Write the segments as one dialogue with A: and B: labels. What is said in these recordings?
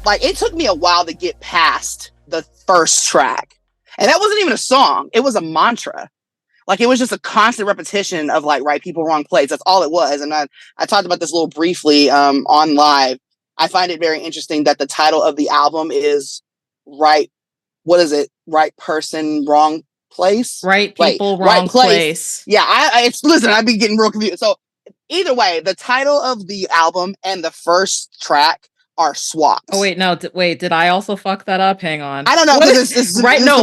A: like, it took me a while to get past the first track. And that wasn't even a song. It was a mantra. Like, it was just a constant repetition of like, right people, wrong place. That's all it was. And I talked about this a little briefly on live. I find it very interesting that the title of the album is right. What is it? Right person, wrong place.
B: Right people, wrong place.
A: Yeah, listen, I'd be getting real confused. So either way, the title of the album and the first track are swaps.
B: Oh wait, no, did I also fuck that up? Hang on.
A: I don't know.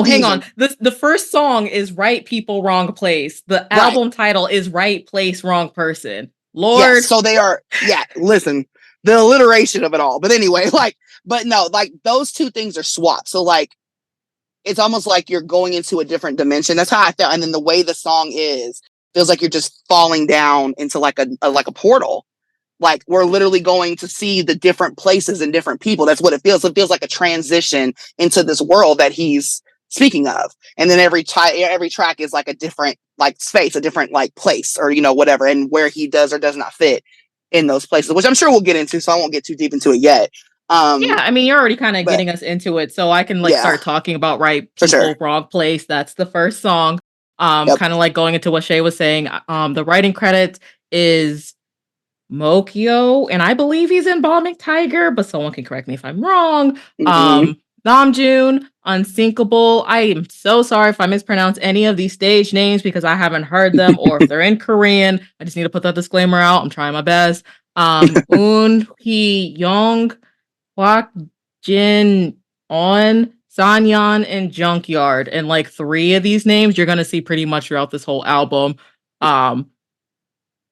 B: Hang on. The first song is Right People, Wrong Place. The album title is Right Place, Wrong Person. Lord.
A: Yes, so they are, listen, the alliteration of it all. But anyway, but no, those two things are swaps. So it's almost like you're going into a different dimension. That's how I felt. And then the way the song feels like you're just falling down into like a portal. Like, we're literally going to see the different places and different people. That's what it feels. It feels like a transition into this world that he's speaking of. And then every track is like a different like space, a different like place, or, whatever, and where he does or does not fit in those places, which I'm sure we'll get into. So I won't get too deep into it yet.
B: I mean, you're already kind of getting us into it. So I can start talking about Right People, Wrong Place. That's the first song. Kind of like going into what Shay was saying. The writing credits is Mokyo, and I believe he's in Bombing Tiger, but someone can correct me if I'm wrong. Namjoon, Unsinkable. I am so sorry if I mispronounce any of these stage names because I haven't heard them, or if they're in Korean. I just need to put that disclaimer out. I'm trying my best. Un Hee Young, Kwak Jin On, Sanyan, and Junkyard. And like 3 of these names you're gonna see pretty much throughout this whole album.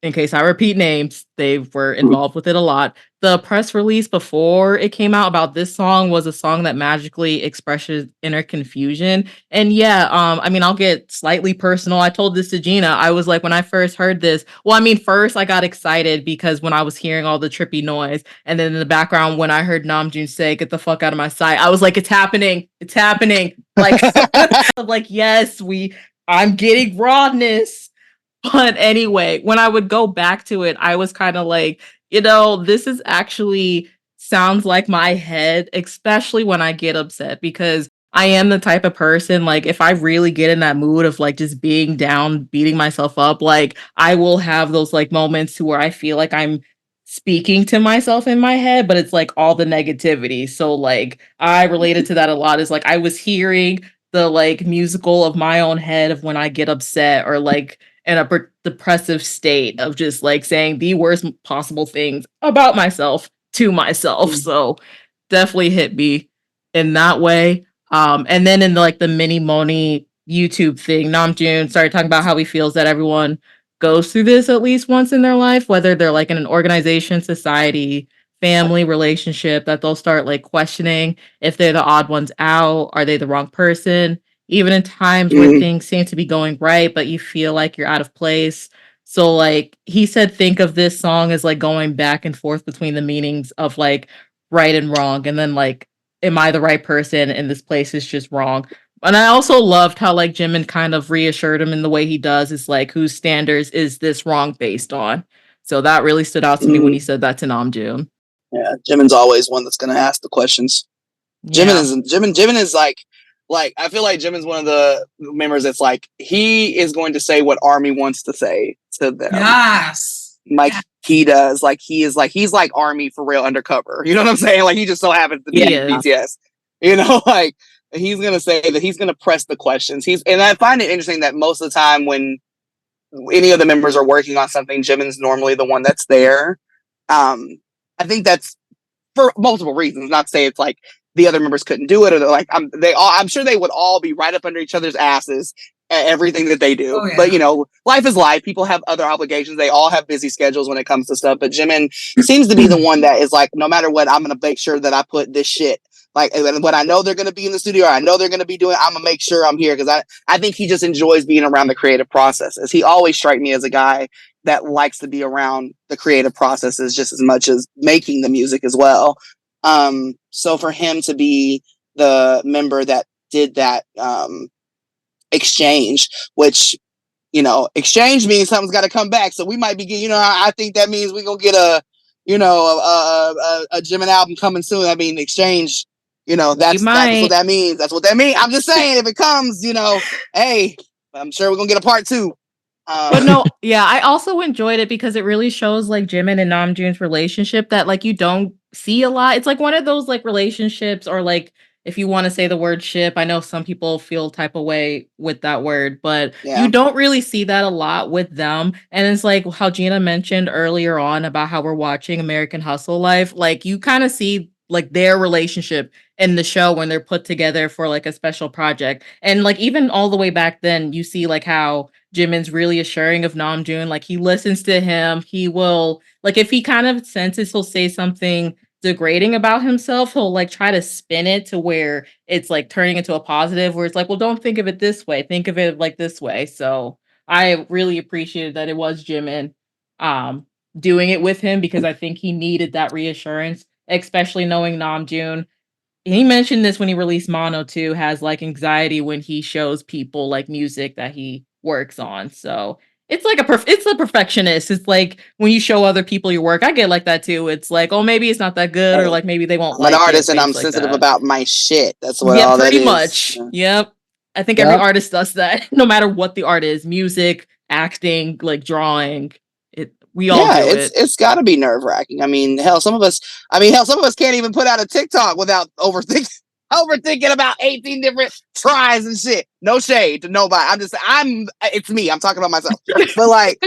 B: In case I repeat names, they were involved with it a lot. The press release before it came out about this song was a song that magically expresses inner confusion. And I mean, I'll get slightly personal. I told this to Gina. I was like, when I first heard this, first I got excited because when I was hearing all the trippy noise, and then in the background, when I heard Namjoon say, "Get the fuck out of my sight," I was like, it's happening. It's happening. Like, like, yes, I'm getting rawness. But anyway, when I would go back to it, I was kind of like, this is actually sounds like my head, especially when I get upset, because I am the type of person, like, if I really get in that mood of like just being down, beating myself up, like, I will have those like moments where I feel like I'm speaking to myself in my head, but it's like all the negativity. So like I related to that a lot, is like I was hearing the like musical of my own head of when I get upset or like in a depressive state of just like saying the worst possible things about myself to myself. So definitely hit me in that way. And then in the Mini Moni YouTube thing, Namjoon started talking about how he feels that everyone goes through this at least once in their life, whether they're like in an organization, society, family, relationship, that they'll start like questioning if they're the odd ones out, are they the wrong person? Even in times where things seem to be going right, but you feel like you're out of place. So like he said, think of this song as like going back and forth between the meanings of like right and wrong. And then like, am I the right person? And this place is just wrong. And I also loved how like Jimin kind of reassured him in the way he does. Is like, whose standards is this wrong based on? So that really stood out to me when he said that to Namjoon.
A: Yeah, Jimin's always one that's going to ask the questions. Yeah. Jimin is like, I feel like Jimin's one of the members that's like, he is going to say what Army wants to say to them.
C: Yes.
A: Like, he does. Like, he's like Army for real undercover. You know what I'm saying? Like, he just so happens to be BTS. Like, he's going to say that he's going to press the questions. And I find it interesting that most of the time when any of the members are working on something, Jimin's normally the one that's there. I think that's for multiple reasons. Not to say it's like the other members couldn't do it, or they're like, I'm sure they would all be right up under each other's asses at everything that they do. Oh, yeah. But life is life. People have other obligations. They all have busy schedules when it comes to stuff. But Jimin seems to be the one that is like, no matter what, I'm going to make sure that I put this shit. Like, when I know they're going to be in the studio, or I know they're going to be doing, I'm going to make sure I'm here, because I think he just enjoys being around the creative processes. He always struck me as a guy that likes to be around the creative processes just as much as making the music as well. So for him to be the member that did that exchange, which, exchange means something's got to come back. So we might be getting, I think that means we're going to get a Jimin album coming soon. I mean, exchange. That's what that means. That's what that means. I'm just saying, if it comes, hey, I'm sure we're gonna get a part 2.
B: But no, yeah, I also enjoyed it because it really shows like Jimin and Namjoon's relationship that like you don't see a lot. It's like one of those like relationships, or like, if you want to say the word ship, I know some people feel type of way with that word, but you don't really see that a lot with them. And it's like how Gina mentioned earlier on about how we're watching American Hustle Life. Like you kind of see like their relationship in the show when they're put together for like a special project. And like even all the way back then, you see like how Jimin's really assuring of Namjoon. Like he listens to him. He will, like, if he kind of senses he'll say something degrading about himself, he'll like try to spin it to where it's like turning into a positive, where it's like, well, don't think of it this way. Think of it like this way. So I really appreciated that it was Jimin doing it with him, because I think he needed that reassurance, especially knowing Namjoon. He mentioned this when he released Mono too, has like anxiety when he shows people like music that he works on. So it's like it's a perfectionist. It's like when you show other people your work, I get like that too. It's like, oh, maybe it's not that good, or like maybe they won't like it.
A: I'm an artist and I'm sensitive about my shit. That's what
B: all
A: that is.
B: Pretty much. Yep. I think every artist does that, no matter what the art is, music, acting, like drawing. We all do it.
A: It's got to be nerve-wracking. I mean, hell, some of us can't even put out a TikTok without overthinking about 18 different tries and shit. No shade to nobody. It's me. I'm talking about myself. But like,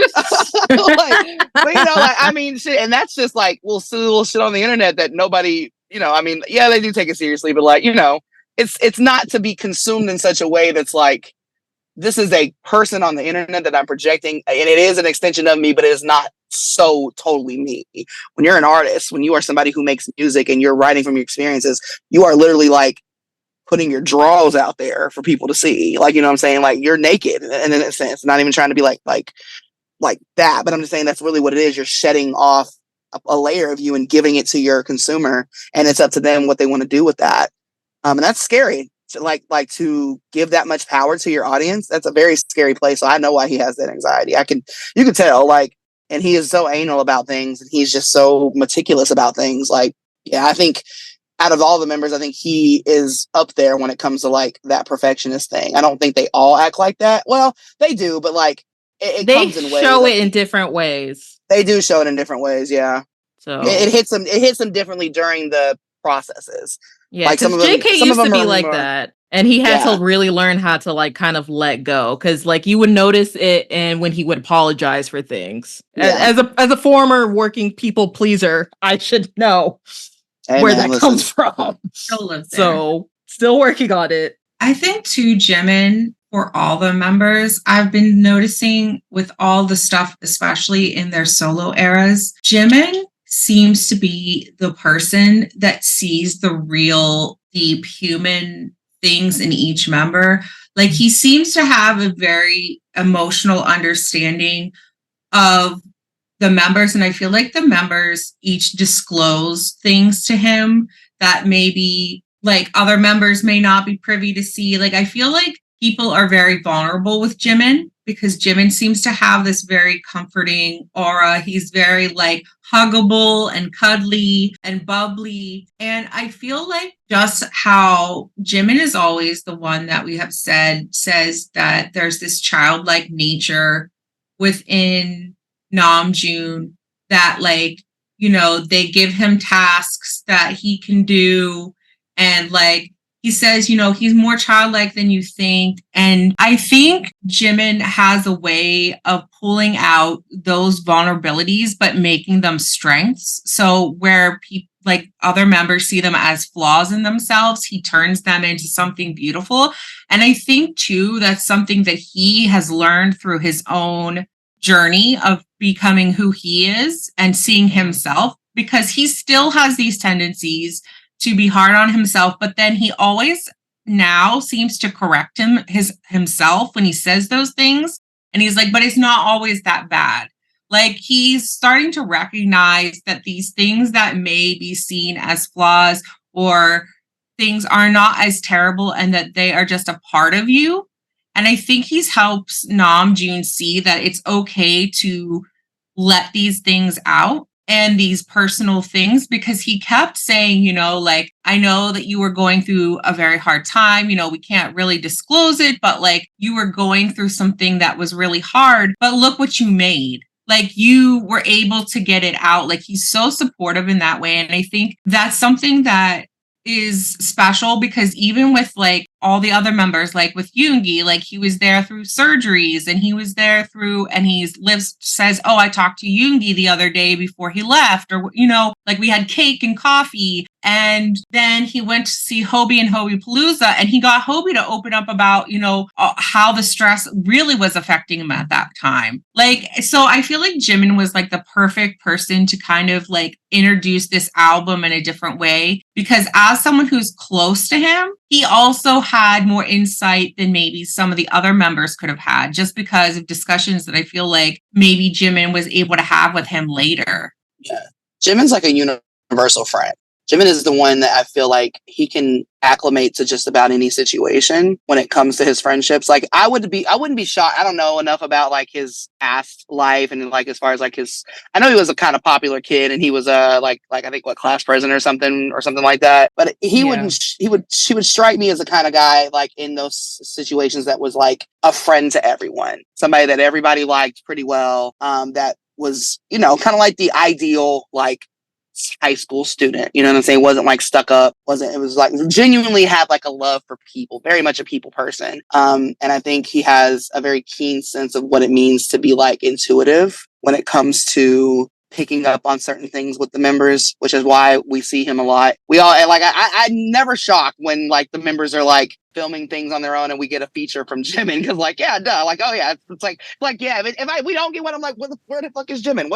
A: I mean, shit. And that's just like, we'll see little shit on the internet that nobody, I mean, yeah, they do take it seriously, but like, it's not to be consumed in such a way that's like, this is a person on the internet that I'm projecting, and it is an extension of me, but it is not so totally me. When you're an artist, when you are somebody who makes music and you're writing from your experiences, you are literally like putting your draws out there for people to see. Like, you know what I'm saying? Like, you're naked in a sense, not even trying to be like that, but I'm just saying that's really what it is. You're shedding off a layer of you and giving it to your consumer, and it's up to them what they want to do with that. And that's scary. Like to give that much power to your audience, that's a very scary place. So I know why he has that anxiety. You can tell, like, and he is so anal about things, and he's just so meticulous about things. Like, yeah, I think out of all the members, I think he is up there when it comes to like that perfectionist thing. I don't think they all act like that. Well, they do, but like it comes in ways. They
B: show it in different ways.
A: They do show it in different ways. Yeah. So it hits them differently during the processes.
B: Yeah, like because JK used to be like that, and he had to really learn how to like kind of let go, because like you would notice it, and when he would apologize for things. As a former working people pleaser, I should know where that comes from. So still working on it.
C: I think too, Jimin, for all the members, I've been noticing with all the stuff, especially in their solo eras, Jimin seems to be the person that sees the real deep human things in each member. Like, he seems to have a very emotional understanding of the members, and I feel like the members each disclose things to him that maybe like other members may not be privy to see. Like, I feel like people are very vulnerable with Jimin, because Jimin seems to have this very comforting aura. He's very like huggable and cuddly and bubbly. And I feel like just how Jimin is always the one that we have says that there's this childlike nature within Namjoon, that like, they give him tasks that he can do. And like, he says, he's more childlike than you think. And I think Jimin has a way of pulling out those vulnerabilities, but making them strengths. So where people, like other members, see them as flaws in themselves, he turns them into something beautiful. And I think too, that's something that he has learned through his own journey of becoming who he is and seeing himself, because he still has these tendencies to be hard on himself, but then he always now seems to correct himself when he says those things. And he's like, but it's not always that bad. Like, he's starting to recognize that these things that may be seen as flaws or things are not as terrible, and that they are just a part of you. And I think he's helps Namjoon see that it's okay to let these things out and these personal things, because he kept saying, you know, like, I know that you were going through a very hard time. You know, we can't really disclose it, but like you were going through something that was really hard, but look what you made. Like you were able to get it out. Like he's so supportive in that way. And I think that's something that is special, because even with like all the other members, like with Yoongi, like he was there through surgeries, and he was there through, and says, oh, I talked to Yoongi the other day before he left, or, you know, like we had cake and coffee. And then he went to see Hobie and Hobie Palooza, and he got Hobie to open up about, you know, how the stress really was affecting him at that time. Like, so I feel like Jimin was like the perfect person to kind of like introduce this album in a different way, because as someone who's close to him, he also had more insight than maybe some of the other members could have had, just because of discussions that I feel like maybe Jimin was able to have with him later.
A: Yeah. Jimin's like a universal friend. Jimin is the one that I feel like he can acclimate to just about any situation when it comes to his friendships. Like I wouldn't be shocked. I don't know enough about like his past life and like as far as like I know he was a kind of popular kid, and he was like I think class president or something like that. But he would strike me as the kind of guy like in those situations that was like a friend to everyone, somebody that everybody liked pretty well. That was, you know, kind of like the ideal like high school student, you know what I'm saying? Wasn't like stuck up, it was like genuinely had like a love for people, very much a people person. And I think he has a very keen sense of what it means to be like intuitive when it comes to picking up on certain things with the members, which is why we see him a lot. We all like, I'm never shocked when like the members are like filming things on their own and we get a feature from Jimin, because like, yeah, duh, like, oh yeah, it's like yeah, if we don't get one, I'm like, where the fuck is Jimin?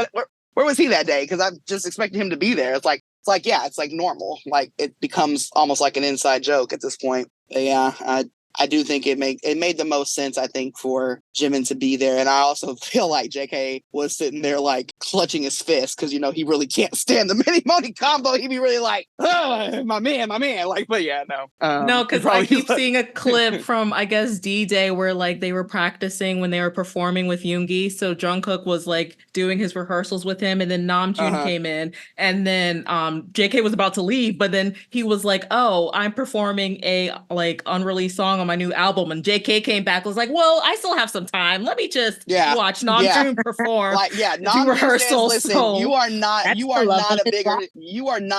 A: Where was he that day? Because I'm just expecting him to be there. It's like, yeah, it's like normal. Like it becomes almost like an inside joke at this point. But yeah, I do think it made the most sense, I think, for Jimin to be there. And I also feel like JK was sitting there like clutching his fist, because, you know, he really can't stand the Mini Money combo. He'd be really like, oh, my man. Like, but yeah, no.
B: No, because I keep seeing a clip from, I guess, D-Day where like they were practicing when they were performing with Yoongi. So Jungkook was like doing his rehearsals with him, and then Namjoon came in, and then JK was about to leave, but then he was like, oh, I'm performing a like unreleased song on my new album, and JK came back, was like, well, I still have some time, let me just watch Namjoon perform.
A: Like, yeah,
B: do rehearsals.
A: Listen, so you are not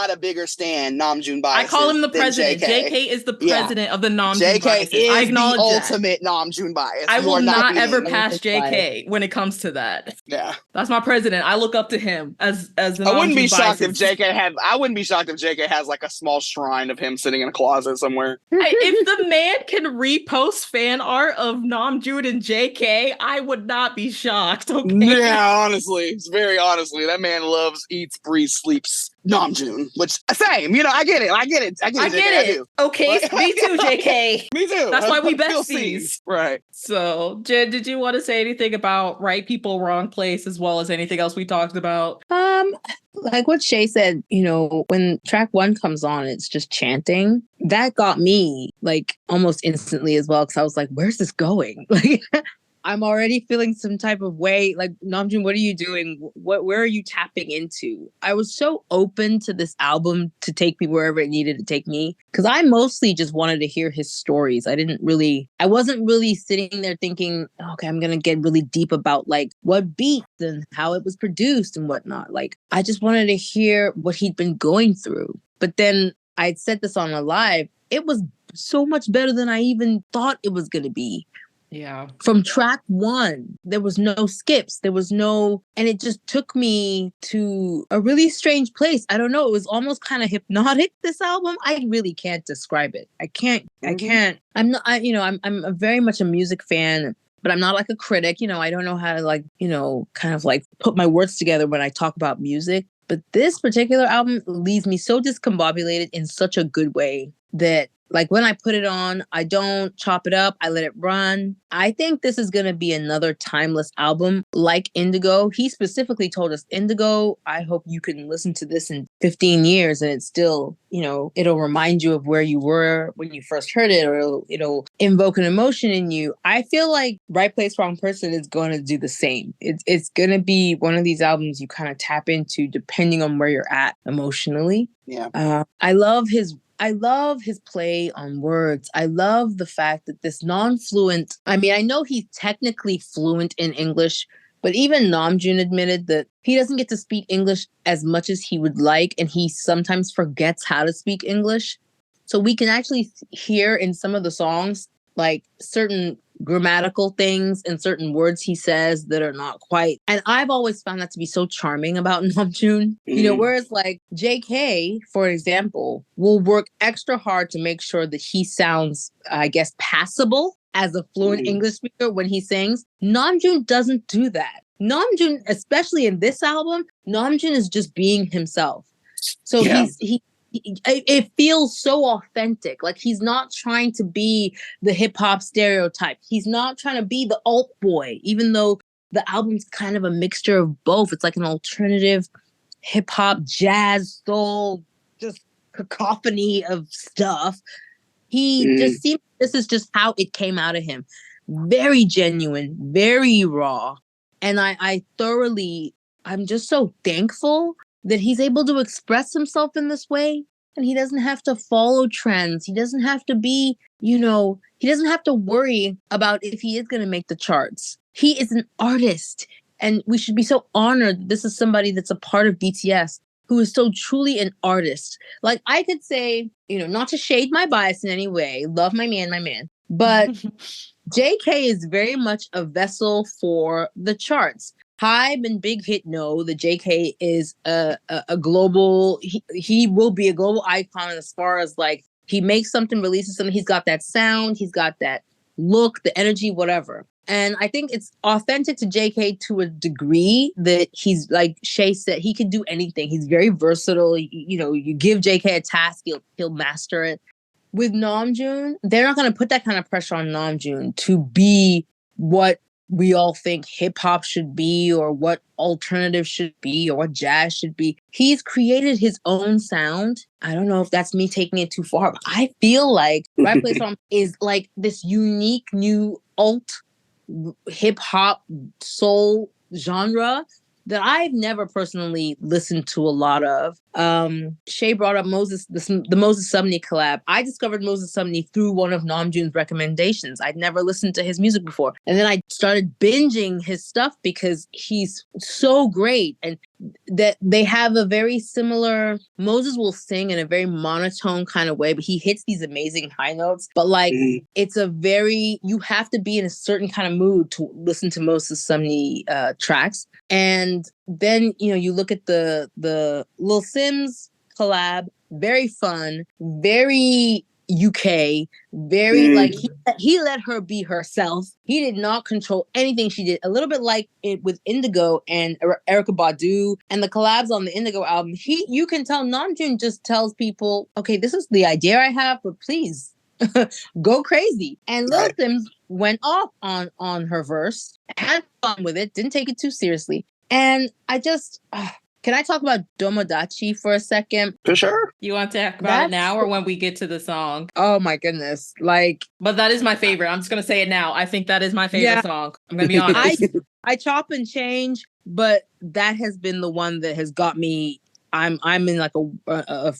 A: a bigger stan Namjoon bias.
B: I call him the president. JK is the president of the Namjoon biases. I acknowledge
A: the ultimate Namjoon bias.
B: I will not ever pass JK when it comes to that.
A: Yeah,
B: that's my president. I look up to him as the
A: I wouldn't be shocked if JK has like a small shrine of him sitting in a closet somewhere.
B: If the man can repost fan art of Namjoon and JK, I would not be shocked. Okay.
A: Yeah, honestly, that man loves, eats, breathes, sleeps Namjoon, which same, you know, I get it. I get it. I do.
B: Okay, me too, JK.
A: Me too.
B: That's why we besties.
A: Right.
B: So, Jen, did you want to say anything about Right People, Wrong Place, as well as anything else we talked about?
D: Like what Shay said, you know, when track 1 comes on, it's just chanting. That got me like almost instantly as well, because I was like, where's this going? Like, I'm already feeling some type of way. Like, Namjoon, what are you doing? Where are you tapping into? I was so open to this album to take me wherever it needed to take me, because I mostly just wanted to hear his stories. I wasn't really sitting there thinking, okay, I'm going to get really deep about like what beats and how it was produced and whatnot. Like, I just wanted to hear what he'd been going through. But then I'd said this on a live. It was so much better than I even thought it was going to be.
B: Yeah.
D: From track 1, there was no skips. And it just took me to a really strange place. I don't know. It was almost kind of hypnotic, this album. I really can't describe it. I can't. I'm not, I'm very much a music fan, but I'm not like a critic. You know, I don't know how to like, you know, kind of like put my words together when I talk about music. But this particular album leaves me so discombobulated in such a good way that Like when I put it on, I don't chop it up. I let it run. I think this is going to be another timeless album like Indigo. He specifically told us, Indigo, I hope you can listen to this in 15 years and it's still, it'll remind you of where you were when you first heard it, or it'll invoke an emotion in you. I feel like Right Place, Wrong Person is going to do the same. It's going to be one of these albums you kind of tap into depending on where you're at emotionally.
A: Yeah.
D: I love his play on words. I love the fact that this non-fluent, I mean, I know he's technically fluent in English, but even Namjoon admitted that he doesn't get to speak English as much as he would like, and he sometimes forgets how to speak English. So we can actually hear in some of the songs, like certain grammatical things and certain words he says that are not quite. And I've always found that to be so charming about Namjoon. Whereas like JK, for example, will work extra hard to make sure that he sounds, I guess, passable as a fluent English speaker when he sings. Namjoon doesn't do that. Namjoon, especially in this album, Namjoon is just being himself. So it feels so authentic. Like he's not trying to be the hip hop stereotype. He's not trying to be the alt boy, even though the album's kind of a mixture of both. It's like an alternative hip hop, jazz, soul, just cacophony of stuff. He just seems, this is just how it came out of him. Very genuine, very raw. And I'm just so thankful that he's able to express himself in this way, and he doesn't have to follow trends. He doesn't have to be, he doesn't have to worry about if he is going to make the charts. He is an artist, and we should be so honored that this is somebody that's a part of BTS who is so truly an artist. Like I could say, not to shade my bias in any way, love my man, but JK is very much a vessel for the charts. Hybe and Big Hit know that JK is a global, he will be a global icon as far as like, he makes something, releases something, he's got that sound, he's got that look, the energy, whatever. And I think it's authentic to JK to a degree that he's, like Shay said, he can do anything. He's very versatile. You give JK a task, he'll master it. With Namjoon, they're not going to put that kind of pressure on Namjoon to be what we all think hip hop should be, or what alternative should be, or what jazz should be. He's created his own sound. I don't know if that's me taking it too far, but I feel like Right Place Wrong is like this unique new alt hip hop soul genre that I've never personally listened to a lot of. Shay brought up the Moses Sumney collab. I discovered Moses Sumney through one of Namjoon's recommendations. I'd never listened to his music before. And then I started binging his stuff because he's so great. And that they have a very similar, Moses will sing in a very monotone kind of way, but he hits these amazing high notes. But like, it's you have to be in a certain kind of mood to listen to Moses Sumney tracks. And then, you look at the Lil Sims collab, very fun, very UK, very like he let her be herself. He did not control anything she did. A little bit like it with Indigo and Erykah Badu and the collabs on the Indigo album. You can tell Namjoon just tells people, okay, this is the idea I have, but please go crazy. And Lil Sims went off on her verse, had fun with it, didn't take it too seriously. And I just, can I talk about Domodachi for a second?
A: For sure.
B: You want to talk about it now or when we get to the song?
D: Oh my goodness.
B: But that is my favorite. I'm just going to say it now. I think that is my favorite song. I'm going to be honest.
D: I chop and change, but that has been the one that has got me. I'm in like a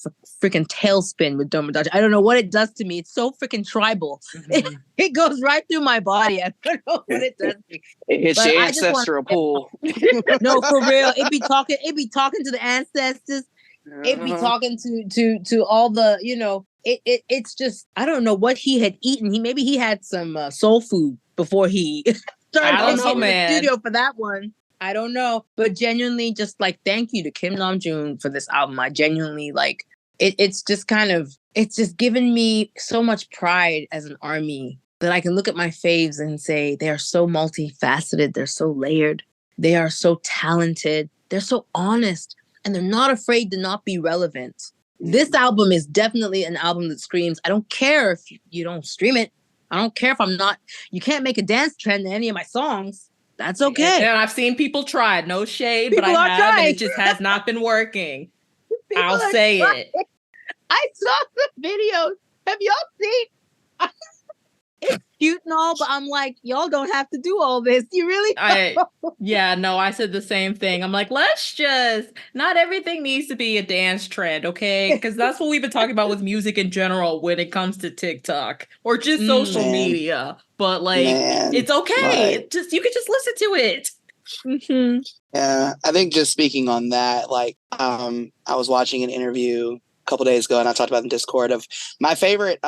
D: freaking tailspin with Domodachi. I don't know what it does to me. It's so freaking tribal. Mm-hmm. It goes right through my body. I don't know what it does to me.
A: It's your ancestral pool.
D: No, for real. It be talking to the ancestors. It be talking to all the, it's just, I don't know what he had eaten. Maybe he had some soul food before he started in the studio for that one. I don't know, but genuinely just like, thank you to Kim Namjoon for this album. I genuinely like it. It's just given me so much pride as an ARMY that I can look at my faves and say, they are so multifaceted. They're so layered. They are so talented. They're so honest, and they're not afraid to not be relevant. This album is definitely an album that screams, I don't care if you don't stream it. I don't care if you can't make a dance trend in any of my songs. That's okay.
B: And I've seen people try it. No shade,
D: People
B: but I have,
D: trying.
B: and it just has not been working. I'll say it.
D: I saw the videos. Have y'all seen? It's cute and all, but I'm like, y'all don't have to do all this. You really don't.
B: I said the same thing. I'm like, not everything needs to be a dance trend, okay? Because that's what we've been talking about with music in general when it comes to TikTok or just social media. But it's okay. You can just listen to it.
D: Mm-hmm.
A: Yeah, I think just speaking on that, I was watching an interview couple days ago, and I talked about in Discord of my favorite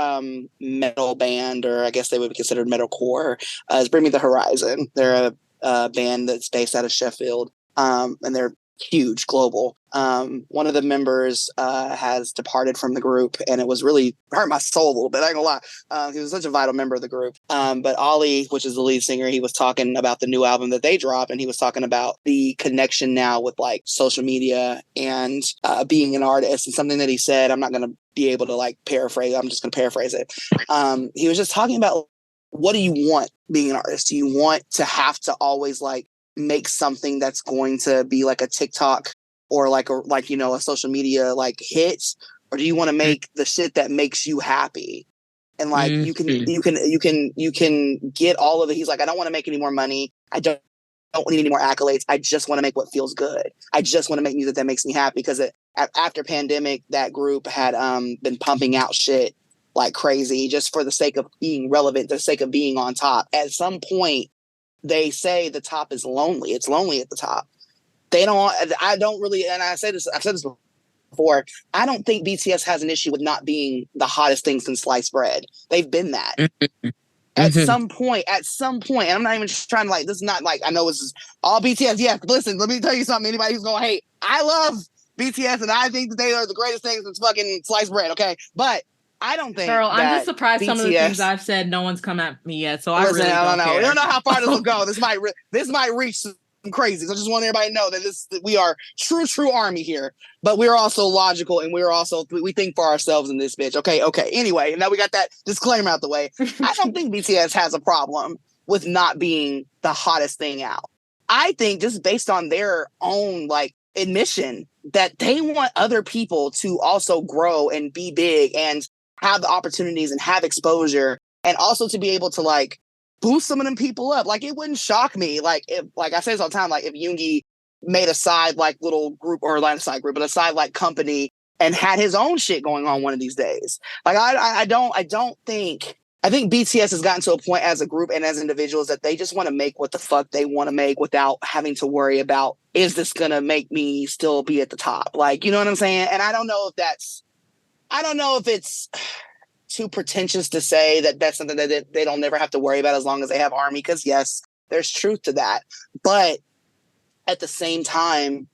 A: metal band, or I guess they would be considered metalcore, is Bring Me the Horizon. They're a band that's based out of Sheffield, and they're huge, global. One of the members has departed from the group, and it was really hurt my soul a little bit. I ain't gonna lie. He was such a vital member of the group. But Ollie, which is the lead singer, he was talking about the new album that they dropped, and he was talking about the connection now with social media and being an artist. And something that he said, I'm not gonna be able to paraphrase. I'm just gonna paraphrase it. He was just talking about, what do you want being an artist? Do you want to have to always make something that's going to be like a TikTok or a social media hit, or do you want to make the shit that makes you happy? And you can get all of it. He's like, I don't want to make any more money. I don't need any more accolades. I just want to make what feels good. I just want to make music that makes me happy, because after pandemic, that group had been pumping out shit like crazy just for the sake of being relevant, the sake of being on top. At some point, they say the top is lonely. It's lonely at the top. I don't really, and I've said this before, I don't think BTS has an issue with not being the hottest thing since sliced bread. They've been that. At some point, and I'm not even just trying to this is not I know this is all BTS. Yeah, listen, let me tell you something. Anybody who's going to hate, I love BTS and I think that they are the greatest things since fucking sliced bread, okay? But I don't think
B: Girl, I'm just surprised
A: BTS,
B: some of the things I've said, no one's come at me yet, so
A: listen,
B: I really don't care.
A: We don't know how far this will go. This might reach some crazy. So I just want everybody to know that we are true army here, but we're also logical, and we think for ourselves in this bitch. Okay. Anyway, now we got that disclaimer out the way. I don't think BTS has a problem with not being the hottest thing out. I think just based on their own admission that they want other people to also grow and be big and have the opportunities and have exposure, and also to be able to boost some of them people up. It wouldn't shock me. If I say this all the time, if Yoongi made a side little group, or not a side group, but a side company, and had his own shit going on one of these days. I think BTS has gotten to a point as a group and as individuals that they just want to make what the fuck they want to make without having to worry about, is this going to make me still be at the top? You know what I'm saying? And I don't know if it's too pretentious to say that that's something that they don't never have to worry about as long as they have ARMY, because yes, there's truth to that. But at the same time,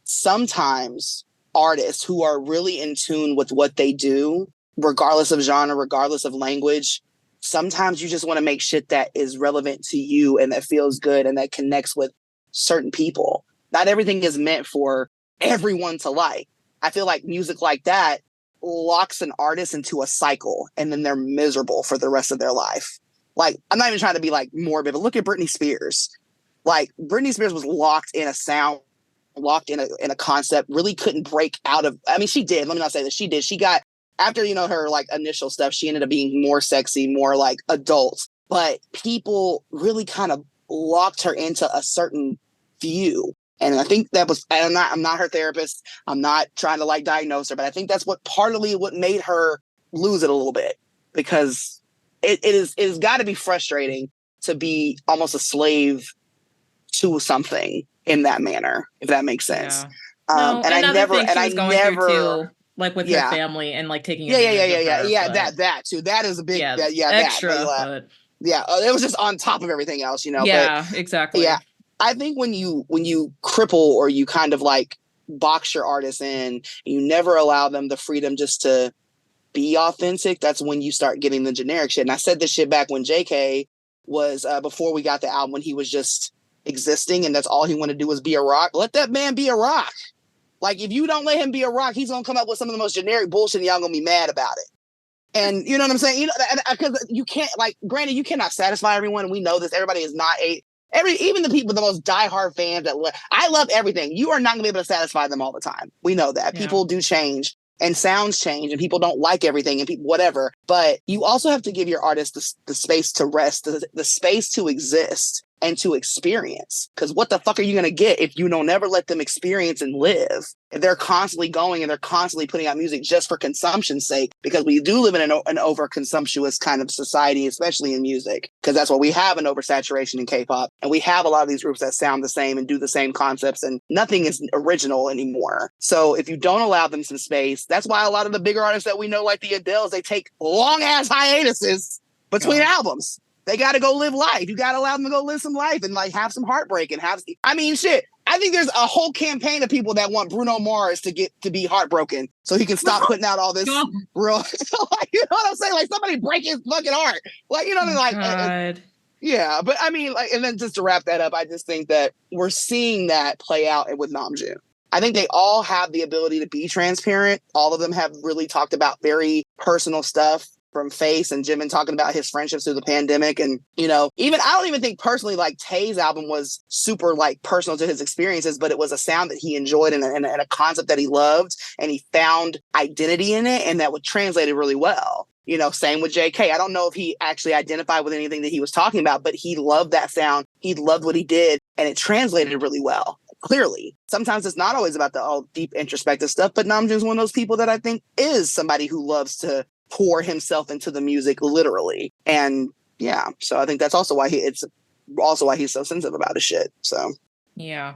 A: sometimes artists who are really in tune with what they do, regardless of genre, regardless of language, sometimes you just want to make shit that is relevant to you and that feels good and that connects with certain people. Not everything is meant for everyone to like. I feel like music like that locks an artist into a cycle, and then they're miserable for the rest of their life. I'm not even trying to be morbid, but look at Britney Spears. Britney Spears was locked in a sound, locked in a concept, really couldn't break out of. I mean, she did. Let me not say that she did. She got, after her initial stuff, she ended up being more sexy, more adult. But people really kind of locked her into a certain view. And I think that was, I'm not her therapist. I'm not trying to diagnose her, but I think that's partly what made her lose it a little bit, because it has got to be frustrating to be almost a slave to something in that manner, if that makes sense.
B: Yeah. And I never, with her family and taking advantage of her,
A: that too. That is a big
B: extra.
A: It was just on top of everything else,
B: Yeah,
A: but,
B: exactly.
A: Yeah. I think when you cripple, or you kind of box your artists in, you never allow them the freedom just to be authentic, that's when you start getting the generic shit. And I said this shit back when JK was, before we got the album, when he was just existing and that's all he wanted to do was be a rock. Let that man be a rock. Like, if you don't let him be a rock, he's gonna come up with some of the most generic bullshit and y'all gonna be mad about it. And you know what I'm saying? You know, because you can't, like, granted, you cannot satisfy everyone. And we know this. Everybody is not even the people, the most diehard fans I love everything. You are not gonna be able to satisfy them all the time. We know that.
B: Yeah.
A: People do change and sounds change and people don't like everything and people, whatever. But you also have to give your artist the space to rest, the space to exist and to experience. Because what the fuck are you going to get if you don't ever let them experience and live? If they're constantly going and they're constantly putting out music just for consumption's sake, because we do live in an over-consumptuous kind of society, especially in music, because that's what we have, an oversaturation in K-pop. And we have a lot of these groups that sound the same and do the same concepts, and nothing is original anymore. So if you don't allow them some space, that's why a lot of the bigger artists that we know, like the Adeles, they take long-ass hiatuses between albums. They got to go live life. You got to allow them to go live some life and like have some heartbreak and have, I mean, shit. I think there's a whole campaign of people that want Bruno Mars to get to be heartbroken so he can stop putting out all this real, like, you know what I'm saying? Like, somebody break his fucking heart. Like, you know what I mean? Like, yeah, but I mean, like, and then just to wrap that up, I just think that we're seeing that play out with Namjoon. I think they all have the ability to be transparent. All of them have really talked about very personal stuff, from Face and Jimin talking about his friendships through the pandemic. And, you know, I don't even think personally, like, Tae's album was super, like, personal to his experiences, but it was a sound that he enjoyed and a concept that he loved, and he found identity in it, and that would translate it really well. You know, same with JK. I don't know if he actually identified with anything that he was talking about, but he loved that sound. He loved what he did, and it translated really well. Clearly, sometimes it's not always about the all deep introspective stuff, but Namjoon's one of those people that I think is somebody who loves to pour himself into the music literally. And yeah, so I think that's also why he's so sensitive about his shit. So
B: yeah.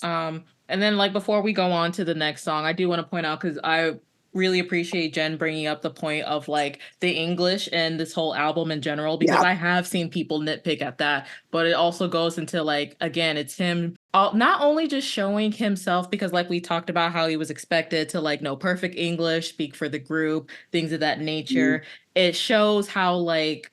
B: And then, like, before we go on to the next song, I do want to point out, because I really appreciate Jen bringing up the point of like the English and this whole album in general, because I have seen people nitpick at that, but it also goes into, like, again, it's him not only just showing himself, because like we talked about how he was expected to like know perfect English, speak for the group, things of that nature. It shows how, like,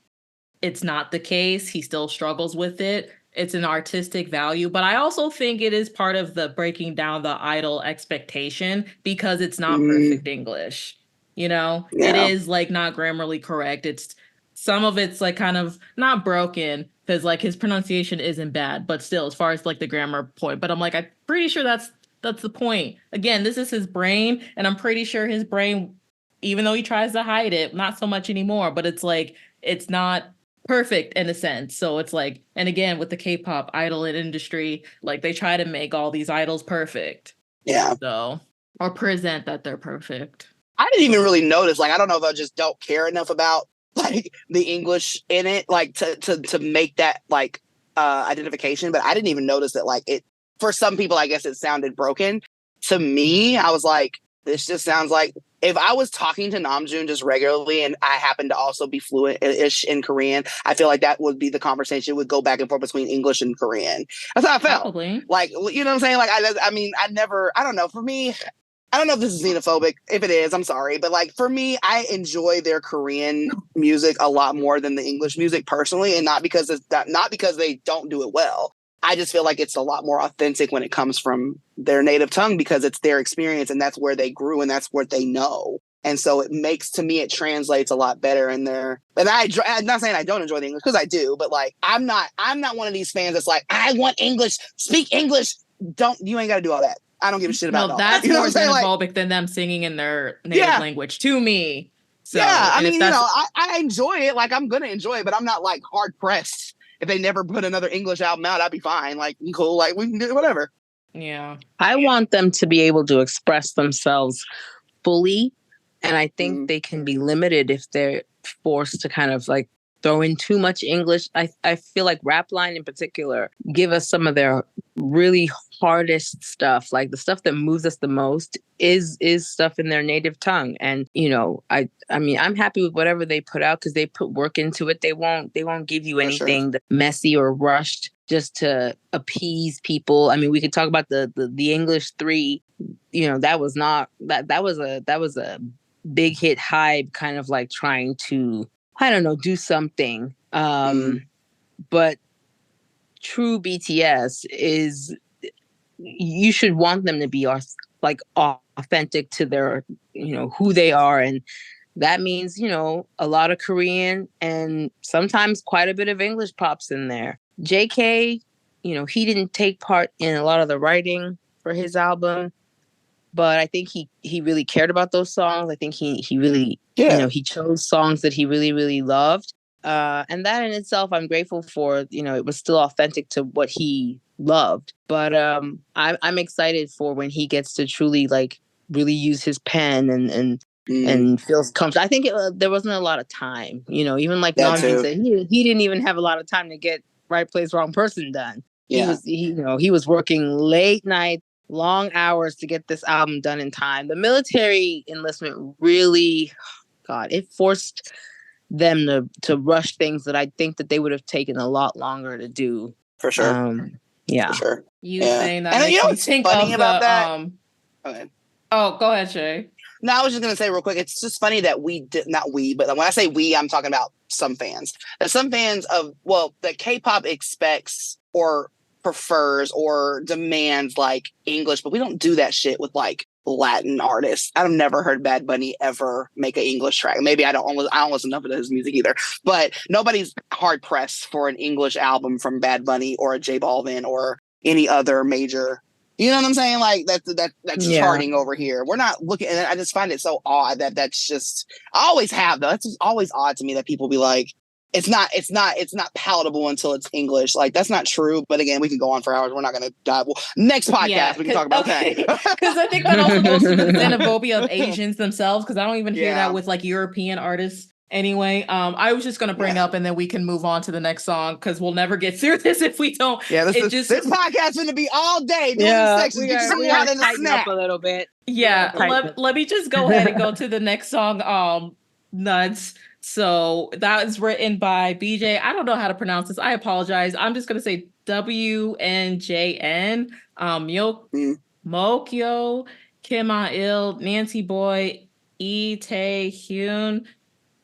B: it's not the case. He still struggles with it. It's an artistic value, but I also think it is part of the breaking down the idol expectation, because it's not perfect English. You know, it is like not grammarly correct. It's some of it's like kind of not broken, because like his pronunciation isn't bad, but still, as far as like the grammar point. But I'm like, I'm pretty sure that's the point. Again, this is his brain, and I'm pretty sure his brain, even though he tries to hide it, not so much anymore, but it's like, it's not perfect in a sense. So it's like, and again, with the K-pop idol industry, like, they try to make all these idols perfect.
A: Yeah.
B: So, or present that they're perfect.
A: I didn't even really notice. Like, I don't know if I just don't care enough about like the English in it, like to make that like identification. But I didn't even notice that, like, it, for some people, I guess it sounded broken. To me, I was like, this just sounds like, if I was talking to Namjoon just regularly and I happen to also be fluent-ish in Korean, I feel like that would be the conversation. It would go back and forth between English and Korean. That's how I felt.
B: Probably.
A: Like, you know what I'm saying? Like, I mean, I don't know. For me, I don't know if this is xenophobic. If it is, I'm sorry. But like, for me, I enjoy their Korean music a lot more than the English music personally. And not because they don't do it well. I just feel like it's a lot more authentic when it comes from their native tongue, because it's their experience and that's where they grew and that's what they know. And so it makes, to me, it translates a lot better in there. And I'm not saying I don't enjoy the English, because I do, but like, I'm not one of these fans that's like, I want English, speak English. You ain't got to do all that. I don't give a shit about all that.
B: That's more xenophobic than them singing in their native language to me. So,
A: yeah, I mean, you know, I enjoy it. Like, I'm going to enjoy it, but I'm not like hard pressed. If they never put another English album out, I'd be fine. Like, cool. Like, we can do whatever.
B: Yeah.
D: I want them to be able to express themselves fully. And I think they can be limited if they're forced to kind of like throw in too much English. I feel like Rapline in particular give us some of their really hardest stuff. Like, the stuff that moves us the most is stuff in their native tongue. And, you know, I mean, I'm happy with whatever they put out, because they put work into it. They won't give you anything that's messy or rushed just to appease people. I mean, we could talk about the English 3. You know, that was a big hit hype, kind of like trying to, I don't know, do something. But true BTS is, you should want them to be like authentic to their, who they are. And that means, a lot of Korean and sometimes quite a bit of English pops in there. JK, he didn't take part in a lot of the writing for his album, but I think he really cared about those songs. I think he really, he chose songs that he really, really loved. And that in itself, I'm grateful for, it was still authentic to what he loved. But I'm excited for when he gets to truly like really use his pen and feels comfortable. I think there wasn't a lot of time, even like Namjoon said, he didn't even have a lot of time to get Right Place, Wrong Person done.
A: Yeah.
D: He was working late nights, long hours to get this album done in time. The military enlistment really, God, it forced them to rush things that I think that they would have taken a lot longer to do.
A: For sure.
D: Yeah.
A: For sure.
B: Saying that makes me think
A: funny
B: of
A: about that?
B: Okay. Oh, go ahead, Shay.
A: No, I was just going to say real quick, it's just funny that but when I say we, I'm talking about some fans. That some fans that K-pop expects or prefers or demands like English, but we don't do that shit with like Latin artists. I've never heard Bad Bunny ever make an English track. Maybe I don't listen enough to his music either, but nobody's hard pressed for an English album from Bad Bunny or a J Balvin or any other major. You know what I'm saying? Like that's charting over here. We're not looking, and I just find it so odd that's just. I always have though. It's just always odd to me that people be like, it's not palatable until it's English. Like that's not true. But again, we can go on for hours. We're not going to dive. Well, next podcast we can talk about that.
B: Because I think that also goes to the xenophobia of Asians themselves. Because I don't even hear that with like European artists. Anyway, I was just going to bring up, and then we can move on to the next song because we'll never get through this if we don't.
A: Yeah, this podcast is going to be all day doing sections. Get you out in the snap
D: a little bit.
B: Yeah, let me just go ahead and go to the next song. Nuts. So that is written by BJ. I don't know how to pronounce this. I apologize. I'm just going to say WNJN. Mokyo, Kim Ah-il, Nancy Boy, Lee Tae-hyun,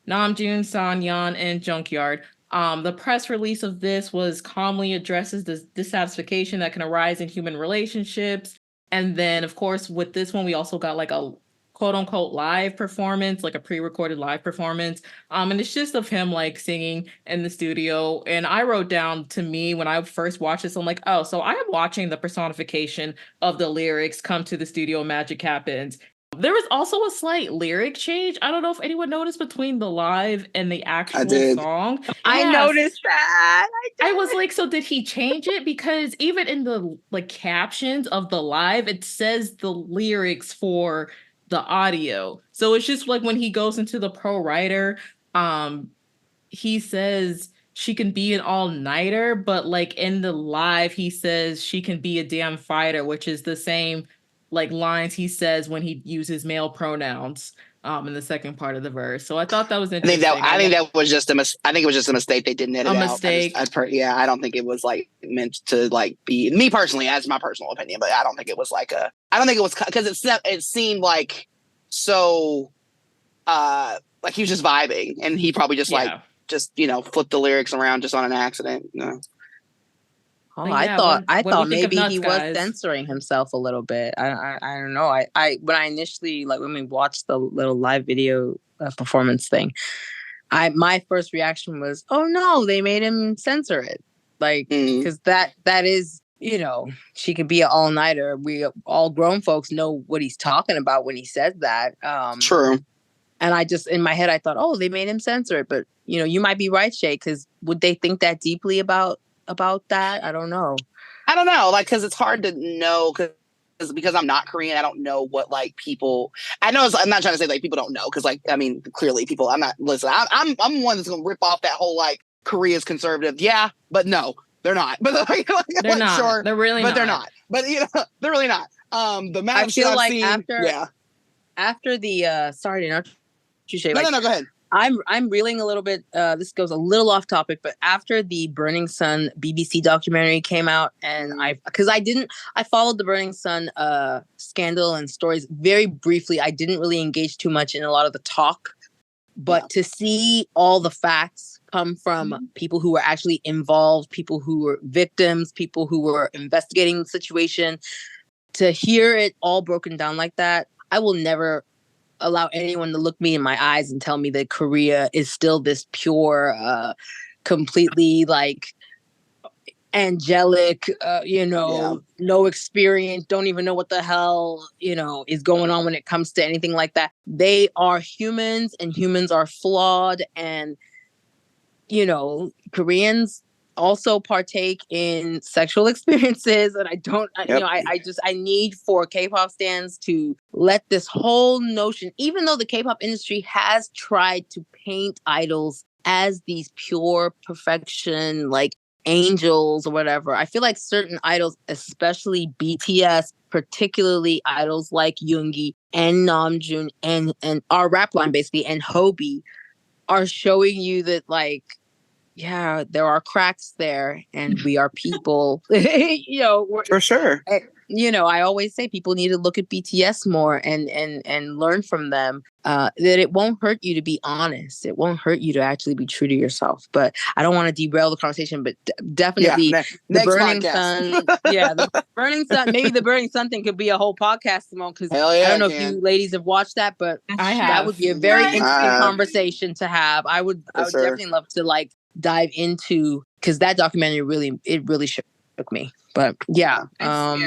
B: Namjoon, Sanyeon, and Junkyard. The press release of this was calmly addresses the dissatisfaction that can arise in human relationships. And then, of course, with this one, we also got like a quote-unquote live performance, like a pre-recorded live performance. And it's just of him like singing in the studio. And I wrote down, to me, when I first watched this, I'm like, oh, so I am watching the personification of the lyrics come to the studio, magic happens. There was also a slight lyric change. I don't know if anyone noticed between the live and the actual song.
D: I noticed that.
B: I was like, so did he change it? Because even in the like captions of the live, it says the lyrics for the audio. So it's just like when he goes into the pro writer, he says she can be an all-nighter, but like in the live, he says she can be a damn fighter, which is the same like lines he says when he uses male pronouns in the second part of the verse. So I thought that was interesting.
A: I think it was just a mistake. They didn't edit
B: a
A: out.
B: Mistake.
A: I don't think it was like meant to like be me personally, as my personal opinion, but I don't think it was like because it seemed like so like he was just vibing and he probably just flipped the lyrics around just on an accident.
D: Oh, I thought maybe he was censoring himself a little bit. I don't know. I when I initially when we watched the little live video performance thing, my first reaction was, oh no, they made him censor it. Like, because that is, she could be an all-nighter. We all grown folks know what he's talking about when he says that.
A: True. And
D: I just, in my head, I thought, oh, they made him censor it. But, you might be right, Shay, because would they think that deeply about that? I don't know.
A: Like, because it's hard to know because I'm not Korean. I don't know what like people. I'm not trying to say like people don't know because like I mean clearly people. I'm not listening. I'm one that's gonna rip off that whole like Korea's conservative. Yeah, but no, they're not. But
B: they're not.
A: Sure,
B: they're really.
A: But
B: not.
A: they're not. But they're really not. The amount
D: I
A: of shit
D: feel like
A: I've seen,
D: after the sorry to interrupt you, Shay.
A: No, go ahead.
D: I'm reeling a little bit. This goes a little off topic, but after the Burning Sun BBC documentary came out, and I followed the Burning Sun scandal and stories very briefly. I didn't really engage too much in a lot of the talk, but to see all the facts come from people who were actually involved, people who were victims, people who were investigating the situation, to hear it all broken down like that, I will never allow anyone to look me in my eyes and tell me that Korea is still this pure, completely like angelic, no experience, don't even know what the hell, is going on when it comes to anything like that. They are humans, and humans are flawed, and Koreans also partake in sexual experiences, and I need for K-pop stans to let this whole notion, even though the K-pop industry has tried to paint idols as these pure perfection, like angels or whatever, I feel like certain idols, especially BTS, particularly idols like Yoongi and Namjoon and our rap line basically, and Hobie, are showing you that, like, yeah, there are cracks there, and we are people.
A: For sure.
D: I always say people need to look at BTS more and learn from them. That it won't hurt you to be honest. It won't hurt you to actually be true to yourself. But I don't want to derail the conversation. But definitely, the Burning Sun. The Burning Sun. Maybe the Burning Sun thing could be a whole podcast, Simone. Because I don't know if you ladies have watched that, but that would be a very interesting conversation to have. I would definitely love to dive into, because that documentary really shook me. But yeah,
B: I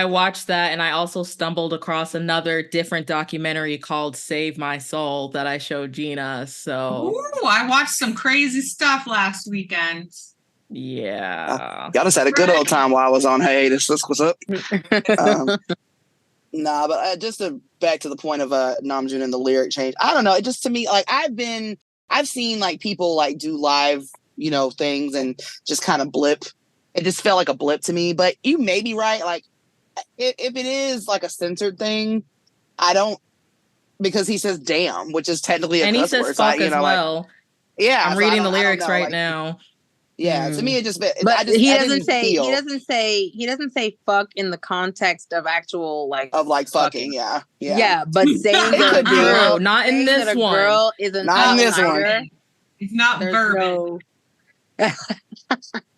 B: watched that, and I also stumbled across another different documentary called Save My Soul that I showed Gina. So
C: I watched some crazy stuff last weekend.
B: Yeah,
A: y'all just had a good old time while I was on hiatus. That's what's up. But just back to the point of Namjoon and the lyric change. I don't know. It just, to me, like, I've seen like people like do live, things and just kind of blip. It just felt like a blip to me. But you may be right. Like, if it is like a censored thing, I don't, because he says "damn," which is technically a
B: and
A: cuss
B: he says
A: word.
B: "fuck" as well. I'm reading the lyrics right now.
A: Yeah, to me it just.
D: But he doesn't say fuck in the context of actual
A: fucking.
D: Yeah, but saying that a girl,
B: not in this one.
D: Girl is an
A: not in this one.
C: It's not verbal.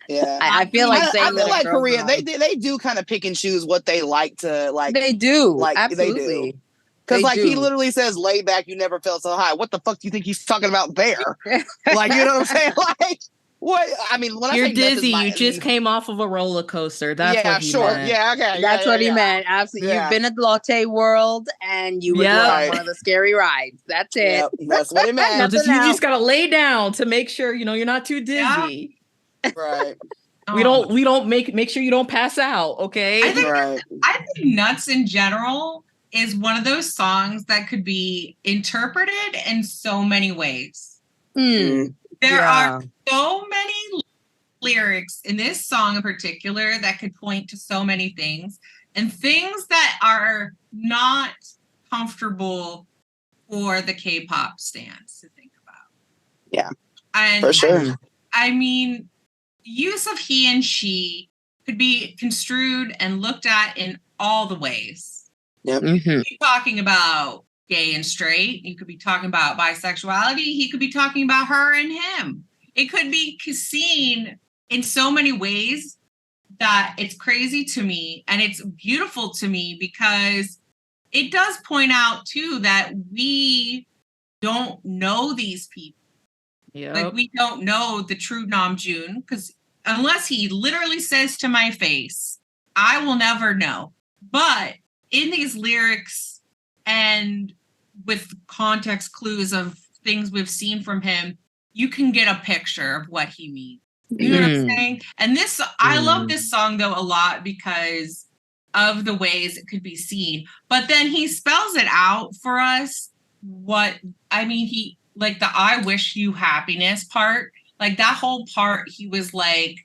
A: Yeah,
D: I feel like
A: I feel like Korea. They do kind of pick and choose what they like to like.
D: They do,
A: like
D: absolutely.
A: They do. Because he literally says, "Lay back, you never felt so high." What the fuck do you think he's talking about there? Like, you know what I'm saying? Like, what? I mean, when
B: you're dizzy, you just came off of a roller coaster. That's what he meant.
A: Yeah, okay.
D: That's what he meant. Absolutely. Yeah. You've been at Lotte World and you were on one of the scary rides. That's it.
A: Yep, that's what it meant.
B: You just gotta lay down to make sure you're not too dizzy.
A: Yeah. Right.
B: We don't make sure you don't pass out. Okay.
C: I think Nuts in general is one of those songs that could be interpreted in so many ways. There are so many lyrics in this song in particular that could point to so many things, and things that are not comfortable for the K-pop stans to think about.
A: Yeah,
C: and
A: for sure.
C: I mean, use of he and she could be construed and looked at in all the ways.
A: Yep.
C: You could be talking about gay and straight. You could be talking about bisexuality. He could be talking about her and him. It could be seen in so many ways that it's crazy to me, and it's beautiful to me, because it does point out too that we don't know these people.
B: Yep.
C: Like, we don't know the true Namjoon, because unless he literally says to my face, I will never know. But in these lyrics and with context clues of things we've seen from him, you can get a picture of what he means. You know what I'm saying? And I love this song though a lot because of the ways it could be seen. But then he spells it out for us. He like the "I wish you happiness" part, like that whole part, he was like,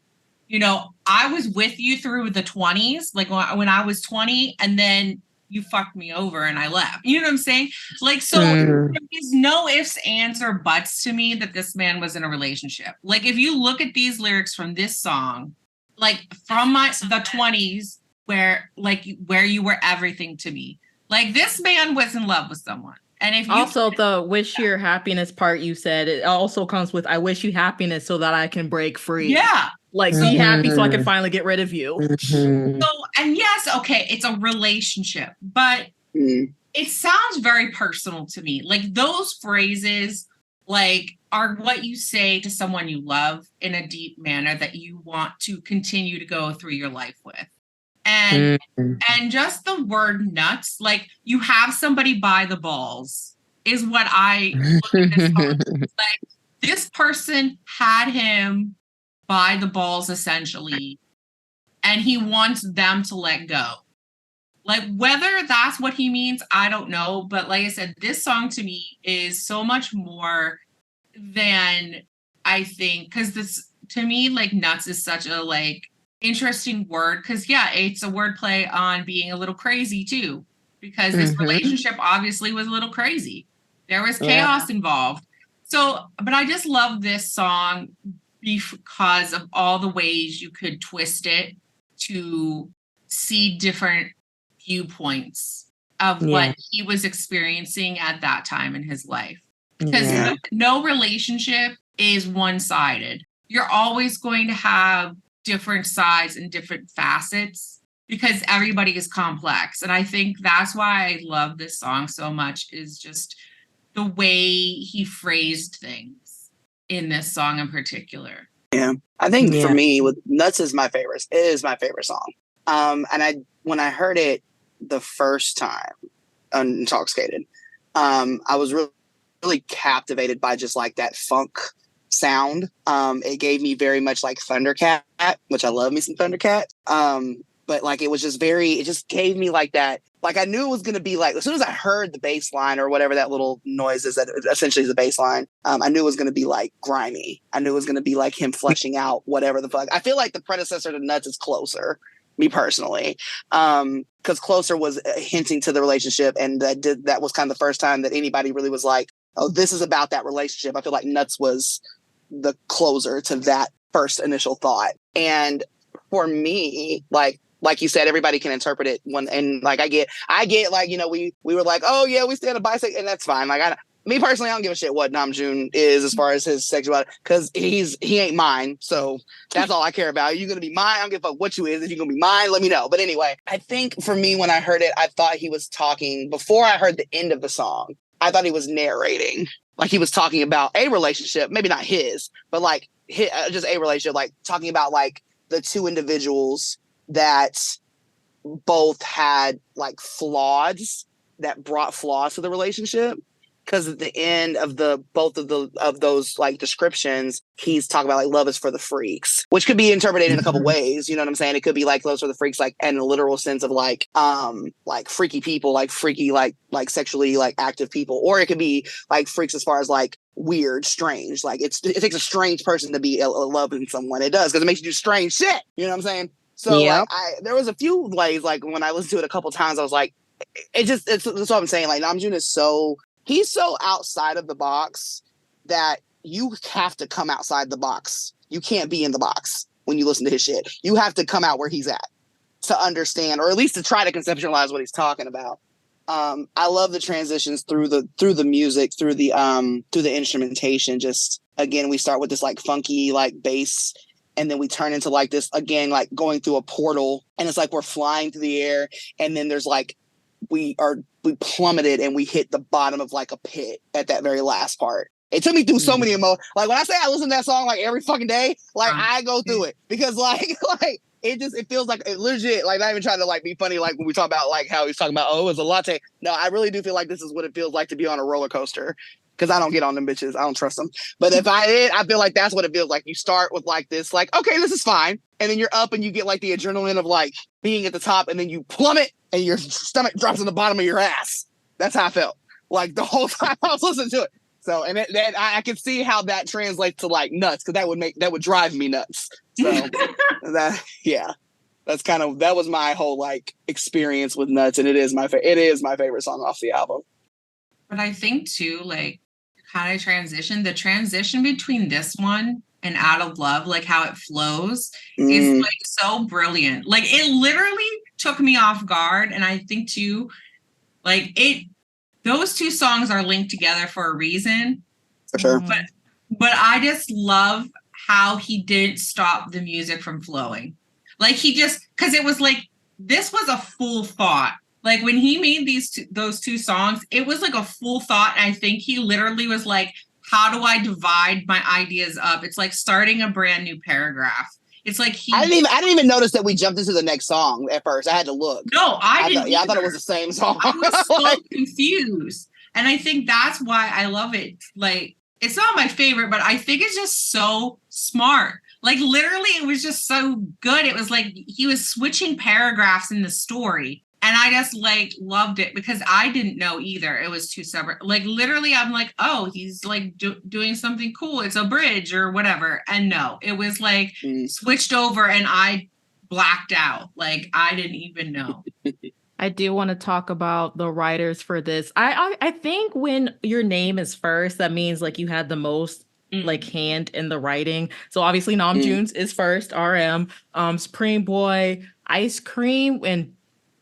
C: I was with you through the 20s, like when I was 20, and then you fucked me over and I left. You know what I'm saying? Like, so there's no ifs, ands, or buts to me that this man was in a relationship. Like, if you look at these lyrics from this song, like from the 20s, where you were everything to me, like this man was in love with someone. And if you
B: also the "wish your happiness" part you said, it also comes with "I wish you happiness so that I can break free."
C: Yeah.
B: Like, be happy so I can finally get rid of you.
C: So, and yes, okay, it's a relationship, but it sounds very personal to me. Like those phrases, like, are what you say to someone you love in a deep manner that you want to continue to go through your life with. And just the word nuts, like you have somebody by the balls is what I look at this song. Like this person had him by the balls essentially, and he wants them to let go. Like whether that's what he means, I don't know. But like I said, this song to me is so much more than I think, because this to me, like nuts is such a like interesting word. Because yeah, it's a wordplay on being a little crazy too. Because this relationship obviously was a little crazy. There was chaos involved. So, but I just love this song because of all the ways you could twist it to see different viewpoints of what he was experiencing at that time in his life. Because no relationship is one-sided. You're always going to have different sides and different facets because everybody is complex. And I think that's why I love this song so much, is just the way he phrased things in this song in particular.
A: Yeah. I think for me, with Nuts is my favorite. It is my favorite song. And when I heard it the first time, Intoxicated, I was really captivated by just like that funk sound. It gave me very much like Thundercat, which I love me some Thundercat. But like it just gave me like that. Like I knew it was gonna be like, as soon as I heard the bass line or whatever that little noise is that essentially is the bass line, I knew it was gonna be like grimy. I knew it was gonna be like him fleshing out whatever the fuck. I feel like the predecessor to Nuts is Closer, me personally. Because Closer was hinting to the relationship, and that was kind of the first time that anybody really was like, oh, this is about that relationship. I feel like Nuts was the closer to that first initial thought. And for me, like you said, everybody can interpret it and like I get like, you know, we were like, oh yeah, we stand a bisexual, and that's fine. Like me personally, I don't give a shit what Namjoon is as far as his sexuality, because he ain't mine. So that's all I care about. You're gonna be mine. I don't give a fuck what you is. If you're gonna be mine, let me know. But anyway, I think for me, when I heard it, I thought he was talking, before I heard the end of the song, I thought he was narrating. Like he was talking about a relationship, maybe not his, but like just a relationship, like talking about like the two individuals that both had like flaws that brought flaws to the relationship. Because at the end of both of those like descriptions, he's talking about like love is for the freaks, which could be interpreted in a couple ways. You know what I'm saying? It could be like love is for the freaks, like in a literal sense of like freaky people, like freaky, like sexually like active people, or it could be like freaks as far as like weird, strange. Like it takes a strange person to be loving someone. It does, because it makes you do strange shit. You know what I'm saying? So like there was a few ways, like when I listened to it a couple times, I was like, that's what I'm saying. Like Namjoon is he's so outside of the box that you have to come outside the box. You can't be in the box when you listen to his shit. You have to come out where he's at to understand, or at least to try to conceptualize what he's talking about. I love the transitions through the music, through the instrumentation. Just again, we start with this like funky like bass, and then we turn into like this again, like going through a portal, and it's like we're flying through the air, and then there's like we plummeted and we hit the bottom of like a pit at that very last part. It took me through so many emotions. Like when I say I listen to that song like every fucking day, like I go through it, because like it feels like it legit, like not even trying to like be funny, like when we talk about like how he's talking about, oh, it was a latte. No, I really do feel like this is what it feels like to be on a roller coaster, because I don't get on them bitches. I don't trust them. But if I did, I feel like that's what it feels like. You start with like this, like, okay, this is fine. And then you're up and you get like the adrenaline of like being at the top, and then you plummet and your stomach drops in the bottom of your ass. That's how I felt like the whole time I was listening to it. So, and then I can see how that translates to like nuts, because that would drive me nuts. So that was my whole like experience with Nuts, and it is my favorite song off the album.
C: But I think too, like kind of the transition between this one and Out of Love, like how it flows is like so brilliant. Like it literally took me off guard. And I think too, like those two songs are linked together for a reason.
A: For sure.
C: But I just love how he didn't stop the music from flowing. Like he just, because it was like, this was a full thought. Like when he made those two songs, it was like a full thought. And I think he literally was like, how do I divide my ideas up? It's like starting a brand new paragraph. It's like
A: I didn't even notice that we jumped into the next song at first. I had to look.
C: No, I didn't.
A: I thought it was the same song.
C: I was so confused. And I think that's why I love it. Like, it's not my favorite, but I think it's just so smart. Like, literally, it was just so good. It was like he was switching paragraphs in the story. And I just like loved it because I didn't know either. It was two separate. Like literally, I'm like, oh, he's like doing something cool. It's a bridge or whatever. And no, it was like switched over, and I blacked out. Like I didn't even know.
B: I do want to talk about the writers for this. I think when your name is first, that means like you had the most like hand in the writing. So obviously, Namjoon's is first. RM, Supreme Boy, Ice Cream, and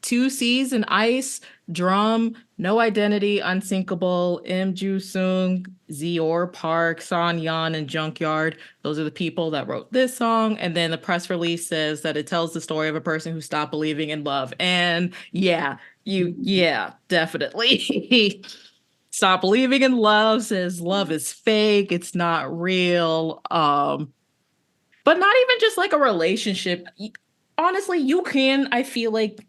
B: 2 C's and Ice, Drum, No Identity, Unsinkable, M. Ju Sung, Zior Park, Son Yan, and Junkyard. Those are the people that wrote this song. And then the press release says that it tells the story of a person who stopped believing in love. And yeah, definitely. Stop believing in love, says love is fake, it's not real. But not even just like a relationship. Honestly, you can, I feel like,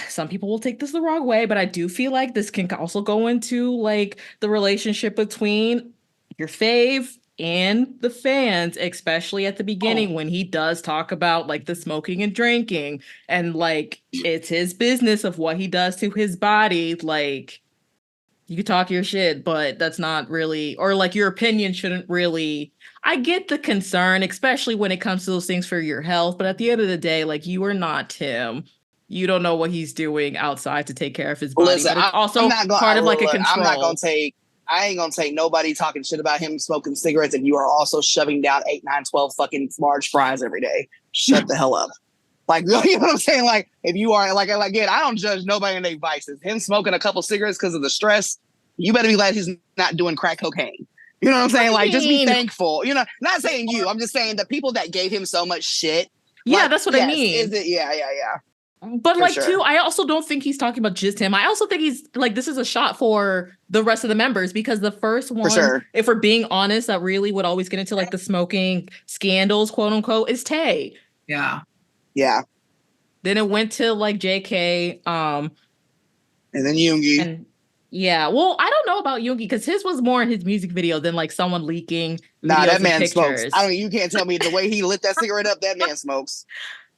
B: some people will take this the wrong way, but I do feel like this can also go into like the relationship between your fave and the fans, especially at the beginning when he does talk about like the smoking and drinking and like it's his business of what he does to his body. Like you could talk your shit, but that's not really, or like your opinion shouldn't really. I get the concern, especially when it comes to those things for your health, but at the end of the day, like you are not Tim. You don't know what he's doing outside to take care of his body.
A: Listen,
B: but it's also part of like a control.
A: I ain't gonna take nobody talking shit about him smoking cigarettes if you are also shoving down 8, 9, 12 fucking large fries every day. Shut the hell up. Like, you know what I'm saying? Like, if you are, like again, I don't judge nobody in their vices. Him smoking a couple cigarettes because of the stress, you better be glad he's not doing crack cocaine. You know what I'm saying? Like, just be thankful. You know, not saying you. I'm just saying the people that gave him so much shit.
B: Yeah,
A: like,
B: that's what I mean.
A: Is it? Yeah.
B: But like, too, I also don't think he's talking about just him. I also think he's like, this is a shot for the rest of the members because the first one, if we're being honest, that really would always get into like the smoking scandals, quote unquote, is Tay.
C: Yeah.
B: Then it went to like JK.
A: And then Yoongi.
B: And yeah, well, I don't know about Yoongi because his was more in his music video than like someone leaking.
A: Nah, that man smokes. You can't tell me the way he lit that cigarette up. That man smokes.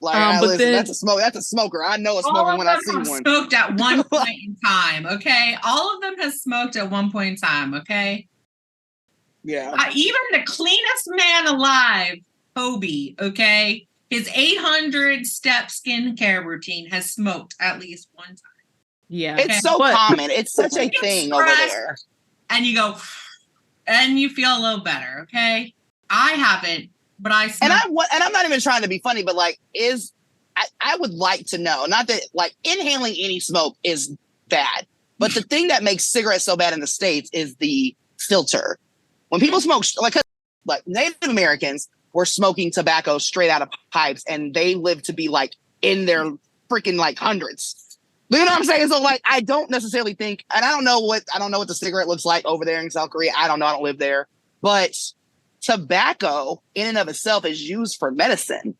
A: Like, listen, then, that's a smoker. I know a smoker when I see one.
C: Smoked at one point in time. Okay, all of them has smoked at one point in time. Okay.
A: Yeah.
C: Even the cleanest man alive, Kobe. Okay, his 800-step skincare routine has smoked at least one time.
B: Yeah,
A: it's so common. It's such a thing over there.
C: And you go, and you feel a little better. Okay, I haven't. But I'm not even trying to be funny, but like, I would like to know, not that like inhaling any smoke is bad, but the thing that makes cigarettes so bad in the States is the filter. When people smoke, like Native Americans were smoking tobacco straight out of pipes, and they lived to be like in their freaking like hundreds. You know what I'm saying? So like, I don't necessarily think, and I don't know what the cigarette looks like over there in South Korea. I don't know. I don't live there, but tobacco in and of itself is used for medicine.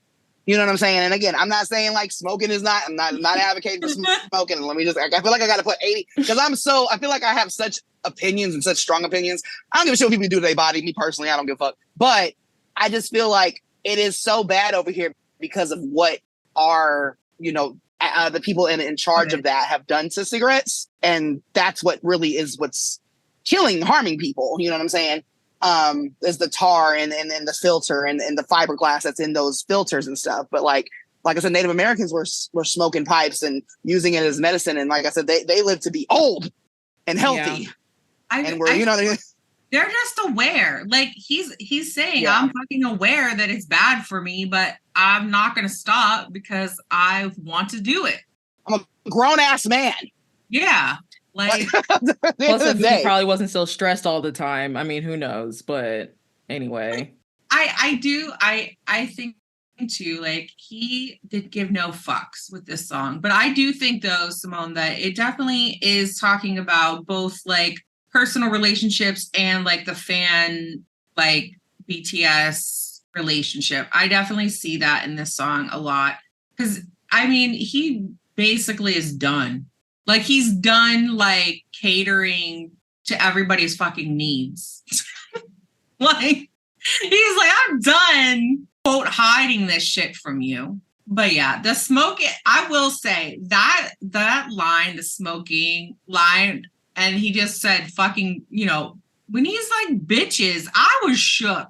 C: You know what I'm saying? And again, I'm not saying like smoking is not, I'm not advocating for smoking. Let me just, I feel like I got to put 80 because I feel like I have such opinions and such strong opinions. I don't give a shit what people do to their body. Me personally, I don't give a fuck. But I just feel like it is so bad over here because of what our, the people in charge of that have done to cigarettes. And that's what really is what's harming people. You know what I'm saying? Is the tar and the filter and the fiberglass that's in those filters and stuff. But like I said, Native Americans were smoking pipes and using it as medicine. And like I said, they live to be old and healthy. Yeah. They're just aware. Like he's saying, I'm fucking aware that it's bad for me, but I'm not going to stop because I want to do it.
A: I'm a grown ass man.
C: Yeah. Like,
B: plus, if he probably wasn't so stressed all the time. I mean, who knows? But anyway,
C: I think too, like he did give no fucks with this song. But I do think though, Simone, that it definitely is talking about both like personal relationships and like the fan like BTS relationship. I definitely see that in this song a lot. Because I mean, he basically is done. Like he's done like catering to everybody's fucking needs. Like he's like, I'm done, quote, hiding this shit from you. But yeah, the smoking, I will say that line, the smoking line, and he just said fucking, you know, when he's like bitches, I was shook.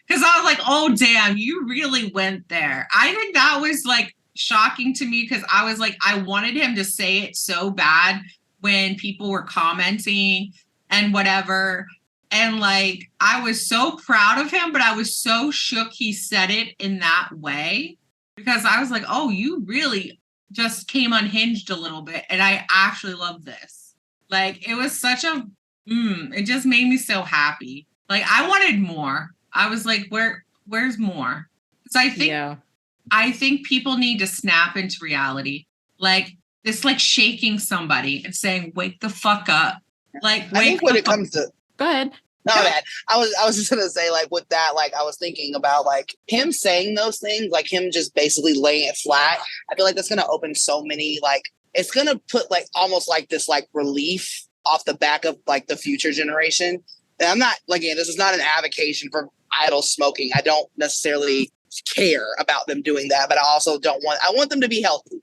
C: Because I was like, oh damn, you really went there. I think that was like shocking to me because I was like, I wanted him to say it so bad when people were commenting and whatever. And like, I was so proud of him, but I was so shook he said it in that way because I was like, oh, you really just came unhinged a little bit. And I actually love this. Like, it was such a, it just made me so happy. Like, I wanted more. I was like, where's more? So I think people need to snap into reality. Like, it's like shaking somebody and saying, wake the fuck up. Like,
A: I think when it comes to,
B: go ahead.
A: No, man. I was just gonna say, like, with that, like, I was thinking about like him saying those things, like him just basically laying it flat. I feel like that's gonna open so many, like, it's gonna put like almost like this like relief off the back of like the future generation. And I'm not, like, again, this is not an advocacy for idle smoking. I don't necessarily care about them doing that, but I also I want them to be healthy.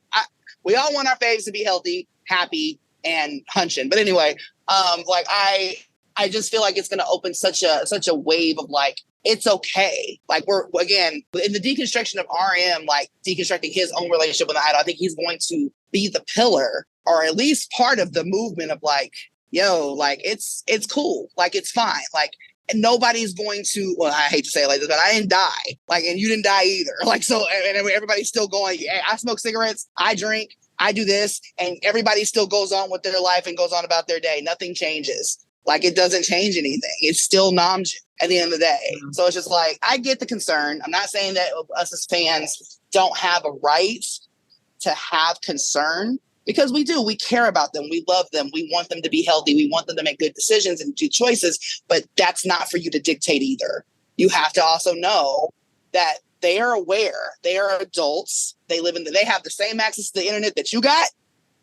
A: We all want our faves to be healthy, happy, and hunching. But anyway, like I just feel like it's going to open such a wave of like, it's okay. Like we're, again, in the deconstruction of RM, like deconstructing his own relationship with the idol, I think he's going to be the pillar or at least part of the movement of like, yo, like it's cool. Like it's fine. Like, and nobody's going to, well, I hate to say it like this, but I didn't die. Like, and you didn't die either. Like, so, and everybody's still going, hey, I smoke cigarettes, I drink, I do this, and everybody still goes on with their life and goes on about their day. Nothing changes. Like, it doesn't change anything. It's still Namjoon at the end of the day. Mm-hmm. So it's just like, I get the concern. I'm not saying that us as fans don't have a right to have concern, because we do. We care about them. We love them. We want them to be healthy. We want them to make good decisions and do choices, but that's not for you to dictate either. You have to also know that they are aware. They are adults. They have the same access to the internet that you got,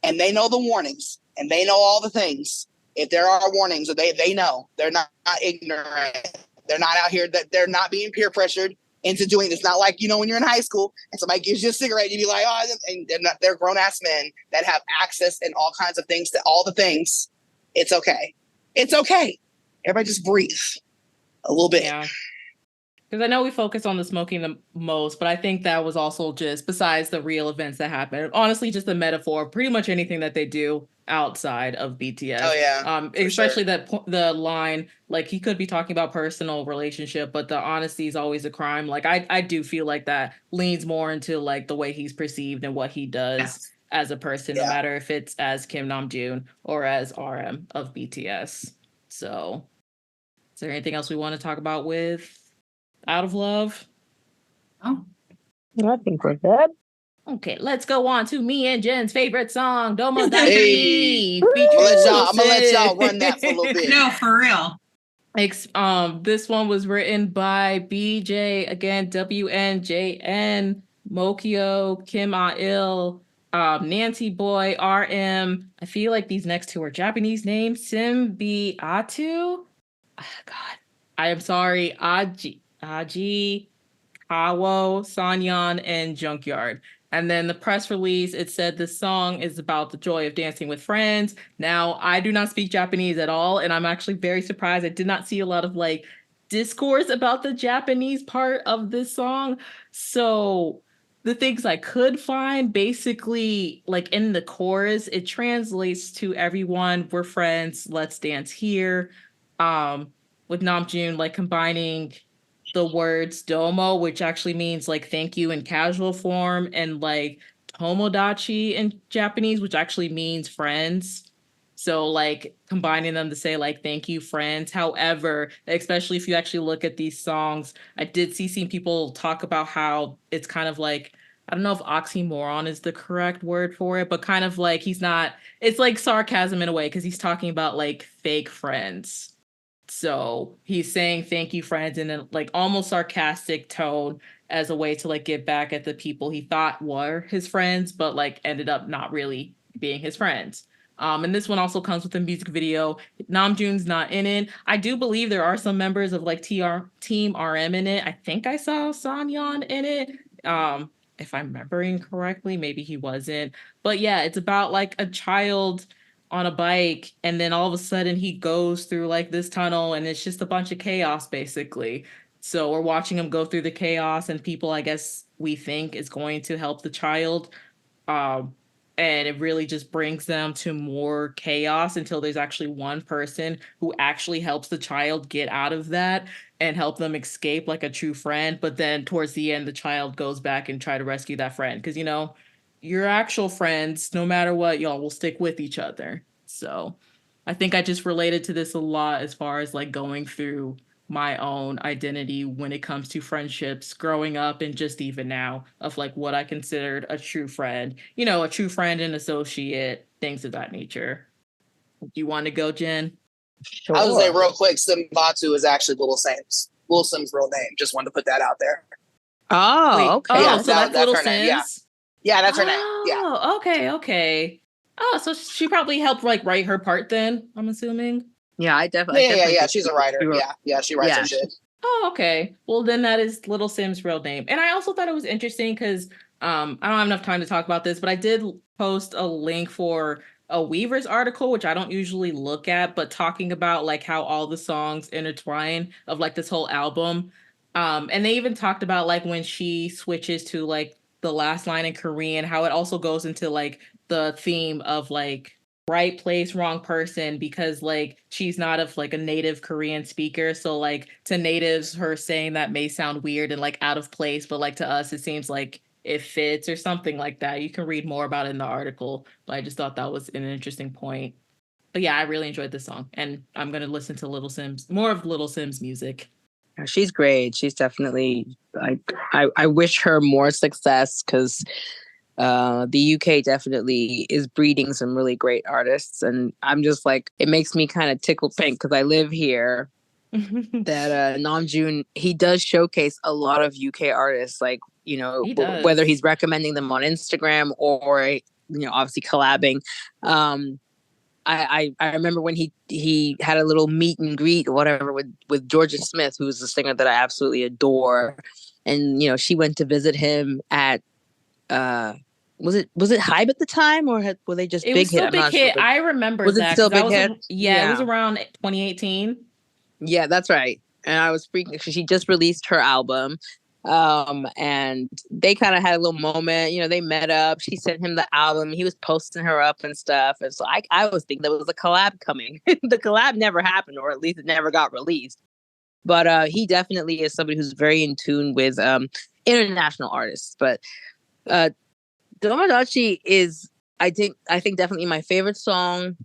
A: and they know the warnings, and they know all the things. If there are warnings, they know. They're not ignorant. They're not out here, that they're not being peer pressured into doing this. Not like, when you're in high school and somebody gives you a cigarette, you'd be like, oh, and they're grown-ass men that have access and all kinds of things to all the things. It's okay. It's okay. Everybody just breathe a little bit.
B: Yeah. Because I know we focus on the smoking the most, but I think that was also just, besides the real events that happen, honestly, just a metaphor, pretty much anything that they do outside of BTS.
A: Oh, yeah.
B: Especially the line, like, he could be talking about personal relationship, but the honesty is always a crime. Like, I do feel like that leans more into, like, the way he's perceived and what he does as a person, no matter if it's as Kim Namjoon or as RM of BTS. So, is there anything else we want to talk about with Out of Love?
D: Oh, I think we're good.
B: Okay, let's go on to me and Jen's favorite song, Domodachi. Hey.
A: I'm gonna let y'all run that for a little bit.
C: No, for real.
B: This one was written by BJ, again, WNJN, Mokyo, Kim Ah-il, Nancy Boy, RM. I feel like these next two are Japanese names. Simbi Atu. Oh, God, I am sorry. Aji, Kawo, Sanyan, and Junkyard. And then the press release, it said the song is about the joy of dancing with friends. Now, I do not speak Japanese at all, and I'm actually very surprised. I did not see a lot of like discourse about the Japanese part of this song. So the things I could find, basically, like in the chorus, it translates to everyone, we're friends, let's dance here. With Namjoon, like combining the words domo, which actually means like thank you in casual form, and like tomodachi in Japanese, which actually means friends. So like combining them to say like, thank you, friends. However, especially if you actually look at these songs, I did see some people talk about how it's kind of like, I don't know if oxymoron is the correct word for it, but kind of like it's like sarcasm in a way because he's talking about like fake friends. So he's saying thank you, friends, in a like almost sarcastic tone as a way to like get back at the people he thought were his friends, but like ended up not really being his friends. And this one also comes with a music video. Namjoon's not in it. I do believe there are some members of like Team RM in it. I think I saw Sanyeon in it. If I'm remembering correctly, maybe he wasn't. But yeah, it's about like a child on a bike, and then all of a sudden he goes through like this tunnel, and it's just a bunch of chaos basically. So we're watching him go through the chaos, and people, I guess, we think is going to help the child. Um, and it really just brings them to more chaos until there's actually one person who actually helps the child get out of that and help them escape like a true friend. But then towards the end, the child goes back and try to rescue that friend. Because, you know, your actual friends, no matter what, y'all will stick with each other. So I think I just related to this a lot as far as like going through my own identity when it comes to friendships growing up and just even now of like what I considered a true friend, you know, a true friend and associate, things of that nature. Do you want to go, Jen?
A: Sure. I was gonna say real quick, Simbatu is actually Little Sim's real name. Just wanted to put that out there.
D: Oh,
B: wait,
D: okay.
B: Oh, yeah, so that's Little Sims? Name.
A: Yeah, that's her name. Yeah.
B: Oh, okay. Oh, so she probably helped like write her part then, I'm assuming.
D: Yeah, I definitely.
A: Yeah. She's a writer. Yeah, she writes her shit.
B: Oh, okay. Well, then that is Little Sim's real name. And I also thought it was interesting because I don't have enough time to talk about this, but I did post a link for a Weaver's article, which I don't usually look at, but talking about like how all the songs intertwine of like this whole album. And they even talked about like when she switches to like the last line in Korean, how it also goes into like the theme of like right place, wrong person, because like she's not of like a native Korean speaker. So like to natives, her saying that may sound weird and like out of place, but like to us, it seems like it fits or something like that. You can read more about it in the article, but I just thought that was an interesting point. But yeah, I really enjoyed this song, and I'm gonna listen to more of Little Sim's music.
D: She's great. She's definitely. I wish her more success because the UK definitely is breeding some really great artists, and I'm just like, it makes me kind of tickle pink because I live here. That Namjoon, he does showcase a lot of UK artists, like, you know, whether he's recommending them on Instagram or, you know, obviously collabing. I remember when he had a little meet and greet or whatever with Georgia Smith, who's a singer that I absolutely adore, and you know, she went to visit him at was it Hype at the time, or were they just
B: It
D: Big
B: was still
D: Hit?
B: Big Hit. Sure. I remember
D: was
B: that.
D: It still Big Hit?
B: It was around 2018.
D: Yeah, that's right. And I was freaking because she just released her album. And they kind of had a little moment, you know, they met up. She sent him the album. He was posting her up and stuff. And so I was thinking there was a collab coming. The collab never happened, or at least it never got released. But he definitely is somebody who's very in tune with international artists. But Domodachi is, I think definitely my favorite song.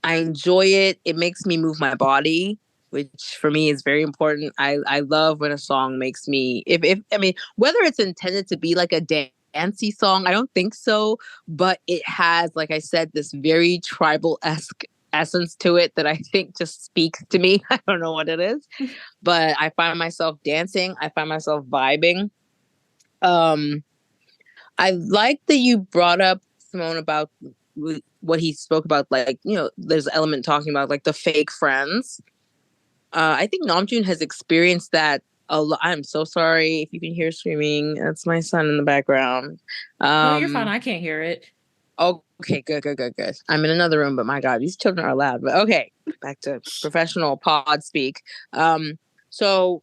D: I enjoy it. It makes me move my body, which for me is very important. I love when a song makes me, if I mean, whether it's intended to be like a dancey song, I don't think so, but it has, like I said, this very tribal-esque essence to it that I think just speaks to me. I don't know what it is, but I find myself dancing. I find myself vibing. I like that you brought up, Simone, about what he spoke about, like, you know, there's an element talking about like the fake friends. I think Namjoon has experienced that a lot. I'm so sorry if you can hear screaming. That's my son in the background.
B: No, you're fine. I can't hear it.
D: Okay, good. I'm in another room, but my God, these children are loud. But okay, back to professional pod speak. So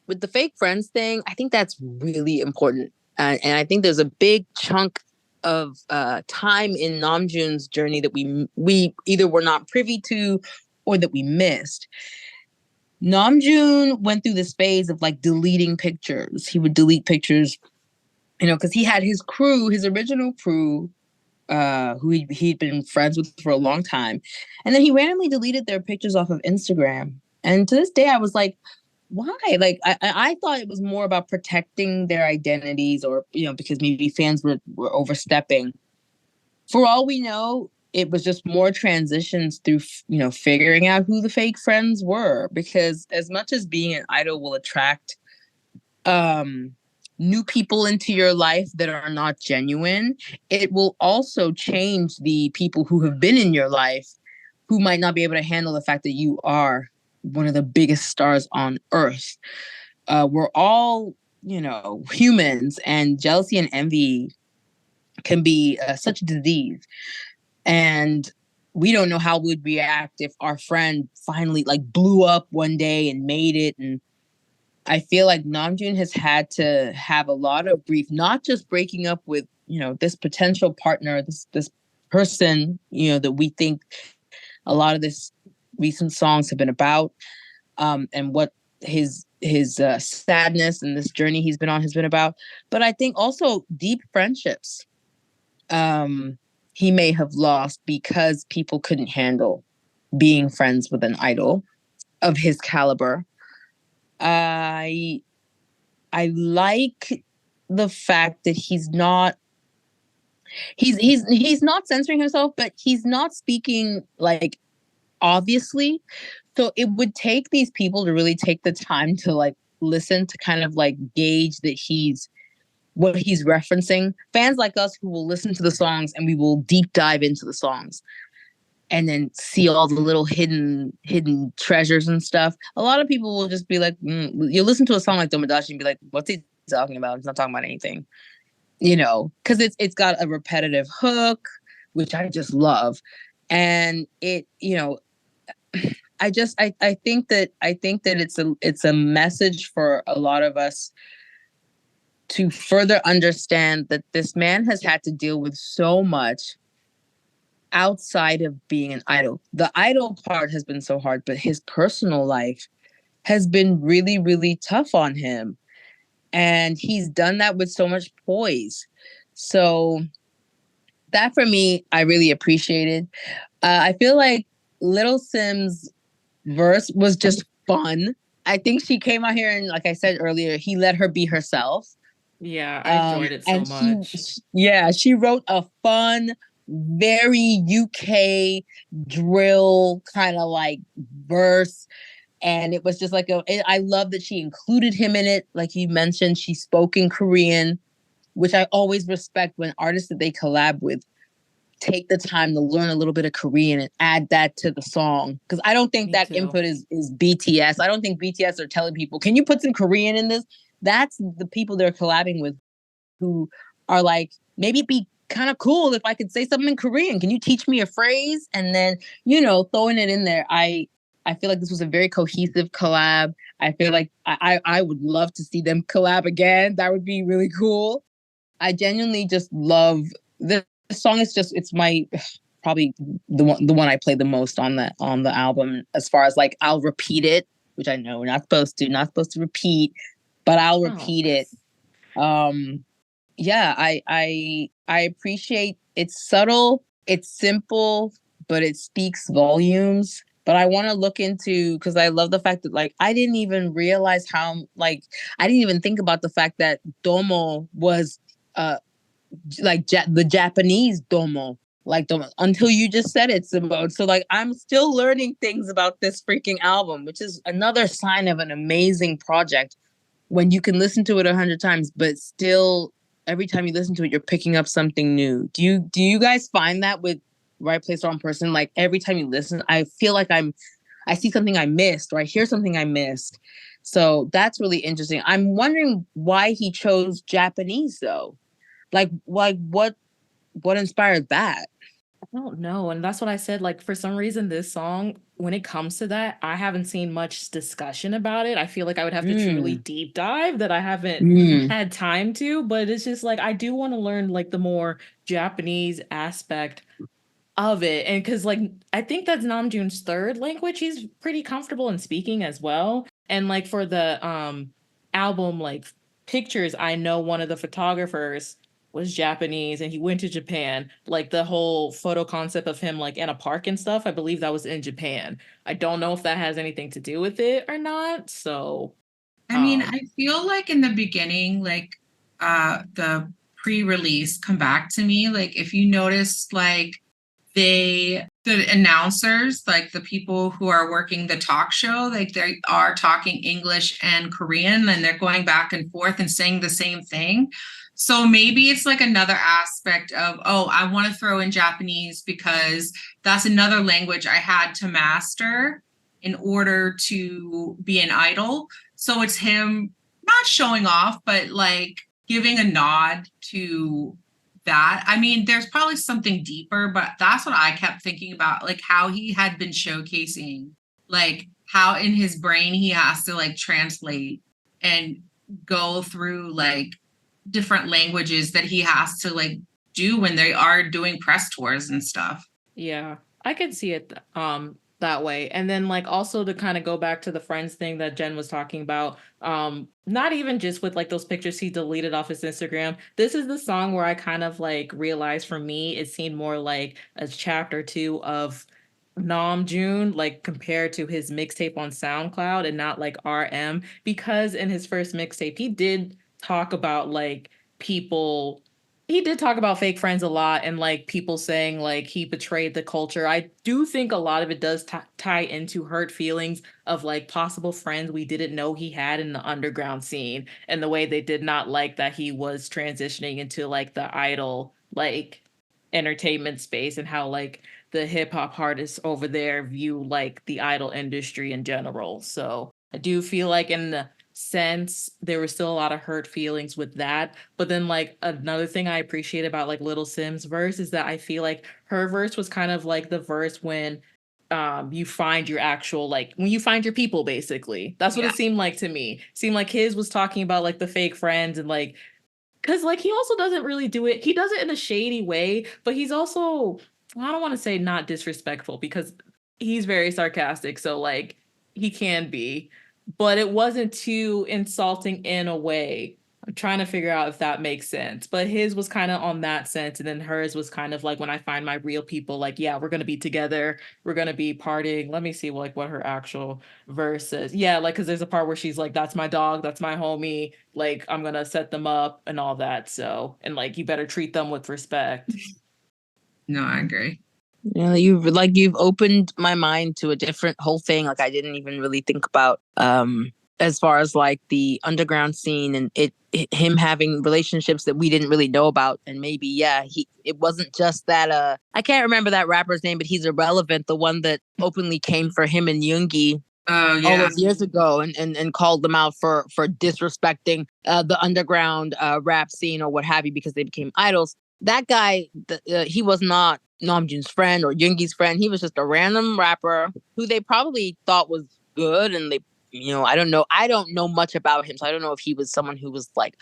D: with the fake friends thing, I think that's really important. And I think there's a big chunk of time in Namjoon's journey that we either were not privy to or that we missed. Namjoon went through this phase of like deleting pictures. He would delete pictures, you know, because he had his crew, his original crew, who he'd been friends with for a long time. And then he randomly deleted their pictures off of Instagram. And to this day, I was like, why? Like, I thought it was more about protecting their identities, or, because maybe fans were overstepping. For all we know, it was just more transitions through, figuring out who the fake friends were. Because as much as being an idol will attract new people into your life that are not genuine, it will also change the people who have been in your life who might not be able to handle the fact that you are one of the biggest stars on earth. We're all, humans, and jealousy and envy can be such a disease. And we don't know how we'd react if our friend finally blew up one day and made it. And I feel like Namjoon has had to have a lot of grief, not just breaking up with, this potential partner, this person, that we think a lot of this recent songs have been about, and what his sadness and this journey he's been on has been about. But I think also deep friendships he may have lost because people couldn't handle being friends with an idol of his caliber. I like the fact that he's not censoring himself, but he's not speaking obviously. So it would take these people to really take the time to listen to kind of gauge that what he's referencing. Fans like us who will listen to the songs and we will deep dive into the songs and then see all the little hidden treasures and stuff. A lot of people will just be like, you listen to a song like Tomodachi and be like, what's he talking about? He's not talking about anything, because it's got a repetitive hook, which I just love. And it, I think that it's a message for a lot of us to further understand that this man has had to deal with so much outside of being an idol. The idol part has been so hard, but his personal life has been really, really tough on him. And he's done that with so much poise. So that for me, I really appreciated. I feel like Little Sim's verse was just fun. I think she came out here and, like I said earlier, he let her be herself.
B: Yeah, I enjoyed it so much.
D: She wrote a fun, very UK drill kind of verse. And it was just I love that she included him in it. Like you mentioned, she spoke in Korean, which I always respect when artists that they collab with take the time to learn a little bit of Korean and add that to the song. Because I don't think that input is BTS. I don't think BTS are telling people, can you put some Korean in this? That's the people they're collabing with who are maybe it'd be kind of cool if I could say something in Korean. Can you teach me a phrase? And then, throwing it in there. I feel like this was a very cohesive collab. I feel like I would love to see them collab again. That would be really cool. I genuinely just love this song. It's my probably the one I play the most on the album, as far as I'll repeat it, which I know we're not supposed to repeat, but I'll repeat it. Yeah, I appreciate it's subtle, it's simple, but it speaks volumes. But I want to look into, because I love the fact that I didn't even realize how I didn't even think about the fact that Domo was the Japanese Domo, until you just said it, Simone. So I'm still learning things about this freaking album, which is another sign of an amazing project when you can listen to it 100 times, but still every time you listen to it, you're picking up something new. Do you guys find that with Right Place, Wrong Person? Every time you listen, I feel like I see something I missed, or I hear something I missed. So that's really interesting. I'm wondering why he chose Japanese though. What inspired that?
B: I don't know. And that's what I said. For some reason, this song, when it comes to that, I haven't seen much discussion about it. I feel like I would have to truly deep dive that I haven't had time to. But it's just I do want to learn the more Japanese aspect of it. And because I think that's Namjoon's third language he's pretty comfortable in speaking as well. And for the album pictures, I know one of the photographers was Japanese and he went to Japan. Like the whole photo concept of him like in a park and stuff, I believe that was in Japan. I don't know if that has anything to do with it or not. So
C: I mean, I feel like in the beginning, like the pre-release Come Back to Me, like if you notice, like the announcers, like the people who are working the talk show, like they are talking English and Korean and they're going back and forth and saying the same thing. So maybe it's like another aspect of, oh, I want to throw in Japanese because that's another language I had to master in order to be an idol. So it's him not showing off, but like giving a nod to that. I mean, there's probably something deeper, but that's what I kept thinking about, like how he had been showcasing, like how in his brain he has to like translate and go through like different languages that he has to like do when they are doing press tours and stuff.
B: Yeah, I could see it that way. And then like also to kind of go back to the friends thing that Jen was talking about, not even just with like those pictures he deleted off his Instagram. This is the song where I kind of like realized for me it seemed more like a chapter 2 of Namjoon, like compared to his mixtape on SoundCloud and not like RM, because in his first mixtape he did talk about like people, he did talk about fake friends a lot and like people saying like he betrayed the culture. I do think a lot of it does tie into hurt feelings of like possible friends we didn't know he had in the underground scene and the way they did not like that he was transitioning into like the idol like entertainment space and how like the hip hop artists over there view like the idol industry in general. So I do feel like in the sense there was still a lot of hurt feelings with that, but then like another thing I appreciate about like Little Sim's verse is that I feel like her verse was kind of like the verse when you find your actual, like when you find your people, basically. That's what it seemed like to me. Seemed like his was talking about like the fake friends and like, because like he also doesn't really do it, he does it in a shady way, but he's also, I don't want to say not disrespectful because he's very sarcastic, so like he can be, but it wasn't too insulting in a way. I'm trying to figure out if that makes sense, but his was kind of on that sense, and then hers was kind of like when I find my real people, like yeah, we're gonna be together, we're gonna be partying. Let me see like what her actual verse is. Yeah, like because there's a part where she's like, that's my dog, that's my homie, like I'm gonna set them up and all that. So, and like you better treat them with respect.
C: No, I agree.
D: You know, you've opened my mind to a different whole thing. Like I didn't even really think about as far as like the underground scene and him having relationships that we didn't really know about. And maybe it wasn't just that I can't remember that rapper's name, but he's irrelevant. The one that openly came for him and Yoongi all those years ago and called them out for disrespecting the underground rap scene or what have you because they became idols. That guy, he was not Namjoon's friend or Yoongi's friend. He was just a random rapper who they probably thought was good. And they, you know, I don't know much about him. So I don't know if he was someone who was like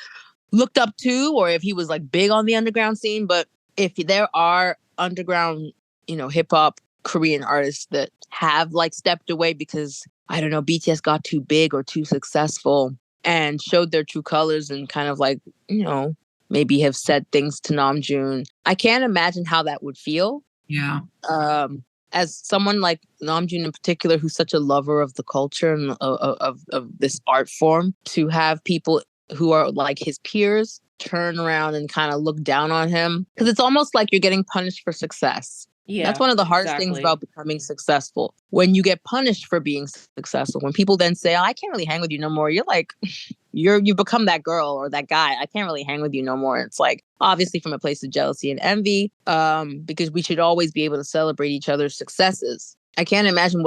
D: looked up to or if he was like big on the underground scene. But if there are underground, you know, hip hop Korean artists that have like stepped away because, I don't know, BTS got too big or too successful and showed their true colors and kind of like, you know, maybe have said things to Namjoon. I can't imagine how that would feel.
C: Yeah.
D: As someone like Namjoon in particular, who's such a lover of the culture and of this art form, to have people who are like his peers turn around and kind of look down on him, because it's almost like you're getting punished for success. Yeah, that's one of the hardest things about becoming successful. When you get punished for being successful, when people then say, oh, I can't really hang with you no more. You're like, you become that girl or that guy. I can't really hang with you no more. It's like, obviously from a place of jealousy and envy, because we should always be able to celebrate each other's successes. I can't imagine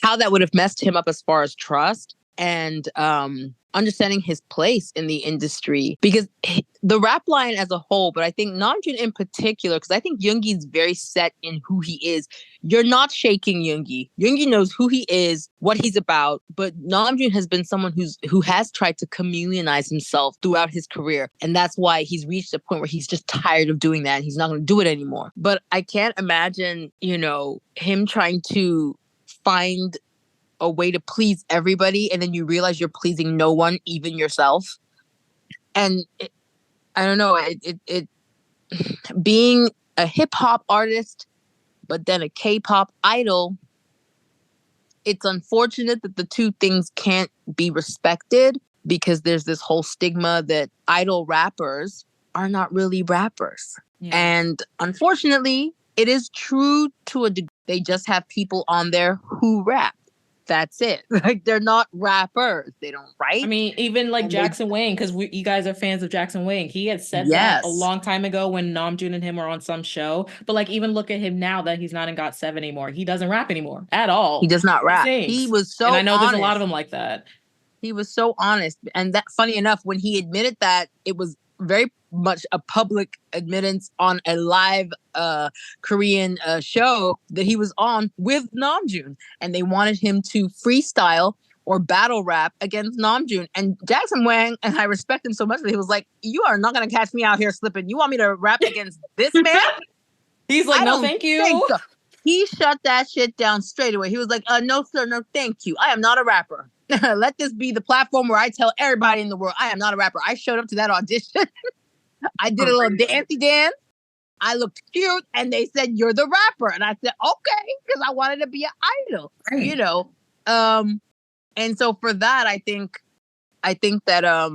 D: how that would have messed him up as far as trust and understanding his place in the industry, because the rap line as a whole, but I think Namjoon in particular, because I think Yoongi's very set in who he is. You're not shaking Yoongi. Yoongi knows who he is, what he's about, but Namjoon has been someone who has tried to chameleonize himself throughout his career, and that's why he's reached a point where he's just tired of doing that and he's not going to do it anymore. But I can't imagine, you know, him trying to find a way to please everybody and then you realize you're pleasing no one, even yourself. And I don't know. It being a hip hop artist, but then a K-pop idol, it's unfortunate that the two things can't be respected because there's this whole stigma that idol rappers are not really rappers. Yeah. And unfortunately, it is true to a degree. They just have people on there who rap. That's it. Like, they're not rappers. They don't write.
B: I mean, even like Jackson Wang, because you guys are fans of Jackson Wang. He had said that a long time ago when Namjoon and him were on some show. But like, even look at him now that he's not in GOT7 anymore. He doesn't rap anymore at all.
D: He does not rap. He was so honest.
B: And I know there's a lot of them like that.
D: He was so honest. And that, funny enough, when he admitted that, it was very much a public admittance on a live Korean show that he was on with Namjoon, and they wanted him to freestyle or battle rap against Namjoon. And Jackson Wang, and I respect him so much, that he was like, "You are not going to catch me out here slipping. You want me to rap against this man?"
B: He's like, "No, thank you."
D: So. He shut that shit down straight away. He was like, "No, sir, no, thank you. I am not a rapper. Let this be the platform where I tell everybody in the world I am not a rapper. I showed up to that audition. I did a little dancey dance. I looked cute, and they said, 'You're the rapper.' And I said, 'Okay,' because I wanted to be an idol, you know." And so for that, I think that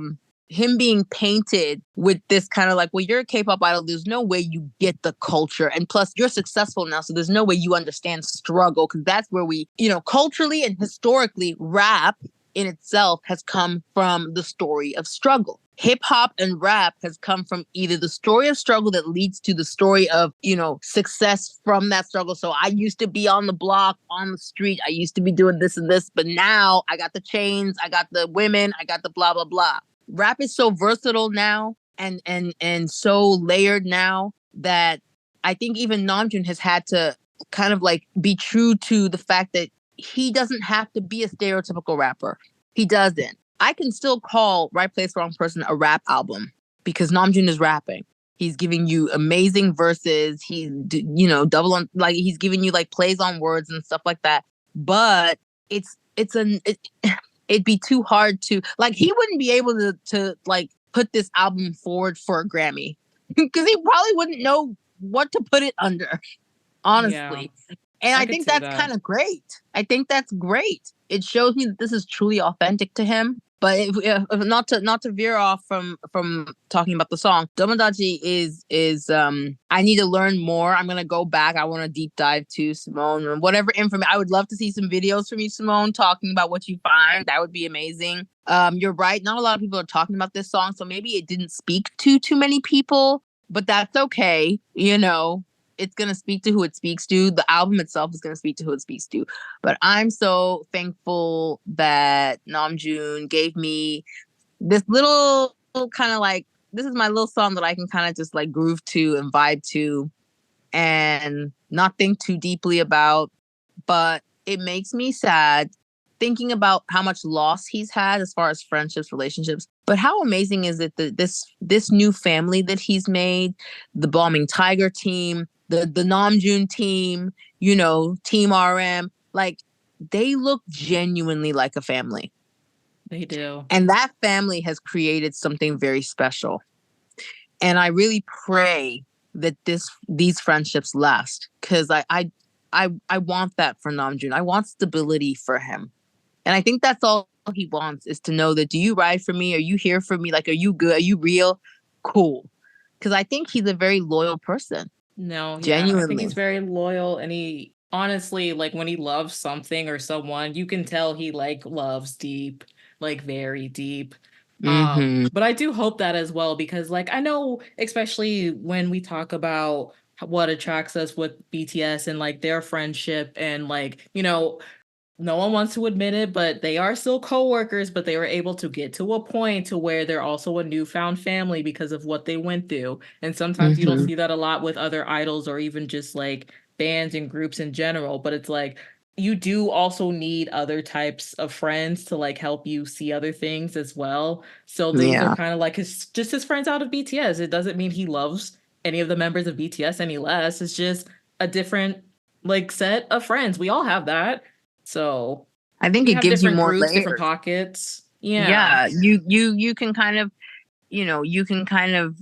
D: him being painted with this kind of like, well, you're a K-pop idol. There's no way you get the culture. And plus, you're successful now, so there's no way you understand struggle, because that's where we, culturally and historically, rap in itself has come from the story of struggle. Hip hop and rap has come from either the story of struggle that leads to the story of, success from that struggle. So I used to be on the block, on the street. I used to be doing this and this, but now I got the chains, I got the women, I got the blah, blah, blah. Rap is so versatile now and so layered now that I think even Namjoon has had to kind of like be true to the fact that he doesn't have to be a stereotypical rapper. He doesn't. I can still call Right Place, Wrong Person a rap album because Namjoon is rapping. He's giving you amazing verses. He's, double on, like, he's giving you like plays on words and stuff like that. But it'd be too hard to, like, he wouldn't be able to like put this album forward for a Grammy because he probably wouldn't know what to put it under, honestly. Yeah. And I think that's kind of great. I think that's great. It shows me that this is truly authentic to him. But if not to veer off from talking about the song, Domodachi is I need to learn more. I'm gonna go back. I want to deep dive to Simone and whatever information. I would love to see some videos from you, Simone, talking about what you find. That would be amazing. You're right. Not a lot of people are talking about this song, so maybe it didn't speak to too many people. But that's okay. It's going to speak to who it speaks to. The album itself is going to speak to who it speaks to. But I'm so thankful that Namjoon gave me this little kind of like, this is my little song that I can kind of just like groove to and vibe to and not think too deeply about. But it makes me sad thinking about how much loss he's had as far as friendships, relationships. But how amazing is it that this new family that he's made, the Bombing Tiger team, the Namjoon team, Team RM, like, they look genuinely like a family.
B: They do.
D: And that family has created something very special. And I really pray that these friendships last, because I want that for Namjoon. I want stability for him. And I think that's all he wants, is to know that, do you ride for me? Are you here for me? Like, are you good? Are you real? Cool. Because I think he's a very loyal person.
B: No,
D: genuinely.
B: Yeah, I think he's very loyal, and he honestly, like, when he loves something or someone, you can tell he like loves deep, like very deep. But I do hope that as well, because like I know, especially when we talk about what attracts us with BTS and like their friendship, and like, no one wants to admit it, but they are still coworkers, but they were able to get to a point to where they're also a newfound family because of what they went through. And sometimes you don't see that a lot with other idols or even just like bands and groups in general. But it's like, you do also need other types of friends to like help you see other things as well. So these are kind of like just his friends out of BTS. It doesn't mean he loves any of the members of BTS any less. It's just a different like set of friends. We all have that. So
D: I think it gives you more
B: groups,
D: layers.
B: different pockets.
D: Yeah. You can kind of, you can kind of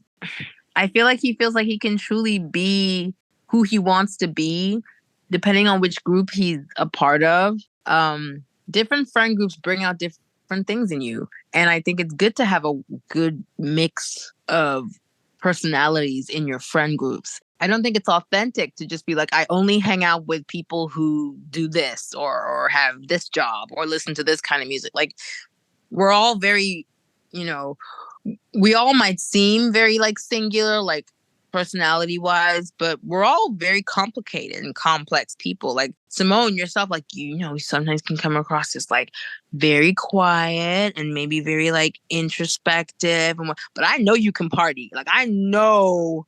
D: I feel like he feels like he can truly be who he wants to be, depending on which group he's a part of. Different friend groups bring out different things in you. And I think it's good to have a good mix of personalities in your friend groups. I don't think it's authentic to just be like, I only hang out with people who do this or have this job or listen to this kind of music. Like, we're all very, we all might seem very like singular, like personality wise, but we're all very complicated and complex people. Like Simone, yourself, like, you sometimes can come across as like very quiet and maybe very like introspective. But I know you can party. Like, I know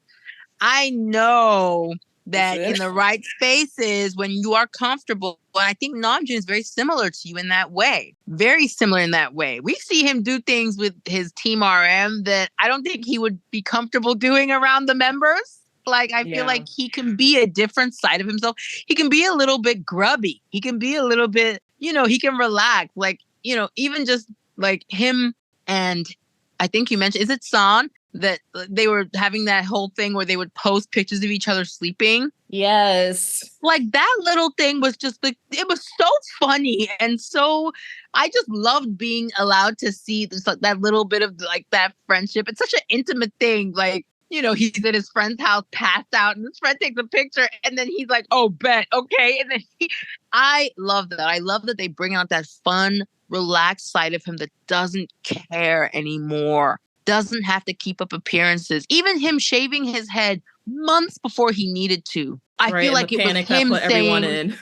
D: that in the right spaces, when you are comfortable, and I think Namjoon is very similar to you in that way. Very similar in that way. We see him do things with his team RM that I don't think he would be comfortable doing around the members. Like, I feel like he can be a different side of himself. He can be a little bit grubby. He can be a little bit, he can relax. Like, even just like him and I think you mentioned, is it San? That they were having that whole thing where they would post pictures of each other sleeping.
B: Yes.
D: Like, that little thing was just like, it was so funny. And so I just loved being allowed to see this, like, that little bit of like that friendship. It's such an intimate thing. Like, he's at his friend's house, passed out, and his friend takes a picture, and then he's like, "Oh, bet, okay." And then I love that. I love that they bring out that fun, relaxed side of him that doesn't care anymore. Doesn't have to keep up appearances. Even him shaving his head months before he needed to. I feel like it was him saying,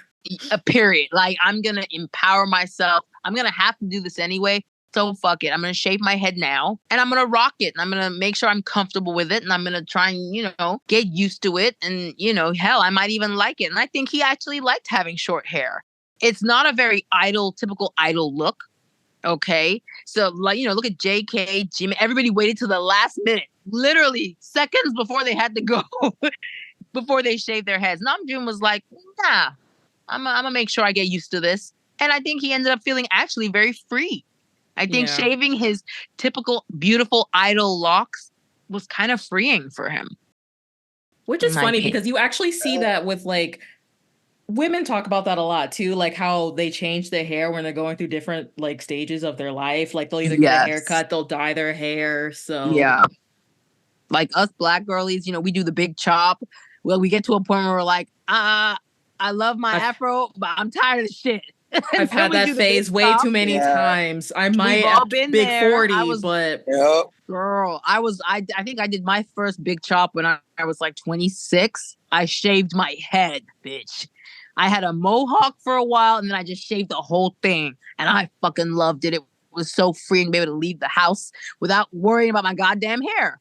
D: a period. Like, I'm going to empower myself. I'm going to have to do this anyway. So fuck it. I'm going to shave my head now and I'm going to rock it. And I'm going to make sure I'm comfortable with it. And I'm going to try and, get used to it. And, hell, I might even like it. And I think he actually liked having short hair. It's not a very typical idol look. Okay. So, like, look at JK, Jimmy. Everybody waited till the last minute, literally seconds before they had to go, before they shaved their heads. Namjoon was like, nah, I'm going to make sure I get used to this. And I think he ended up feeling actually very free. I think shaving his typical beautiful idol locks was kind of freeing for him.
B: Which is funny because you actually see that with like women talk about that a lot too, like how they change their hair when they're going through different like stages of their life. Like they'll either get a haircut, they'll dye their hair. So
D: yeah, like us black girlies, we do the big chop. Well, we get to a point where we're like, I love my afro, but I'm tired of the shit.
B: I've had that phase way too many times. I might have been big there. 40, but
D: girl, I think I did my first big chop when I was like 26. I shaved my head, bitch. I had a mohawk for a while and then I just shaved the whole thing. And I fucking loved it. It was so freeing to be able to leave the house without worrying about my goddamn hair.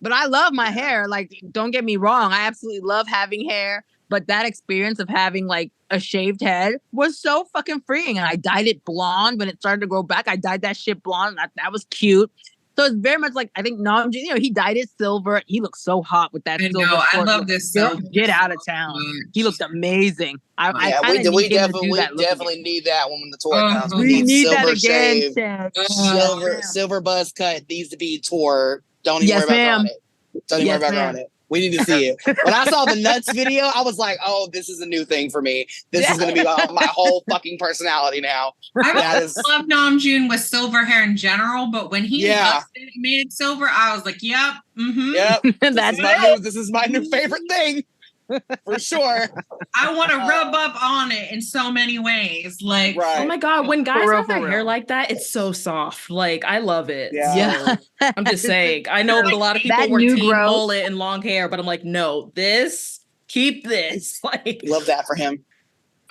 D: But I love my hair. Like, don't get me wrong. I absolutely love having hair. But that experience of having like a shaved head was so fucking freeing. And I dyed it blonde when it started to grow back. I dyed that shit blonde. That was cute. So it's very much like, I think Namjoon, he dyed it silver. He looked so hot with that silver.
C: I love this.
D: Get out of town. He looked amazing.
A: We definitely need that when the tour comes.
D: We need silver
A: that again. Silver buzz cut needs to be tour. Don't even worry about drawing it. Don't even worry about drawing it. We need to see it. When I saw the nuts video, I was like, oh, this is a new thing for me. This is going to be my whole fucking personality now.
C: I love Namjoon with silver hair in general, but when he made it silver, I was like, yep. Mm-hmm.
A: Yep. This is my new favorite thing. For sure.
C: I want to rub up on it in so many ways. Like,
B: oh my God, when guys have their hair like that, it's so soft. Like, I love it.
D: Yeah.
B: So, I'm just saying. I know a lot of people were team mullet and long hair, but I'm like, no, keep this. Like,
A: love that for him.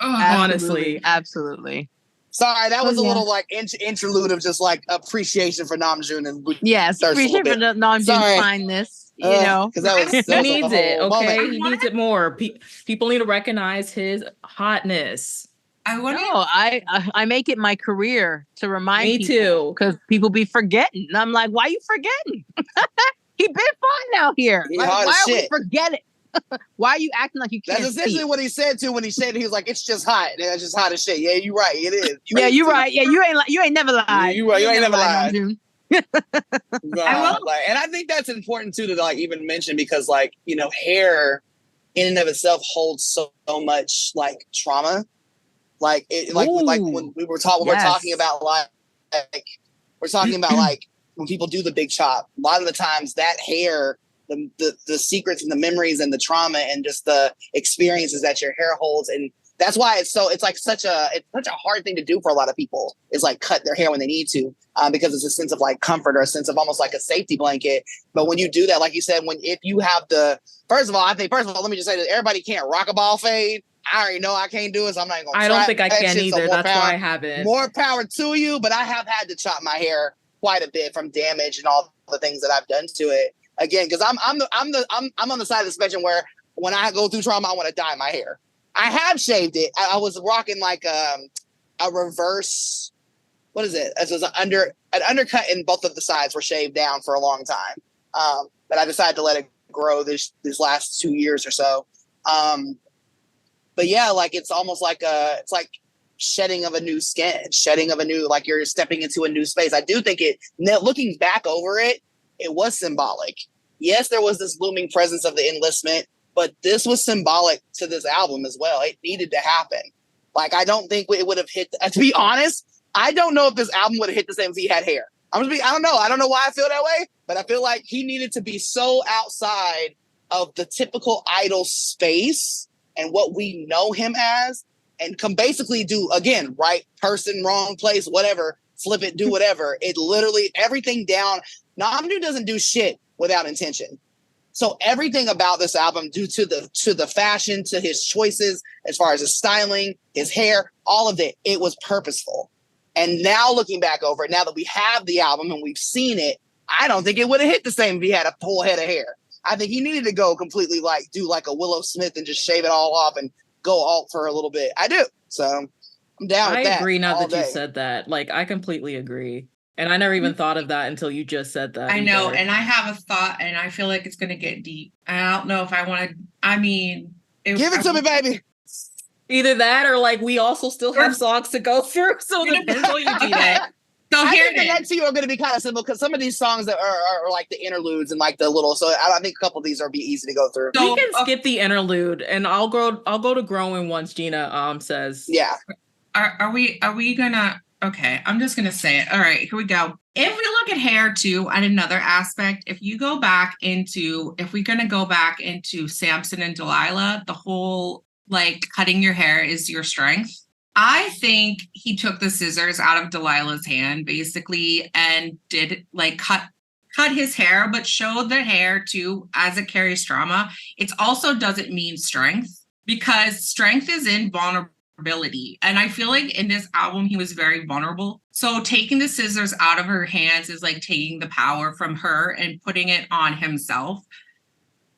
B: Honestly.
D: Absolutely.
A: Sorry, that was a little like interlude of just like appreciation for Namjoon and
D: appreciation for Namjoon's kindness.
A: Because
B: he needs it. Okay, he needs it more. People need to recognize his hotness.
D: I make it my career to remind
B: people. Me too.
D: Because people be forgetting. And I'm like, why are you forgetting? He been fine out here. Like, why are we forgetting? Why are you acting like you can't?
A: That's essentially what he said too when he said it. He was like, "It's just hot. It's just hot as shit." Yeah, you're right. It is.
D: You're right. Yeah, you ain't never lied.
A: You ain't never lied. Like, and I think that's important too to like even mention because like, you know, hair in and of itself holds so much like trauma. Like it, like when we were talking, we're talking about like we're talking about like when people do the big chop. A lot of the times that hair, the secrets and the memories and the trauma and just the experiences that your hair holds, and that's why it's such a hard thing to do for a lot of people is like cut their hair when they need to because it's a sense of like comfort or a sense of almost like a safety blanket. But when you do that, like you said, if you have first of all, let me just say that everybody can't rock a ball fade. I already know I can't do it, so I'm not even gonna try.
B: I don't think I can
A: shit,
B: either.
A: So
B: that's why I haven't.
A: More power to you, but I have had to chop my hair quite a bit from damage and all the things that I've done to it. Again, because I'm on the side of the spectrum where when I go through trauma, I want to dye my hair. I have shaved it. I was rocking like a reverse. What is it? It was an undercut, and both of the sides were shaved down for a long time. But I decided to let it grow these last 2 years or so. But yeah, like it's almost like it's like shedding of a new skin, shedding of a new, like you're stepping into a new space. I do think looking back over it, it was symbolic. Yes, there was this looming presence of the enlistment, but this was symbolic to this album as well. It needed to happen. Like, I don't think it would have hit, to be honest, I don't know if this album would have hit the same if he had hair. I don't know. I don't know why I feel that way, but I feel like he needed to be so outside of the typical Idol space and what we know him as, and can basically do, again, right person, wrong place, whatever, flip it, do whatever. It literally, everything down. Namdu doesn't do shit without intention. So everything about this album, due to the fashion, to his choices, as far as his styling, his hair, all of it, it was purposeful. And now looking back over it, now that we have the album and we've seen it, I don't think it would have hit the same if he had a full head of hair. I think he needed to go completely do like a Willow Smith and just shave it all off and go alt for a little bit. I do. So I'm down with that.
B: I agree now that you said that. Like, I completely agree. And I never even thought of that until you just said that.
C: I know. And I have a thought, and I feel like it's going to get deep. I don't know if I want to, give
A: it to me, baby.
B: Either that or like we also still have songs to go through. So it depends on you do that.
C: So
A: I think the next few are going to be kind of simple because some of these songs that are like the interludes and like the little. So I think a couple of these are be easy to go through.
B: So, we can skip the interlude, and I'll go to growing once Gina says.
A: Yeah.
C: Are we gonna? Okay, I'm just gonna say it. All right, here we go. If we look at hair too, at another aspect, if we're gonna go back into Samson and Delilah, the whole like cutting your hair is your strength. I think he took the scissors out of Delilah's hand, basically, and did like cut his hair, but showed the hair too, as it carries trauma. It also doesn't mean strength, because strength is in vulnerability. And I feel like in this album, he was very vulnerable. So taking the scissors out of her hands is like taking the power from her and putting it on himself.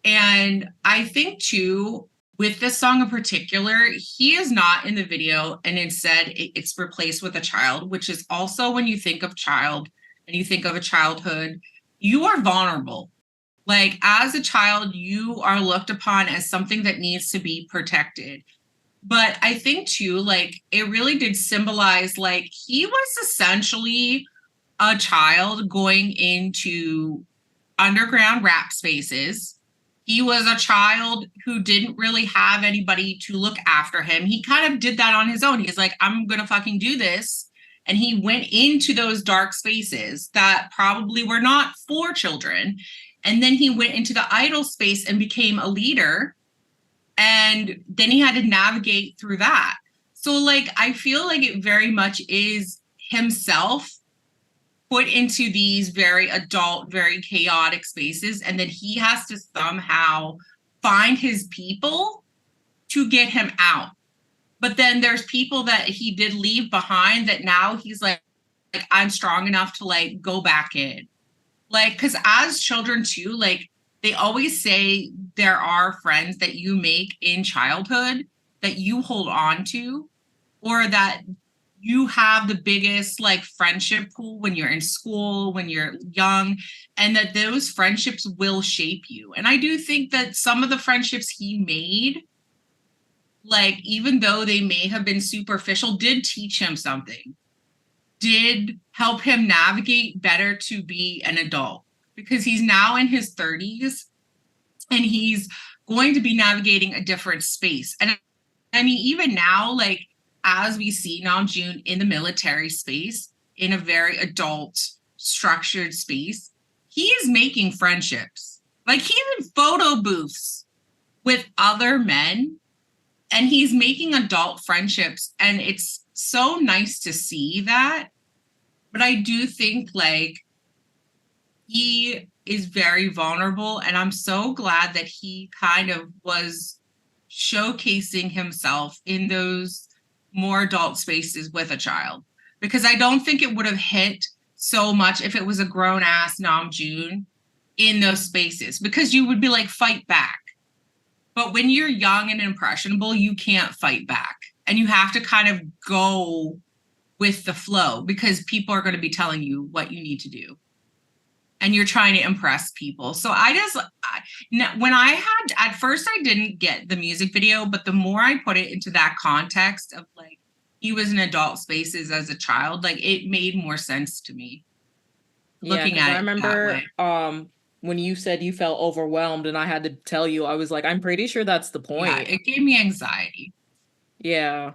C: And I think too, with this song in particular, he is not in the video, and instead it's replaced with a child, which is also, when you think of child and you think of a childhood, you are vulnerable. Like, as a child, you are looked upon as something that needs to be protected. But I think too, like, it really did symbolize, like, he was essentially a child going into underground rap spaces. He was a child who didn't really have anybody to look after him. He kind of did that on his own. He's like, I'm going to fucking do this. And he went into those dark spaces that probably were not for children. And then he went into the idol space and became a leader. And then he had to navigate through that. So, like, I feel like it very much is himself put into these very adult, very chaotic spaces, and then he has to somehow find his people to get him out. But then there's people that he did leave behind that now he's like I'm strong enough to like go back in. Like, because as children too, like, they always say there are friends that you make in childhood that you hold on to, or that you have the biggest like friendship pool when you're in school, when you're young, and that those friendships will shape you. And I do think that some of the friendships he made, like, even though they may have been superficial, did teach him something. did help him navigate better to be an adult, because he's now in his 30s and he's going to be navigating a different space. And I mean, even now, like, as we see Namjoon in the military space, in a very adult, structured space, he is making friendships. Like, he's in photo booths with other men, and he's making adult friendships. And it's so nice to see that. But I do think, like, he is very vulnerable. And I'm so glad that he kind of was showcasing himself in those more adult spaces with a child, because I don't think it would have hit so much if it was a grown ass Namjoon in those spaces, because you would be like, fight back. But when you're young and impressionable, you can't fight back, and you have to kind of go with the flow, because people are going to be telling you what you need to do, and you're trying to impress people. So when I had, at first I didn't get the music video, but the more I put it into that context of, like, he was in adult spaces as a child, like, it made more sense to me. Looking at it, I remember
B: when you said you felt overwhelmed, and I had to tell you, I was like, I'm pretty sure that's the point.
C: Yeah, it gave me anxiety.
B: Yeah.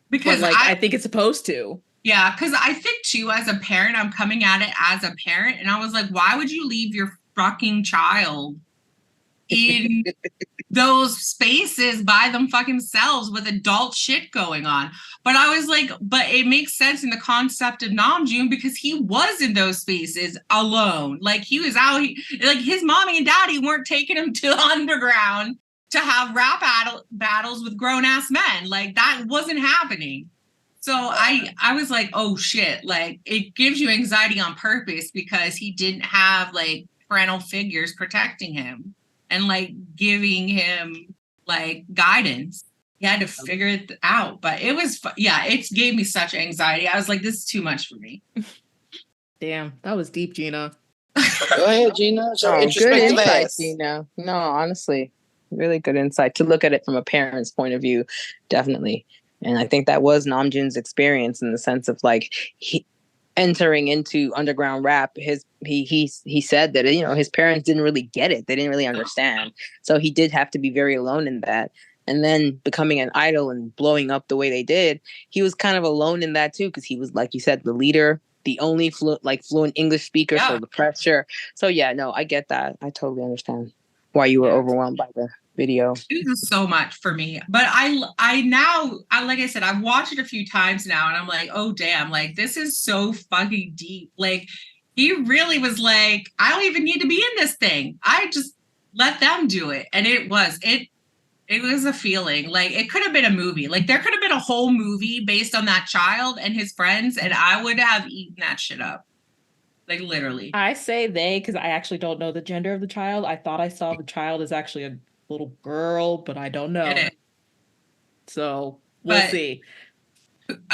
C: Because
B: like, I think it's supposed to.
C: Yeah, because I think, too, as a parent, I'm coming at it as a parent, and I was like, why would you leave your fucking child in those spaces by them fucking selves with adult shit going on? But I was like, but it makes sense in the concept of Namjoon, because he was in those spaces alone. Like, he was out, like, his mommy and daddy weren't taking him to the underground to have rap battles with grown-ass men. Like, that wasn't happening. So I was like, oh shit, like, it gives you anxiety on purpose, because he didn't have, like, parental figures protecting him and, like, giving him, like, guidance. He had to figure it out. But it was, it gave me such anxiety. I was like, this is too much for me.
B: Damn, that was deep, Gina.
A: Go ahead, Gina.
D: Good insight, Gina. No, honestly, really good insight to look at it from a parent's point of view, definitely. And I think that was Namjoon's experience, in the sense of, like, he entering into underground rap. He said that, you know, his parents didn't really get it. They didn't really understand. So he did have to be very alone in that. And then becoming an idol and blowing up the way they did, he was kind of alone in that too, because he was, like you said, the leader, the only fluent English speaker. So the pressure. So yeah, no, I get that. I totally understand why you were overwhelmed by the video.
C: It was so much for me. But I now, like I said, I've watched it a few times now, and I'm like, oh damn, like, this is so fucking deep. Like, he really was like, I don't even need to be in this thing. I just let them do it. And it was a feeling. Like, it could have been a movie. Like, there could have been a whole movie based on that child and his friends, and I would have eaten that shit up. Like, literally.
B: I say they, because I actually don't know the gender of the child. I thought I saw the child as actually a little girl, but I don't know. So we'll see.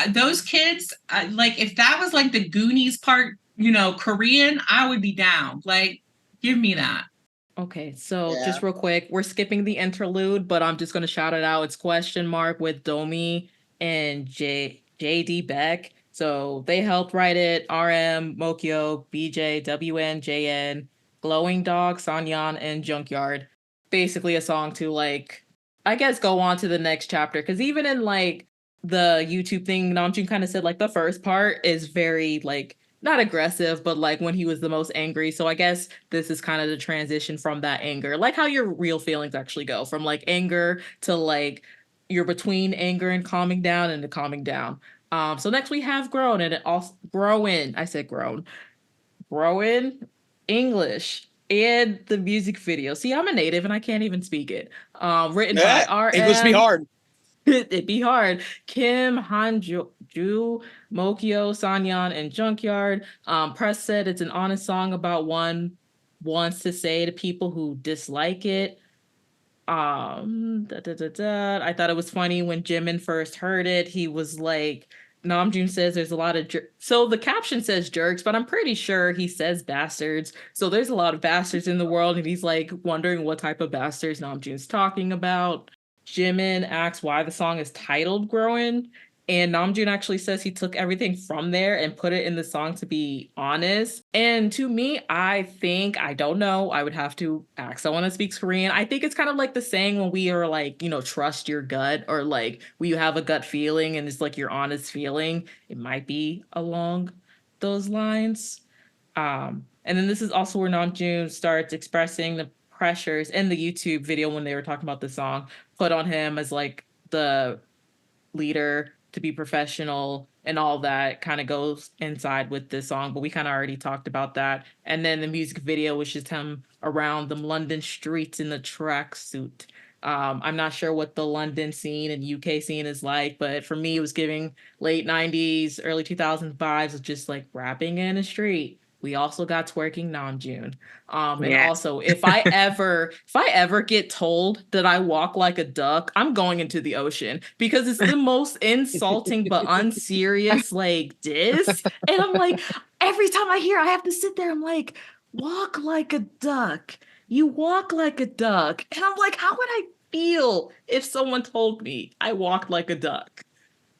C: Those kids, like, if that was like the Goonies part, you know, Korean, I would be down. Like, give me that.
B: Okay, so just real quick, we're skipping the interlude, but I'm just going to shout it out. It's question mark with Domi and JD Beck. So they helped write it. RM, Mokyo, BJ, WN, JN, Glowing Dog, Sanyan, and Junkyard. Basically a song to, like, I guess go on to the next chapter, because even in, like, the YouTube thing, Namjoon kind of said, like, the first part is very, like, not aggressive, but, like, when he was the most angry. So I guess this is kind of the transition from that anger, like how your real feelings actually go from, like, anger to, like, you're between anger and calming down and to calming down. So next we have Grown, and it also Growin. I said Grown. Growin English. And the music video. See, I'm a native and I can't even speak it. Written by RM.
A: English be hard.
B: It'd be hard. Kim, Hanju, Mokyo, Sanyan, and Junkyard. Press said it's an honest song about one wants to say to people who dislike it. I thought it was funny when Jimin first heard it. He was like, Namjoon says there's a lot of so the caption says jerks, but I'm pretty sure he says bastards. So there's a lot of bastards in the world, and he's like wondering what type of bastards Namjoon's talking about. Jimin asks why the song is titled Growin', And Namjoon actually says he took everything from there and put it in the song, to be honest. And to me, I think, I don't know, I would have to ask someone that speaks Korean. I think it's kind of like the saying when we are like, you know, trust your gut, or like when you have a gut feeling and it's like your honest feeling. It might be along those lines. And then this is also where Namjoon starts expressing the pressures in the YouTube video when they were talking about the song put on him as like the leader to be professional, and all that kind of goes inside with this song, but we kind of already talked about that. And then the music video was just him around the London streets in the tracksuit. I'm not sure what the London scene and UK scene is like, but for me, it was giving late 90s, early 2000s vibes of just like rapping in the street. We also got twerking Namjoon. And also, if I ever get told that I walk like a duck, I'm going into the ocean, because it's the most insulting but unserious like diss. And I'm like, every time I hear, I have to sit there. I'm like, walk like a duck. You walk like a duck. And I'm like, how would I feel if someone told me I walked like a duck?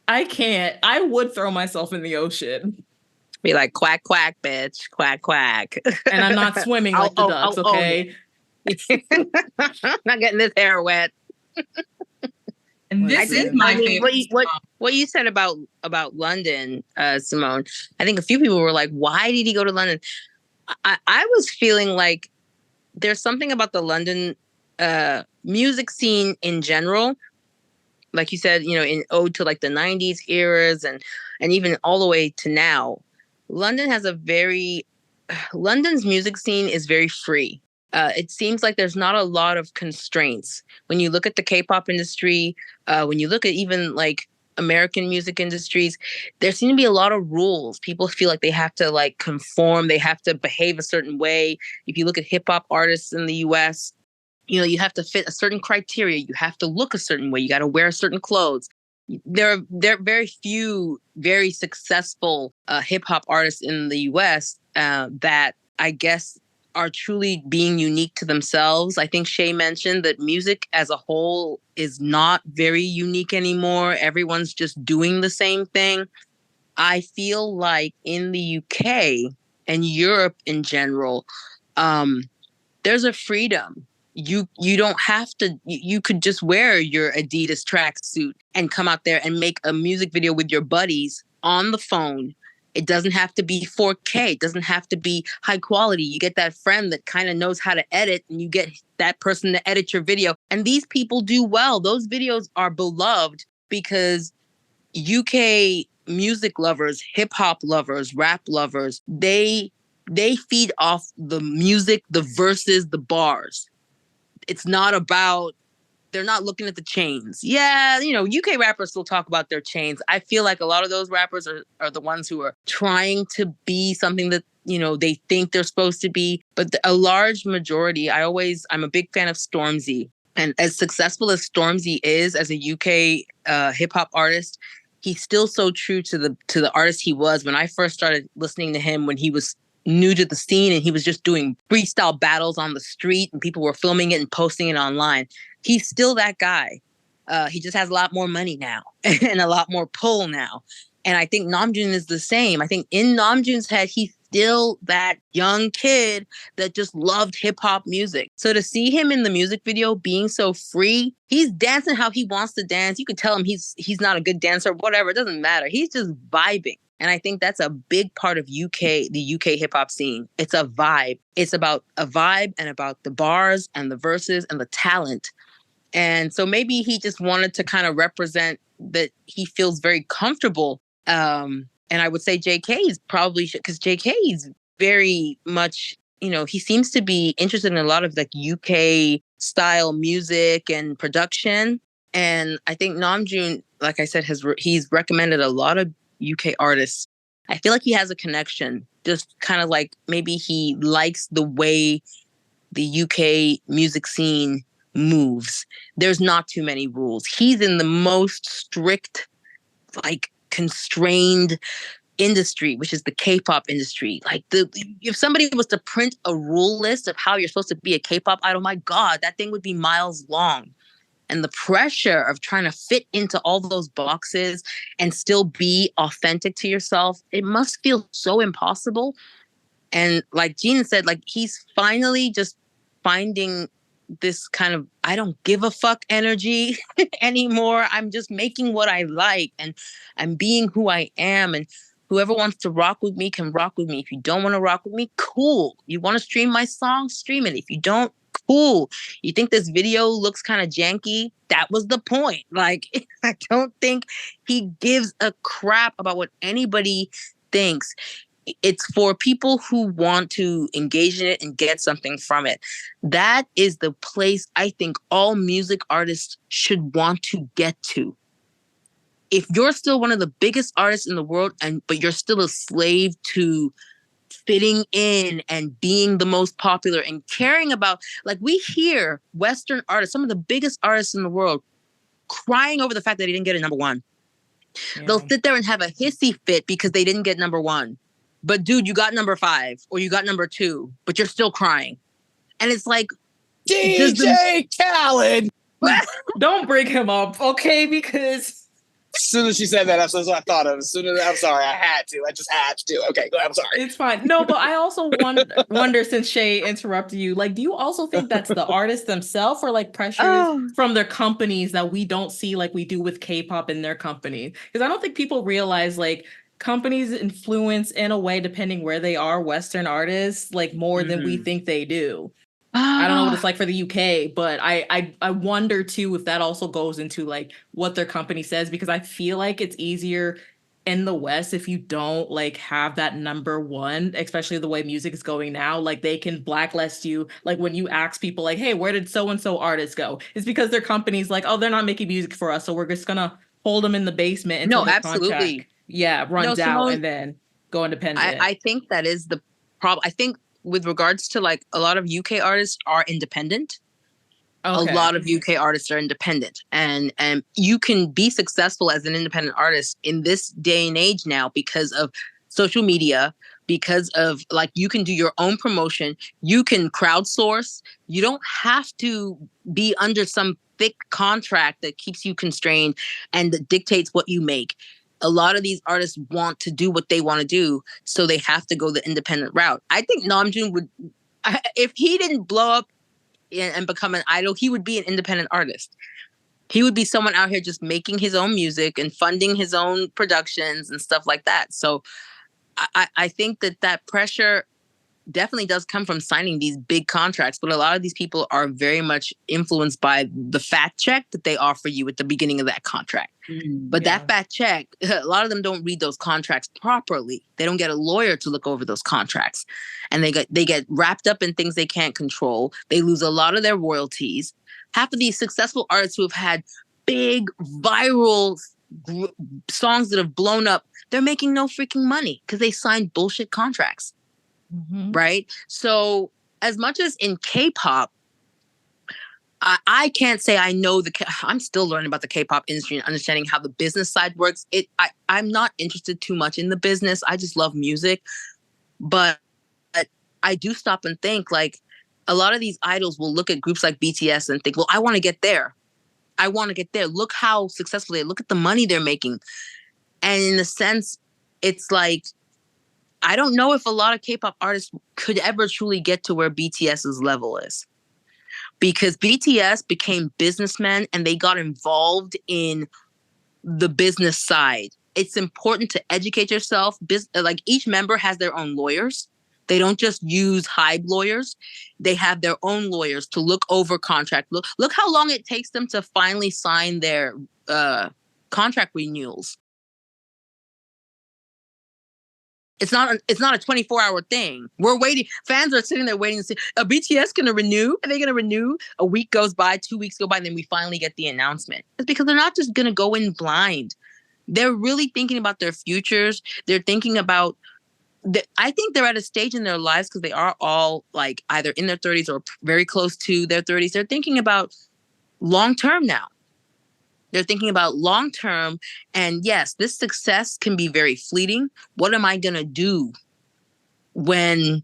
B: I can't. I would throw myself in the ocean.
D: Be like, quack, quack, bitch. Quack, quack.
B: And I'm not swimming like the ducks, okay?
D: Not getting this hair wet.
C: And this is my favorite.
D: What you said about London, Simone, I think a few people were like, why did he go to London? I was feeling like there's something about the London music scene in general. Like you said, you know, in ode to like the 90s eras and even all the way to now. London's music scene is very free. It seems like there's not a lot of constraints. When you look at the K-pop industry, when you look at even like American music industries, there seem to be a lot of rules. People feel like they have to like conform, they have to behave a certain way. If you look at hip hop artists in the US, you know, you have to fit a certain criteria. You have to look a certain way. You got to wear certain clothes. There are very few very successful hip hop artists in the US that I guess are truly being unique to themselves. I think Shay mentioned that music as a whole is not very unique anymore. Everyone's just doing the same thing. I feel like in the UK and Europe in general, there's a freedom. You don't have to, you could just wear your Adidas tracksuit and come out there and make a music video with your buddies on the phone. It doesn't have to be 4K. It doesn't have to be high quality. You get that friend that kind of knows how to edit, and you get that person to edit your video. And these people do well. Those videos are beloved because UK music lovers, hip hop lovers, rap lovers, they feed off the music, the verses, the bars. It's not about, they're not looking at the chains. Yeah, you know, UK rappers still talk about their chains. I feel like a lot of those rappers are the ones who are trying to be something that, you know, they think they're supposed to be. But a large majority, I'm a big fan of Stormzy. And as successful as Stormzy is as a UK hip hop artist, he's still so true to the artist he was. When I first started listening to him, when he was new to the scene and he was just doing freestyle battles on the street and people were filming it and posting it online. He's still that guy. He just has a lot more money now and a lot more pull now. And I think Namjoon is the same. I think in Namjoon's head, he's still that young kid that just loved hip hop music. So to see him in the music video being so free, he's dancing how he wants to dance. You can tell him he's not a good dancer, whatever. It doesn't matter. He's just vibing. And I think that's a big part of the UK hip hop scene. It's a vibe. It's about a vibe and about the bars and the verses and the talent. And so maybe he just wanted to kind of represent that he feels very comfortable. And I would say JK is probably, because JK is very much, you know, he seems to be interested in a lot of like UK style music and production. And I think Namjoon, like I said, he's recommended a lot of UK artists. I feel like he has a connection, just kind of like maybe he likes the way the UK music scene moves. There's not too many rules. He's in the most strict, like constrained industry, which is the K-pop industry. Like if somebody was to print a rule list of how you're supposed to be a K-pop idol, my God, that thing would be miles long. and the pressure of trying to fit into all those boxes and still be authentic to yourself, it must feel so impossible. And like Gina said, like he's finally just finding this kind of I don't give a fuck energy anymore. I'm just making what I like and I'm being who I am. And whoever wants to rock with me can rock with me. If you don't want to rock with me, cool. You want to stream my song, stream it. If you don't, cool. You think this video looks kind of janky? That was the point. Like, I don't think he gives a crap about what anybody thinks. It's for people who want to engage in it and get something from it. That is the place I think all music artists should want to get to. If you're still one of the biggest artists in the world, but you're still a slave to fitting in and being the most popular and caring about, like we hear Western artists, some of the biggest artists in the world, crying over the fact that they didn't get a number one. Yeah. They'll sit there and have a hissy fit because they didn't get number one. But dude, you got number 5 or you got number 2, but you're still crying. And it's like,
A: DJ Khaled.
B: Don't bring him up, okay? Because
A: as soon as she said that, that's what I thought of. I'm sorry, I had to. I just had to. Okay, go ahead. I'm sorry.
B: It's fine. No, but I also wonder, since Shay interrupted you, like, do you also think that's the artists themselves or like pressures from their companies that we don't see like we do with K-pop in their company? Because I don't think people realize like companies influence in a way, depending where they are, Western artists, like more than we think they do. I don't know what it's like for the UK, but I wonder too if that also goes into like what their company says, because I feel like it's easier in the West if you don't like have that number one, especially the way music is going now. Like they can blacklist you. Like when you ask people like, hey, where did so-and-so artist go? It's because their company's like, oh, they're not making music for us, so we're just gonna hold them in the basement until their contract runs out and then go independent.
D: I think that is the problem. I think with regards to like a lot of UK artists are independent. Okay. A lot of UK artists are independent, and you can be successful as an independent artist in this day and age now because of social media, because of like you can do your own promotion, you can crowdsource. You don't have to be under some thick contract that keeps you constrained and that dictates what you make. A lot of these artists want to do what they want to do, so they have to go the independent route. I think Namjoon would, if he didn't blow up and become an idol, he would be an independent artist. He would be someone out here just making his own music and funding his own productions and stuff like that. So I think that pressure definitely does come from signing these big contracts, but a lot of these people are very much influenced by the fat check that they offer you at the beginning of that contract. But that fat check, a lot of them don't read those contracts properly. They don't get a lawyer to look over those contracts, and they get wrapped up in things they can't control. They lose a lot of their royalties. Half of these successful artists who have had big viral songs that have blown up, they're making no freaking money because they signed bullshit contracts. Right? So as much as in K-pop, I can't say I know I'm still learning about the K-pop industry and understanding how the business side works. I'm not interested too much in the business. I just love music. But I do stop and think like a lot of these idols will look at groups like BTS and think, well, I want to get there. I want to get there. Look how successful they are. Look at the money they're making. And in a sense, it's like, I don't know if a lot of K-pop artists could ever truly get to where BTS's level is, because BTS became businessmen and they got involved in the business side. It's important to educate yourself. Like each member has their own lawyers. They don't just use HYBE lawyers. They have their own lawyers to look over contract. Look how long it takes them to finally sign their contract renewals. It's not a 24-hour thing. We're waiting. Fans are sitting there waiting to see, are BTS going to renew? Are they going to renew? A week goes by, 2 weeks go by, and then we finally get the announcement. It's because they're not just going to go in blind. They're really thinking about their futures. They're thinking about, I think they're at a stage in their lives, because they are all like either in their 30s or very close to their 30s. They're thinking about long-term now. They're thinking about long-term, and yes, this success can be very fleeting. What am I going to do when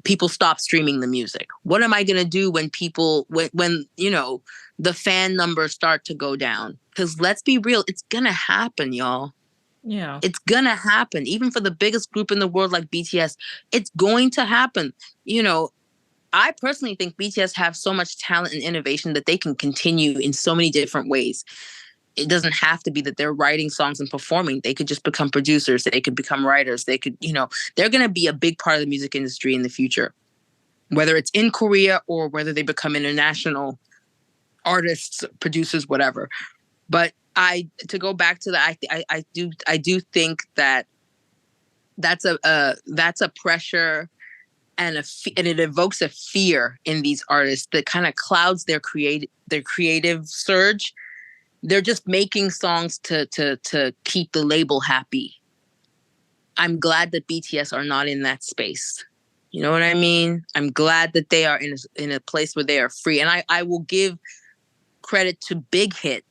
D: people stop streaming the music? What am I going to do when the fan numbers start to go down? Because let's be real, it's going to happen, y'all.
B: Yeah.
D: It's going to happen. Even for the biggest group in the world like BTS, it's going to happen. I personally think BTS have so much talent and innovation that they can continue in so many different ways. It doesn't have to be that they're writing songs and performing. They could just become producers. They could become writers. They could, they're going to be a big part of the music industry in the future, whether it's in Korea or whether they become international artists, producers, whatever. But to go back to that, I do think that that's a pressure and it evokes a fear in these artists that kind of clouds their creative surge. They're just making songs to keep the label happy. I'm glad that BTS are not in that space. You know what I mean? I'm glad that they are in a place where they are free. And I will give credit to Big Hit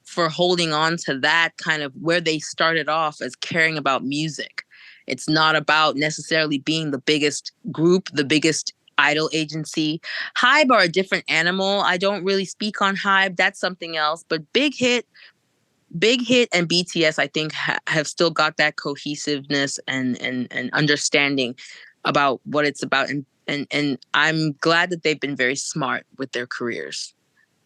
D: for holding on to that kind of where they started off as caring about music. It's not about necessarily being the biggest group, the biggest idol agency. Hybe are a different animal. I don't really speak on Hybe. That's something else. But Big Hit and BTS, I think, have still got that cohesiveness and understanding about what it's about. And I'm glad that they've been very smart with their careers.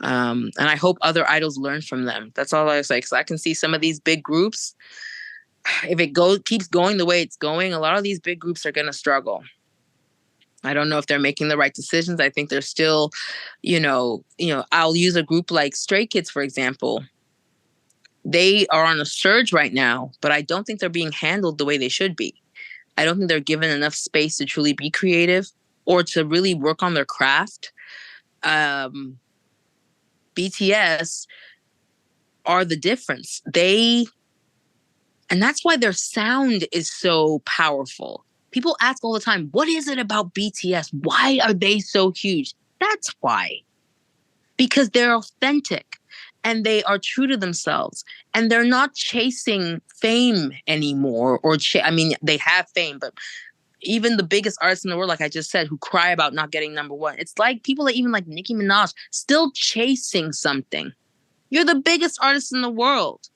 D: And I hope other idols learn from them. That's all I was like. So I can see some of these big groups, if it keeps going the way it's going, a lot of these big groups are going to struggle. I don't know if they're making the right decisions. I think they're still, I'll use a group like Stray Kids, for example. They are on a surge right now, but I don't think they're being handled the way they should be. I don't think they're given enough space to truly be creative or to really work on their craft. BTS are the difference. And that's why their sound is so powerful. People ask all the time, what is it about BTS? Why are they so huge? That's why. Because they're authentic and they are true to themselves and they're not chasing fame anymore. They have fame, but even the biggest artists in the world, like I just said, who cry about not getting number one. It's like people that even like Nicki Minaj still chasing something. You're the biggest artist in the world.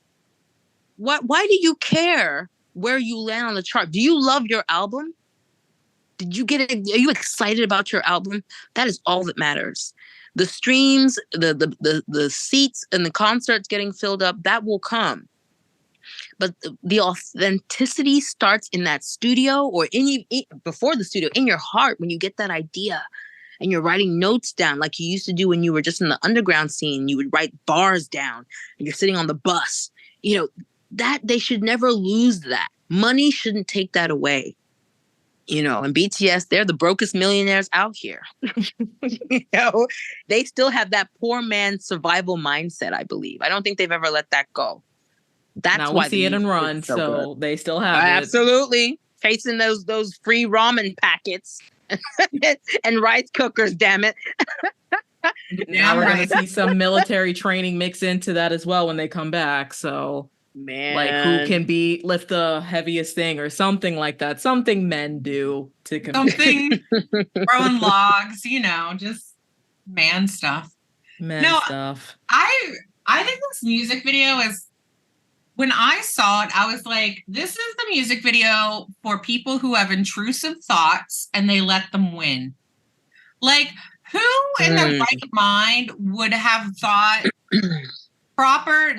D: Why do you care where you land on the chart? Do you love your album? Did you get it? Are you excited about your album? That is all that matters. The streams, the seats and the concerts getting filled up, that will come. But the authenticity starts in that studio or before the studio, in your heart, when you get that idea and you're writing notes down like you used to do when you were just in the underground scene. You would write bars down and you're sitting on the bus. That they should never lose that. Money shouldn't take that away. And BTS, they're the brokest millionaires out here. They still have that poor man survival mindset, I believe. I don't think they've ever let that go. That's
B: now
D: why
B: we see it and run, so they still have it.
D: Absolutely. Chasing those free ramen packets and rice cookers, damn it.
B: Now we're going to see some military training mix into that as well when they come back, so...
D: Man.
B: Like who can lift the heaviest thing or something like that. Something men do to
C: something throwing logs, just man stuff.
B: Stuff.
C: I think this music video is, when I saw it, I was like, this is the music video for people who have intrusive thoughts and they let them win. Like, who in their right mind would have thought proper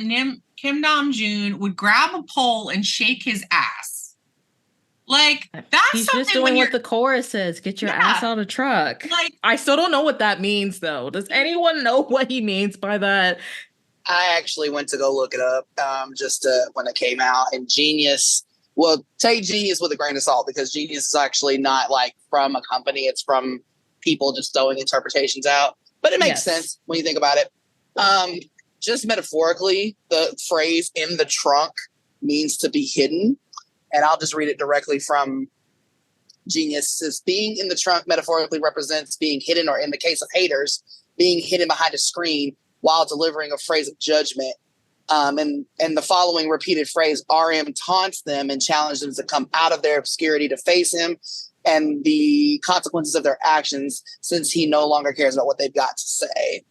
C: Kim Namjoon would grab a pole and shake his ass? Like, that's
B: he's
C: something
B: just doing what the chorus says. Get your ass out of truck.
C: Like,
B: I still don't know what that means, though. Does anyone know what he means by that?
A: I actually went to go look it up when it came out. And Genius, well, take Genius with a grain of salt, because Genius is actually not like from a company. It's from people just throwing interpretations out. But it makes sense when you think about it. Just metaphorically, the phrase "in the trunk" means to be hidden. And I'll just read it directly from Genius. It says, being in the trunk metaphorically represents being hidden, or in the case of haters, being hidden behind a screen while delivering a phrase of judgment. And the following repeated phrase, RM taunts them and challenges them to come out of their obscurity to face him. and the consequences of their actions, since he no longer cares about what they've got to say.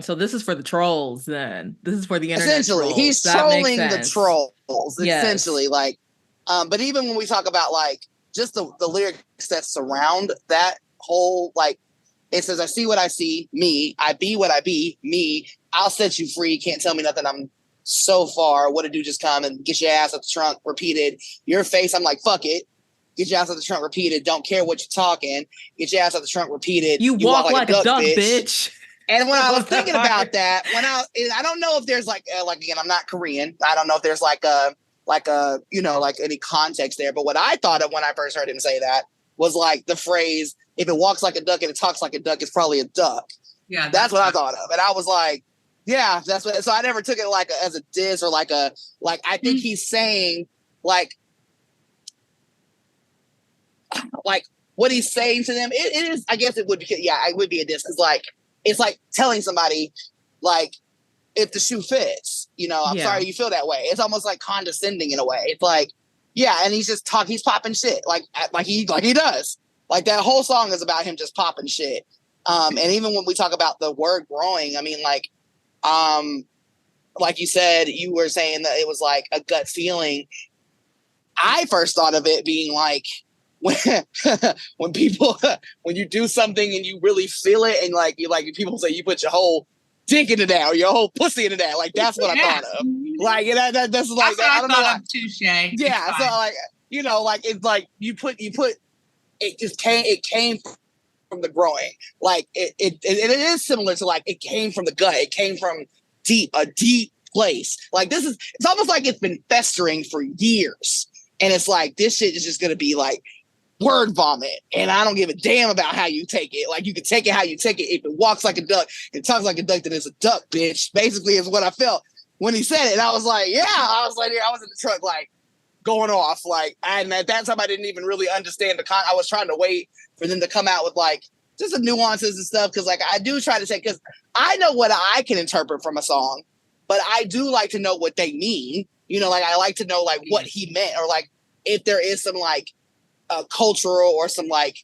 B: So this is for the trolls then. This is for the internet
A: essentially
B: trolls.
A: he's
B: that
A: trolling the trolls,
B: yes.
A: Essentially, like but even when we talk about like just the lyrics that surround that whole, like, it says, I see what I see, me, I be what I be, me, I'll set you free, can't tell me nothing, I'm so far, what to do, just come and get your ass out the trunk, repeated, your face, I'm like, fuck it, get your ass out the trunk, repeated, don't care what you're talking, get your ass out the trunk, repeated,
B: you walk like a duck, bitch.
A: And when I was thinking about that, I don't know if there's like again, I'm not Korean. I don't know if there's like a you know, like any context there. But what I thought of when I first heard him say that was like the phrase, if it walks like a duck and it talks like a duck, it's probably a duck.
C: Yeah,
A: that's what I thought of. And I was like, yeah, that's what. So I never took it like as a diss or like I think he's saying like what he's saying to them. It is, I guess it would be, yeah, it would be a diss, because like it's like telling somebody like, if the shoe fits, you know, I'm sorry you feel that way. It's almost like condescending in a way. It's like, yeah, and he's popping shit like he does. Like that whole song is about him just popping shit. And even when we talk about the word growing, I mean, like you said, you were saying that it was like a gut feeling. I first thought of it being like when people when you do something and you really feel it, and like people say you put your whole dick into that or your whole pussy into that, like that's what I thought of. Like that's like,
C: I don't know of too, Shay.
A: Yeah, so like, you know, like it's like you put it came from the growing. Like it is similar to like it came from the gut. It came from a deep place. Like it's almost like it's been festering for years. And it's like this shit is just gonna be like word vomit, and I don't give a damn about how you take it. Like you can take it how you take it. If it walks like a duck, it talks like a duck, then it's a duck, bitch. Basically, is what I felt when he said it. And I was like, yeah, I was in the truck, like going off, like, and at that time I didn't even really understand I was trying to wait for them to come out with like just the nuances and stuff, because like I do try to say, because I know what I can interpret from a song, but I do like to know what they mean. You know, like I like to know like what he meant, or like if there is some like cultural or some like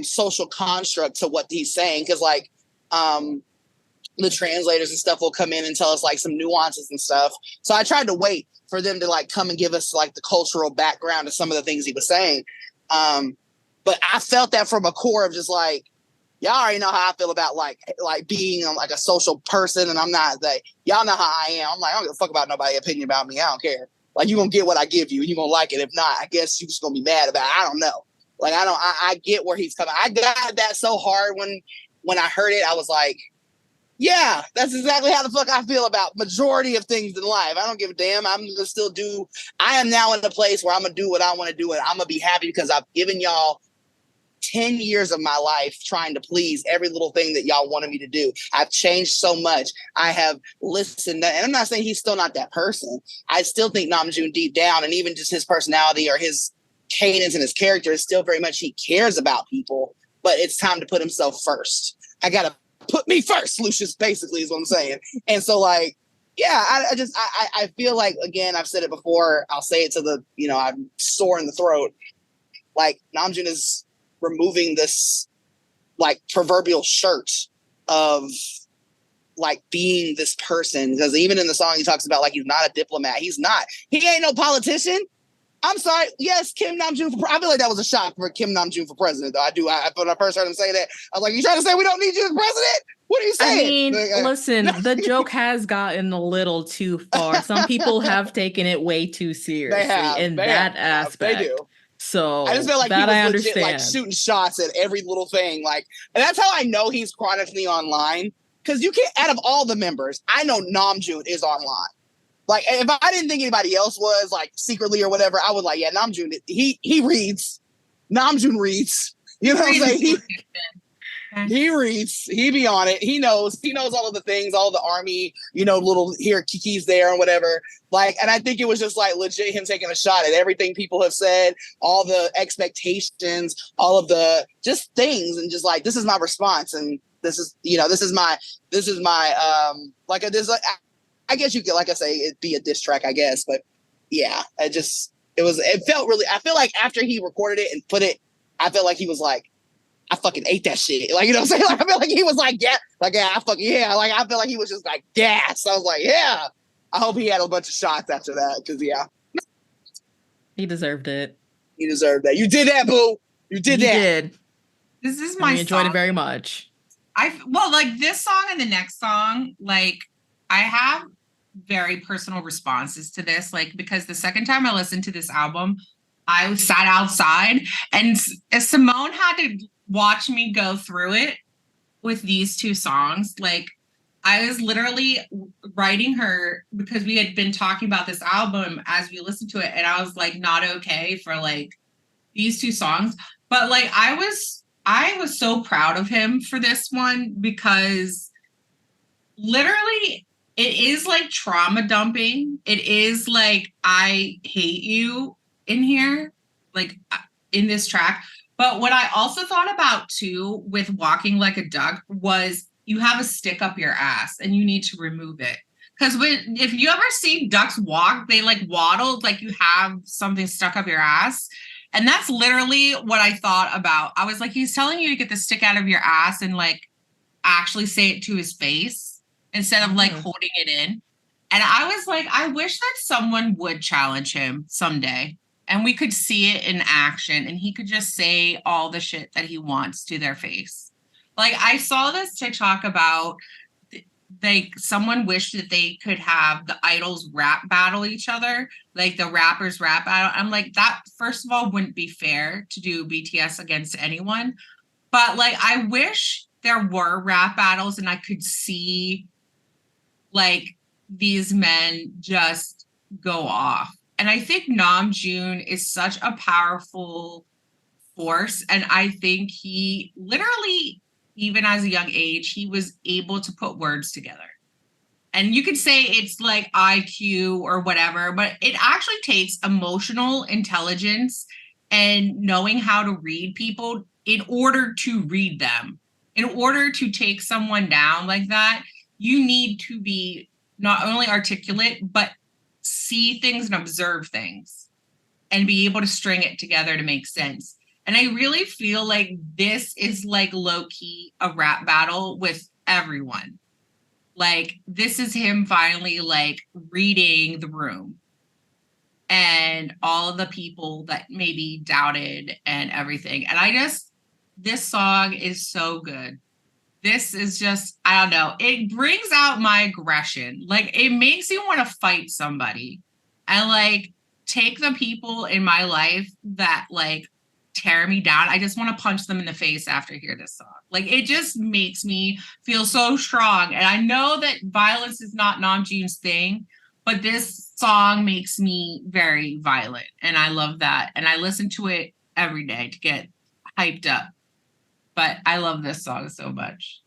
A: social construct to what he's saying, because like the translators and stuff will come in and tell us like some nuances and stuff. So I tried to wait for them to like come and give us like the cultural background to some of the things he was saying. But I felt that from a core of just like, y'all already know how I feel about like being like a social person, and I'm not that. Y'all know how I am. I'm like, I don't give a fuck about nobody's opinion about me. I don't care. Like, you're going to get what I give you, and you're going to like it. If not, I guess you're just going to be mad about it. I don't know. Like, I get where he's coming. I got that so hard when I heard it. I was like, yeah, that's exactly how the fuck I feel about majority of things in life. I don't give a damn. I'm going to still do. I am now in a place where I'm going to do what I want to do, and I'm going to be happy because I've given y'all 10 years of my life trying to please every little thing that y'all wanted me to do. I've changed so much. I have listened, and I'm not saying he's still not that person. I still think Namjoon deep down, and even just his personality or his cadence and his character is still very much, he cares about people, but it's time to put himself first. I got to put me first, Lucius, basically is what I'm saying. And so like, yeah, I feel like, again, I've said it before, I'll say it to the, you know, I'm sore in the throat. Like Namjoon is removing this like proverbial shirt of like being this person, because even in the song he talks about like he's not a diplomat. He ain't no politician. I'm sorry. Yes, Kim Namjoon I feel like that was a shot for Kim Namjoon for president, though. When I first heard him say that, I was like, you trying to say we don't need you as president? What are you saying?
B: I mean, listen, the joke has gotten a little too far. Some people have taken it way too seriously aspect.
A: They do.
B: So
A: I just feel like
B: that
A: he was
B: I
A: legit
B: understand.
A: like shooting shots at every little thing. Like, and that's how I know he's chronically online. Because you can't, out of all the members, I know Namjoon is online. Like, if I didn't think anybody else was, like, secretly or whatever, I would like, yeah, Namjoon, he reads. Namjoon reads. You know what I'm saying? He reads. He be on it. He knows all of the things, all the army, you know, little here Kiki's there and whatever. Like, and I think it was just like legit him taking a shot at everything people have said, all the expectations, all of the just things, and just like, this is my response, and this is, you know, this is my I guess you could, like I say, it'd be a diss track, I guess, but yeah, I just, it felt really, I feel like after he recorded it and put it, I felt like he was like, I fucking ate that shit. Like, you know what I'm saying? Like, I feel like he was like, yeah, like, yeah, I fucking, yeah. Like, I feel like he was just like, gas. I was like, yeah. I hope he had a bunch of shots after that. Cause yeah.
B: He deserved it.
A: He deserved that. You did that, boo. You did that.
B: Did.
C: This is my
B: We enjoyed
C: song.
B: it very much.
C: Like this song and the next song, like I have very personal responses to this, like because the second time I listened to this album, I sat outside and Simone had to watch me go through it with these two songs. Like I was literally writing her because we had been talking about this album as we listened to it, and I was like not okay for like these two songs. But like I was so proud of him for this one because literally it is like trauma dumping. It is like I hate you in here, like in this track. But what I also thought about too with Walking Like a Duck was you have a stick up your ass and you need to remove it. Because if you ever see ducks walk, they like waddle like you have something stuck up your ass. And that's literally what I thought about. I was like, he's telling you to get the stick out of your ass and like actually say it to his face instead of like holding it in. And I was like, I wish that someone would challenge him someday and we could see it in action and he could just say all the shit that he wants to their face. Like I saw this TikTok about like someone wished that they could have the idols rap battle each other, like the rappers rap battle. I'm like, that first of all wouldn't be fair to do BTS against anyone. But like I wish there were rap battles and I could see like these men just go off. And I think Namjoon is such a powerful force. And I think he literally, even as a young age, he was able to put words together. And you could say it's like IQ or whatever, but it actually takes emotional intelligence and knowing how to read people in order to read them. In order to take someone down like that, you need to be not only articulate, but see things and observe things and be able to string it together to make sense. And I really feel like this is like low-key a rap battle with everyone. Like this is him finally like reading the room and all of the people that maybe doubted and everything. And this song is so good. This is just, I don't know, it brings out my aggression. Like it makes me want to fight somebody and like take the people in my life that like tear me down. I just want to punch them in the face after I hear this song. Like it just makes me feel so strong. And I know that violence is not Namjoon's thing, but this song makes me very violent. And I love that. And I listen to it every day to get hyped up. But I love this song so much.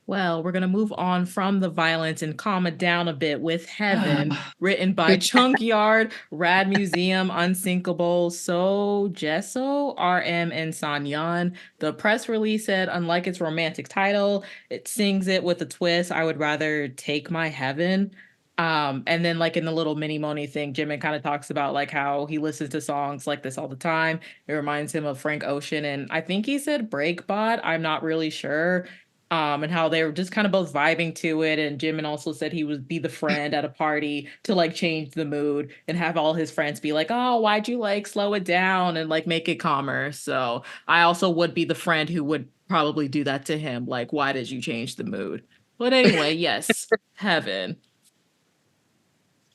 B: Well, we're going to move on from the violence and calm it down a bit with Heaven, written by Chunkyard, Rad Museum, Unsinkable, So Jesso, RM, and Sanyeon. The press release said, unlike its romantic title, it sings it with a twist. I would rather take my heaven. And then like in the little mini Moni thing, Jimin kind of talks about like how he listens to songs like this all the time. It reminds him of Frank Ocean. And I think he said Breakbot. I'm not really sure. And how they were just kind of both vibing to it. And Jimin also said he would be the friend at a party to like change the mood and have all his friends be like, oh, why'd you like slow it down and like make it calmer? So I also would be the friend who would probably do that to him. Like, why did you change the mood? But anyway, yes, Heaven.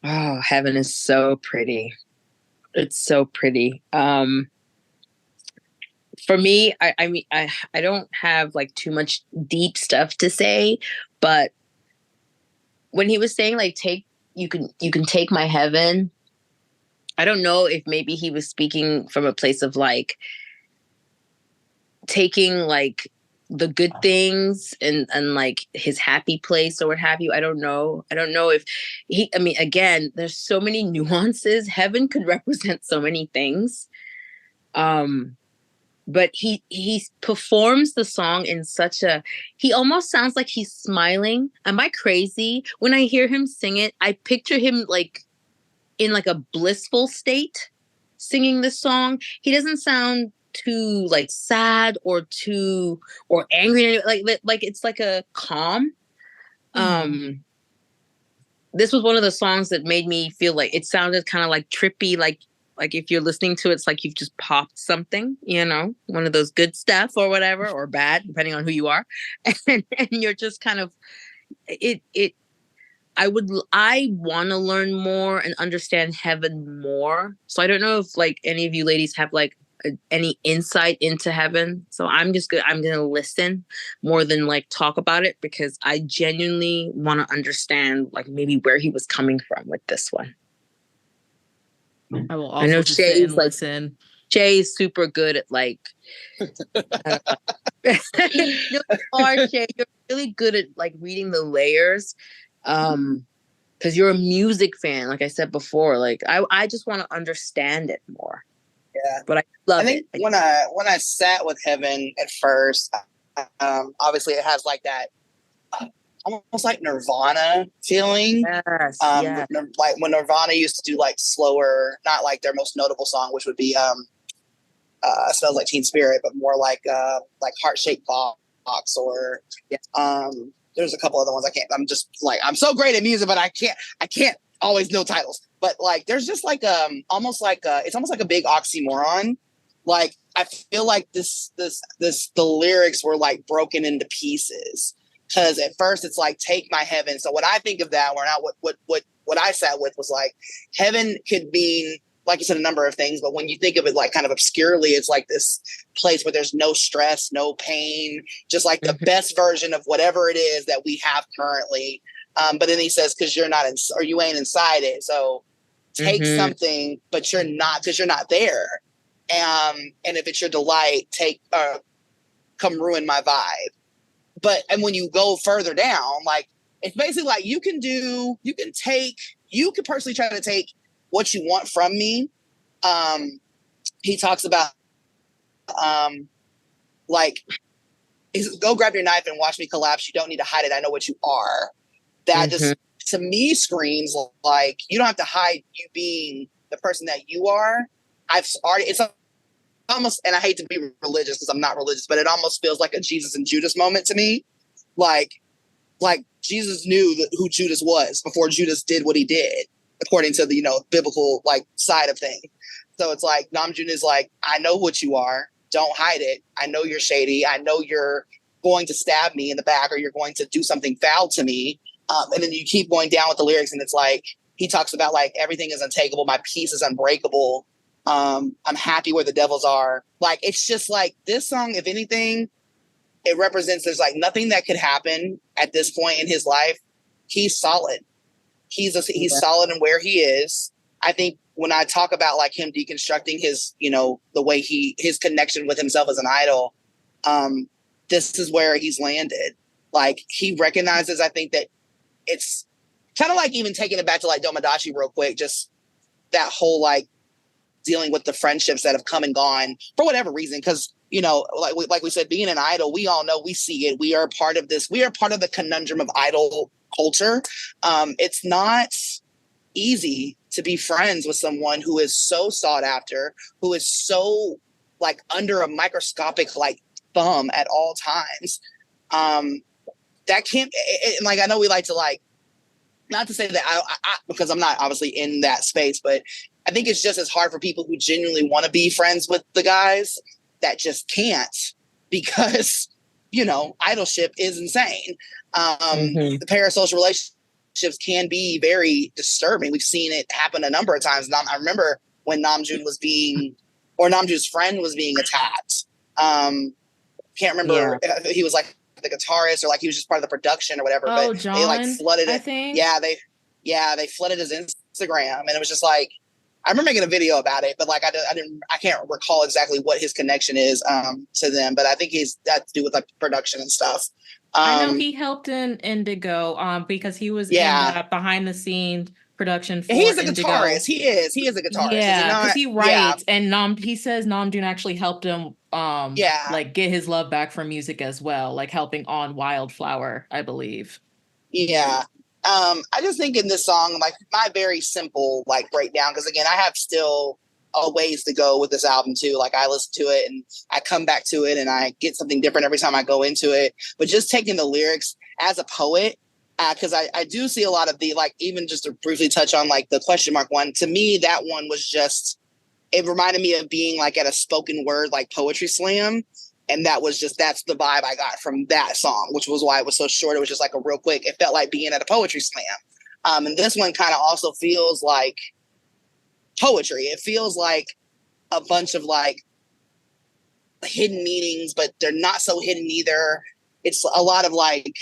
D: Oh, Heaven is so pretty. It's so pretty. For me, I mean, I don't have like too much deep stuff to say, but when he was saying like you can take my heaven, I don't know if maybe he was speaking from a place of like taking like the good things and like his happy place or what have you. I don't know if I mean, again, there's so many nuances. Heaven could represent so many things. But he performs the song in he almost sounds like he's smiling. Am I crazy? When I hear him sing it, I picture him like in like a blissful state singing this song. He doesn't sound too like sad or angry, like it's like a calm. This was one of the songs that made me feel like it sounded kind of like trippy, like if you're listening to it, it's like you've just popped something, one of those good stuff or whatever, or bad, depending on who you are. And you're just kind of, I want to learn more and understand heaven more. So I don't know if like any of you ladies have like any insight into heaven. So I'm going to listen more than like talk about it, because I genuinely want to understand like maybe where he was coming from with this one.
B: I will also just sit and listen.
D: Shay is super good at like, Shay, you're really good at like reading the layers. Because you're a music fan, like I said before. Like I just want to understand it more.
A: Yeah,
D: but I love
A: it. I think when I sat with heaven at first, obviously it has like that almost like Nirvana feeling.
D: Yes,
A: like when Nirvana used to do like slower, not like their most notable song, which would be Smells Like Teen Spirit, but more like Heart Shaped Box, or there's a couple other ones I'm just like, I'm so great at music, but I can't always know titles. But like, there's just like it's almost like a big oxymoron. Like, I feel like the lyrics were like broken into pieces, because at first it's like, take my heaven. So what I think of that, or not what I sat with, was like, heaven could mean, like you said, a number of things, but when you think of it like kind of obscurely, it's like this place where there's no stress, no pain, just like the best version of whatever it is that we have currently. But then he says, because you ain't inside it. So take something, but you're not, because you're not there. And if it's your delight, come ruin my vibe. And when you go further down, like, it's basically like you can personally try to take what you want from me. He talks about like, go grab your knife and watch me collapse. You don't need to hide it. I know what you are. That just, to me, screams like, you don't have to hide you being the person that you are. It's almost, and I hate to be religious because I'm not religious, but it almost feels like a Jesus and Judas moment to me. Like Jesus knew who Judas was before Judas did what he did, according to the, biblical like side of things. So it's like, Namjoon is like, I know what you are. Don't hide it. I know you're shady. I know you're going to stab me in the back, or you're going to do something foul to me. And then you keep going down with the lyrics, and it's like, he talks about like, everything is untakeable. My peace is unbreakable. I'm happy where the devils are. Like, it's just like, this song, if anything, it represents, there's like nothing that could happen at this point in his life. He's solid. He's solid in where he is. I think when I talk about like him deconstructing his, the way his connection with himself as an idol, this is where he's landed. Like, he recognizes, I think, that it's kind of like, even taking it back to like Domodachi real quick, just that whole like dealing with the friendships that have come and gone for whatever reason. Because, like we said, being an idol, we all know, we see it. We are part of this. We are part of the conundrum of idol culture. It's not easy to be friends with someone who is so sought after, who is so like under a microscopic like thumb at all times. That can't, like, I know we like to like, not to say that I because I'm not obviously in that space, but I think it's just as hard for people who genuinely want to be friends with the guys that just can't, because, idolship is insane. The parasocial relationships can be very disturbing. We've seen it happen a number of times. I remember when Namjoon's friend was being attacked. Can't remember if he was like the guitarist or like he was just part of the production or whatever.
B: Oh,
A: but
B: John,
A: they like flooded it.
B: I think.
A: They flooded his Instagram, and it was just like, I remember making a video about it, but like I can't recall exactly what his connection is to them. But I think he's that to do with like production and stuff.
B: I know he helped in Indigo because he was in the behind the scenes production for
A: He's a
B: Indigo.
A: Guitarist. He is a guitarist.
B: Yeah, because he writes, and he says Namjoon actually helped him like get his love back for music as well, like helping on Wildflower, I believe.
A: Yeah. I just think in this song, like my very simple like breakdown, because again, I have still a ways to go with this album too. Like I listen to it and I come back to it and I get something different every time I go into it. But just taking the lyrics as a poet, because I do see a lot of the, like, even just to briefly touch on like the question mark one, to me, that one was just, it reminded me of being like at a spoken word, like poetry slam. And that was just, that's the vibe I got from that song, which was why it was so short. It was just like a real quick, it felt like being at a poetry slam. And this one kind of also feels like poetry. It feels like a bunch of like hidden meanings, but they're not so hidden either. It's a lot of like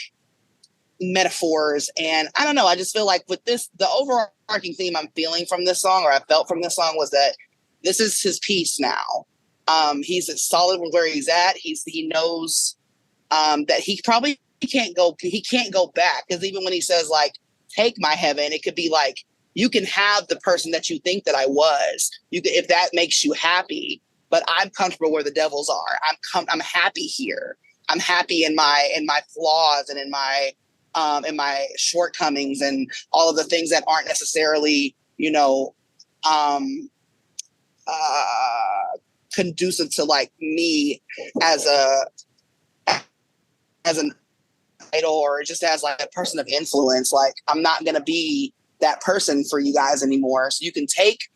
A: metaphors. And I don't know, I just feel like with this, the overarching theme I'm feeling from this song, or I felt from this song, was that this is his piece now. He's solid with where he's at. He knows that he probably can't go back. Because even when he says like, take my heaven, it could be like, you can have the person that you think that I was. You can, if that makes you happy. But I'm comfortable where the devils are. I'm happy here. I'm happy in my flaws and in my shortcomings and all of the things that aren't necessarily, conducive to like me as an idol, or just as like a person of influence. Like I'm not gonna be that person for you guys anymore. So you can take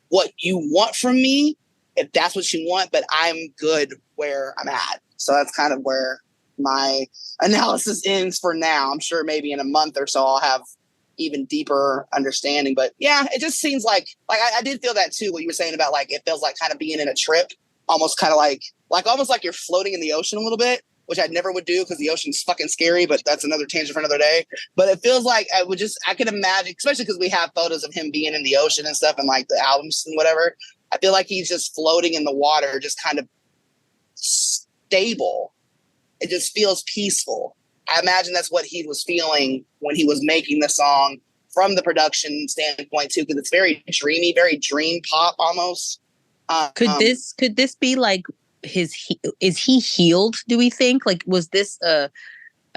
A: what you want from me if that's what you want, but I'm good where I'm at. So that's kind of where my analysis ends for now. I'm sure maybe in a month or so I'll have even deeper understanding. But yeah, it just seems like I did feel that too, what you were saying about like, it feels like kind of being in a trip, almost kind of like almost like you're floating in the ocean a little bit, which I never would do because the ocean's fucking scary, but that's another tangent for another day. But it feels like I could imagine, especially because we have photos of him being in the ocean and stuff and like the albums and whatever. I feel like he's just floating in the water, just kind of stable. It just feels peaceful. I imagine that's what he was feeling when he was making the song, from the production standpoint too, because it's very dreamy, very dream pop almost.
D: Could this be like is he healed? Do we think, like, was this a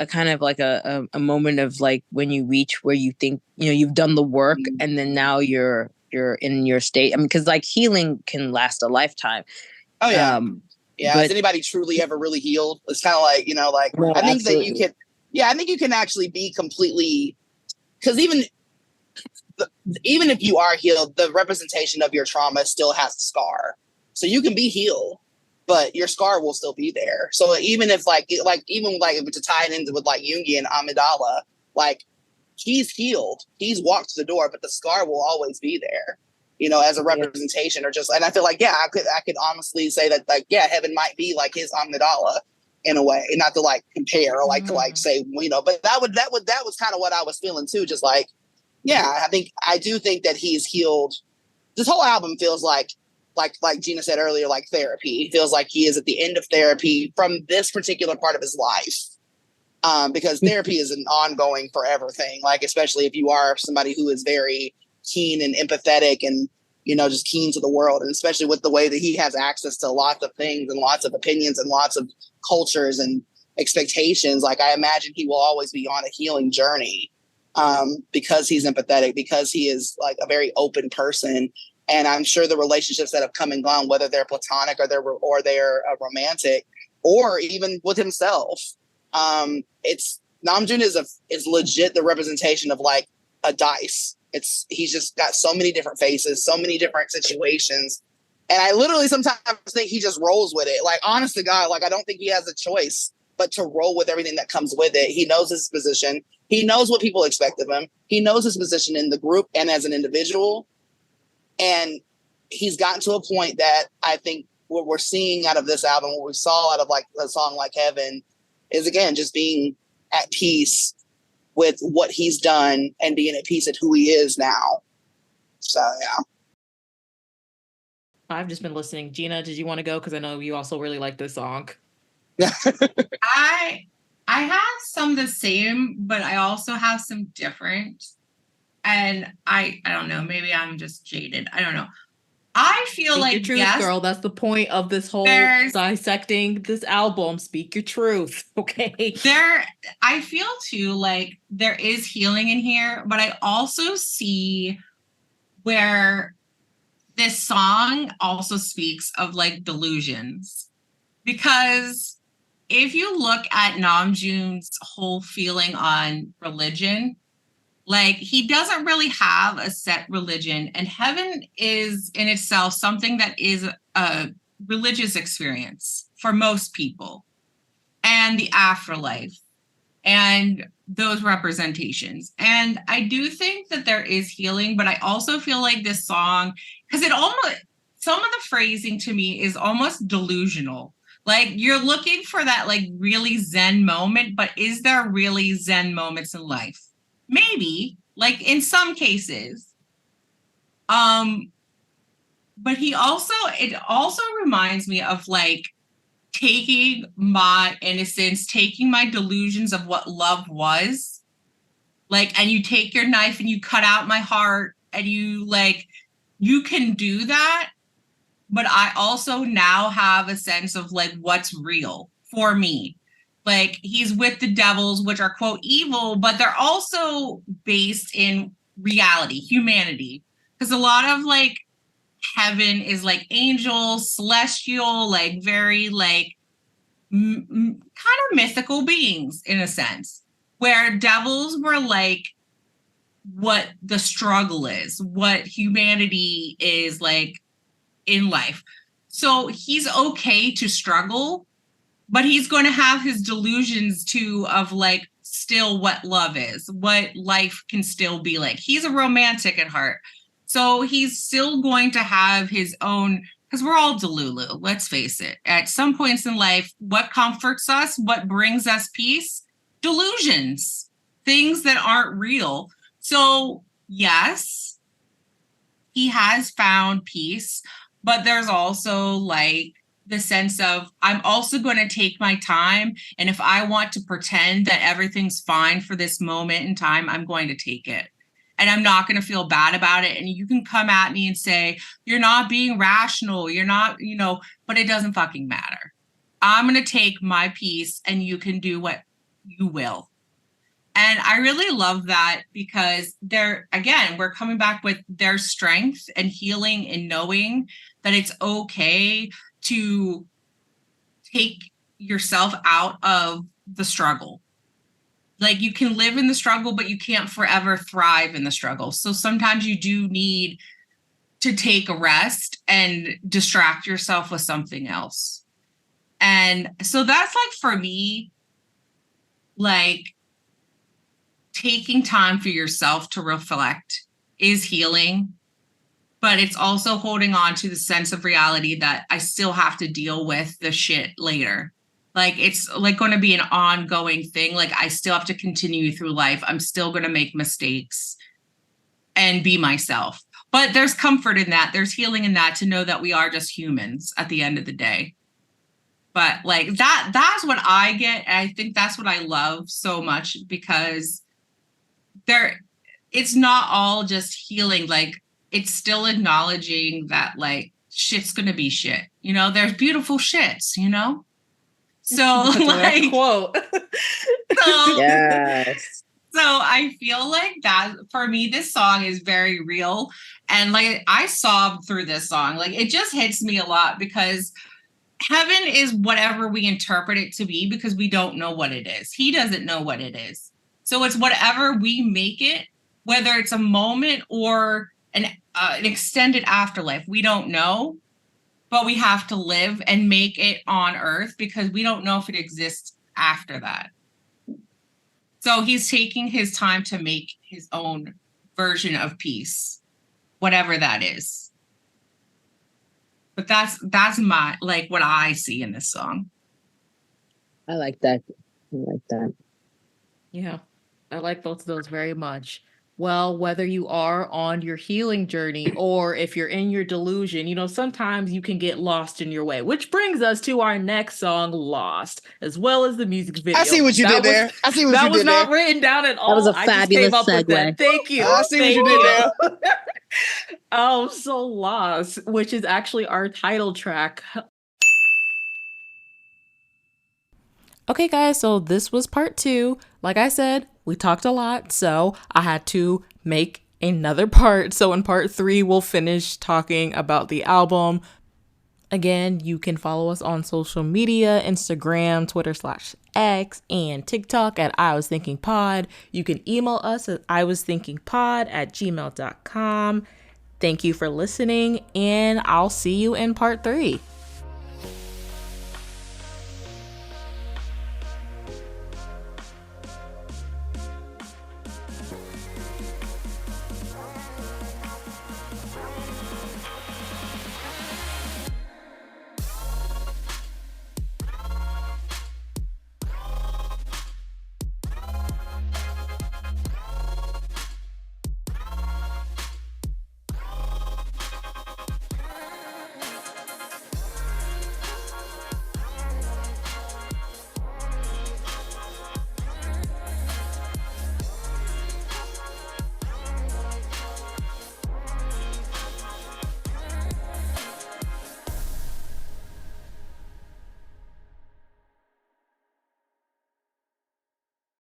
D: kind of like a moment of like when you reach where you think you've done the work, and then now you're in your state? I mean, because like healing can last a lifetime.
A: Oh yeah. Yeah, has anybody truly ever really healed? It's kind of like,
D: no,
A: I think
D: absolutely.
A: that you can, I think you can actually be completely, because even if you are healed, the representation of your trauma still has a scar. So you can be healed, but your scar will still be there. So even if even to tie it into with like Jungian Amidala, like he's healed, he's walked to the door, but the scar will always be there. As a representation, or just, and I feel like, I could honestly say that, like, heaven might be like his Amidala in a way, not to like compare or like to like say, but that was kind of what I was feeling too. Just like, I do think that he's healed. This whole album feels like Gina said earlier, like therapy. It feels like he is at the end of therapy from this particular part of his life. Because therapy is an ongoing forever thing. Like, especially if you are somebody who is very keen and empathetic and, just keen to the world. And especially with the way that he has access to lots of things and lots of opinions and lots of cultures and expectations. Like, I imagine he will always be on a healing journey, because he's empathetic, because he is like a very open person. And I'm sure the relationships that have come and gone, whether they're platonic or they're romantic, or even with himself, Namjoon is legit the representation of like a dice. He's just got so many different faces, so many different situations. And I literally sometimes think he just rolls with it. Like, honest to God, like, I don't think he has a choice but to roll with everything that comes with it. He knows his position. He knows what people expect of him. He knows his position in the group and as an individual. And he's gotten to a point that I think what we're seeing out of this album, what we saw out of like a song like Heaven, is again just being at peace with what he's done and being at peace at who he is now. So yeah.
B: I've just been listening. Gina, did you want to go? Because I know you also really like this song.
C: I have some the same, but I also have some different. And I don't know, maybe I'm just jaded. I don't know. I feel
B: Speak
C: like,
B: your truth,
C: yes,
B: girl. That's the point of this whole dissecting this album. Speak your truth, okay?
C: I feel too like there is healing in here, but I also see where this song also speaks of like delusions. Because if you look at Namjoon's whole feeling on religion, like he doesn't really have a set religion, and heaven is in itself something that is a religious experience for most people, and the afterlife and those representations. And I do think that there is healing, but I also feel like this song, because it almost, some of the phrasing to me is almost delusional. Like you're looking for that like really Zen moment, but is there really Zen moments in life? Maybe, like in some cases. But it also reminds me of like taking my innocence, taking my delusions of what love was, like, and you take your knife and you cut out my heart, and you like, you can do that, but I also now have a sense of like what's real for me. Like he's with the devils, which are quote evil, but they're also based in reality, humanity, because a lot of like heaven is like angel, celestial, like very like kind of mythical beings in a sense, where devils were like what the struggle is, what humanity is like in life. So he's okay to struggle, but he's going to have his delusions too of like still what love is, what life can still be like. He's a romantic at heart. So he's still going to have his own, because we're all delulu, let's face it. At some points in life, what comforts us, what brings us peace? Delusions, things that aren't real. So yes, he has found peace, but there's also like the sense of I'm also going to take my time. And if I want to pretend that everything's fine for this moment in time, I'm going to take it. And I'm not going to feel bad about it. And you can come at me and say, you're not being rational. You're not, but it doesn't fucking matter. I'm going to take my piece and you can do what you will. And I really love that because we're coming back with their strength and healing and knowing that it's okay to take yourself out of the struggle. Like you can live in the struggle, but you can't forever thrive in the struggle. So sometimes you do need to take a rest and distract yourself with something else. And so that's like for me, like taking time for yourself to reflect is healing, but it's also holding on to the sense of reality that I still have to deal with the shit later. Like it's like going to be an ongoing thing. Like I still have to continue through life. I'm still going to make mistakes and be myself. But there's comfort in that. There's healing in that to know that we are just humans at the end of the day. But like that's what I get. And I think that's what I love so much because it's not all just healing. Like it's still acknowledging that like shit's going to be shit. There's beautiful shits, So like
B: quote.
D: Yes.
C: So I feel like that for me, this song is very real. And like I sobbed through this song. Like it just hits me a lot because heaven is whatever we interpret it to be because we don't know what it is. He doesn't know what it is. So it's whatever we make it, whether it's a moment or an extended afterlife. We don't know. But we have to live and make it on earth because we don't know if it exists after that. So he's taking his time to make his own version of peace, whatever that is. But that's my, like what I see in this song.
D: I like that.
B: Yeah, I like both of those very much. Well, whether you are on your healing journey or if you're in your delusion, sometimes you can get lost in your way, which brings us to our next song, Lost, as well as the music video.
A: I see what you did there.
B: That was not written down at all.
D: That was a fabulous segue.
B: Thank you.
A: I see what you did there.
B: Oh, So Lost, which is actually our title track. Okay, guys, so this was part 2. Like I said, we talked a lot, so I had to make another part. So in part 3, we'll finish talking about the album. Again, you can follow us on social media, Instagram, Twitter/X, and TikTok at I Was Thinking Pod. You can email us at iwasthinkingpod@gmail.com. Thank you for listening, and I'll see you in part 3.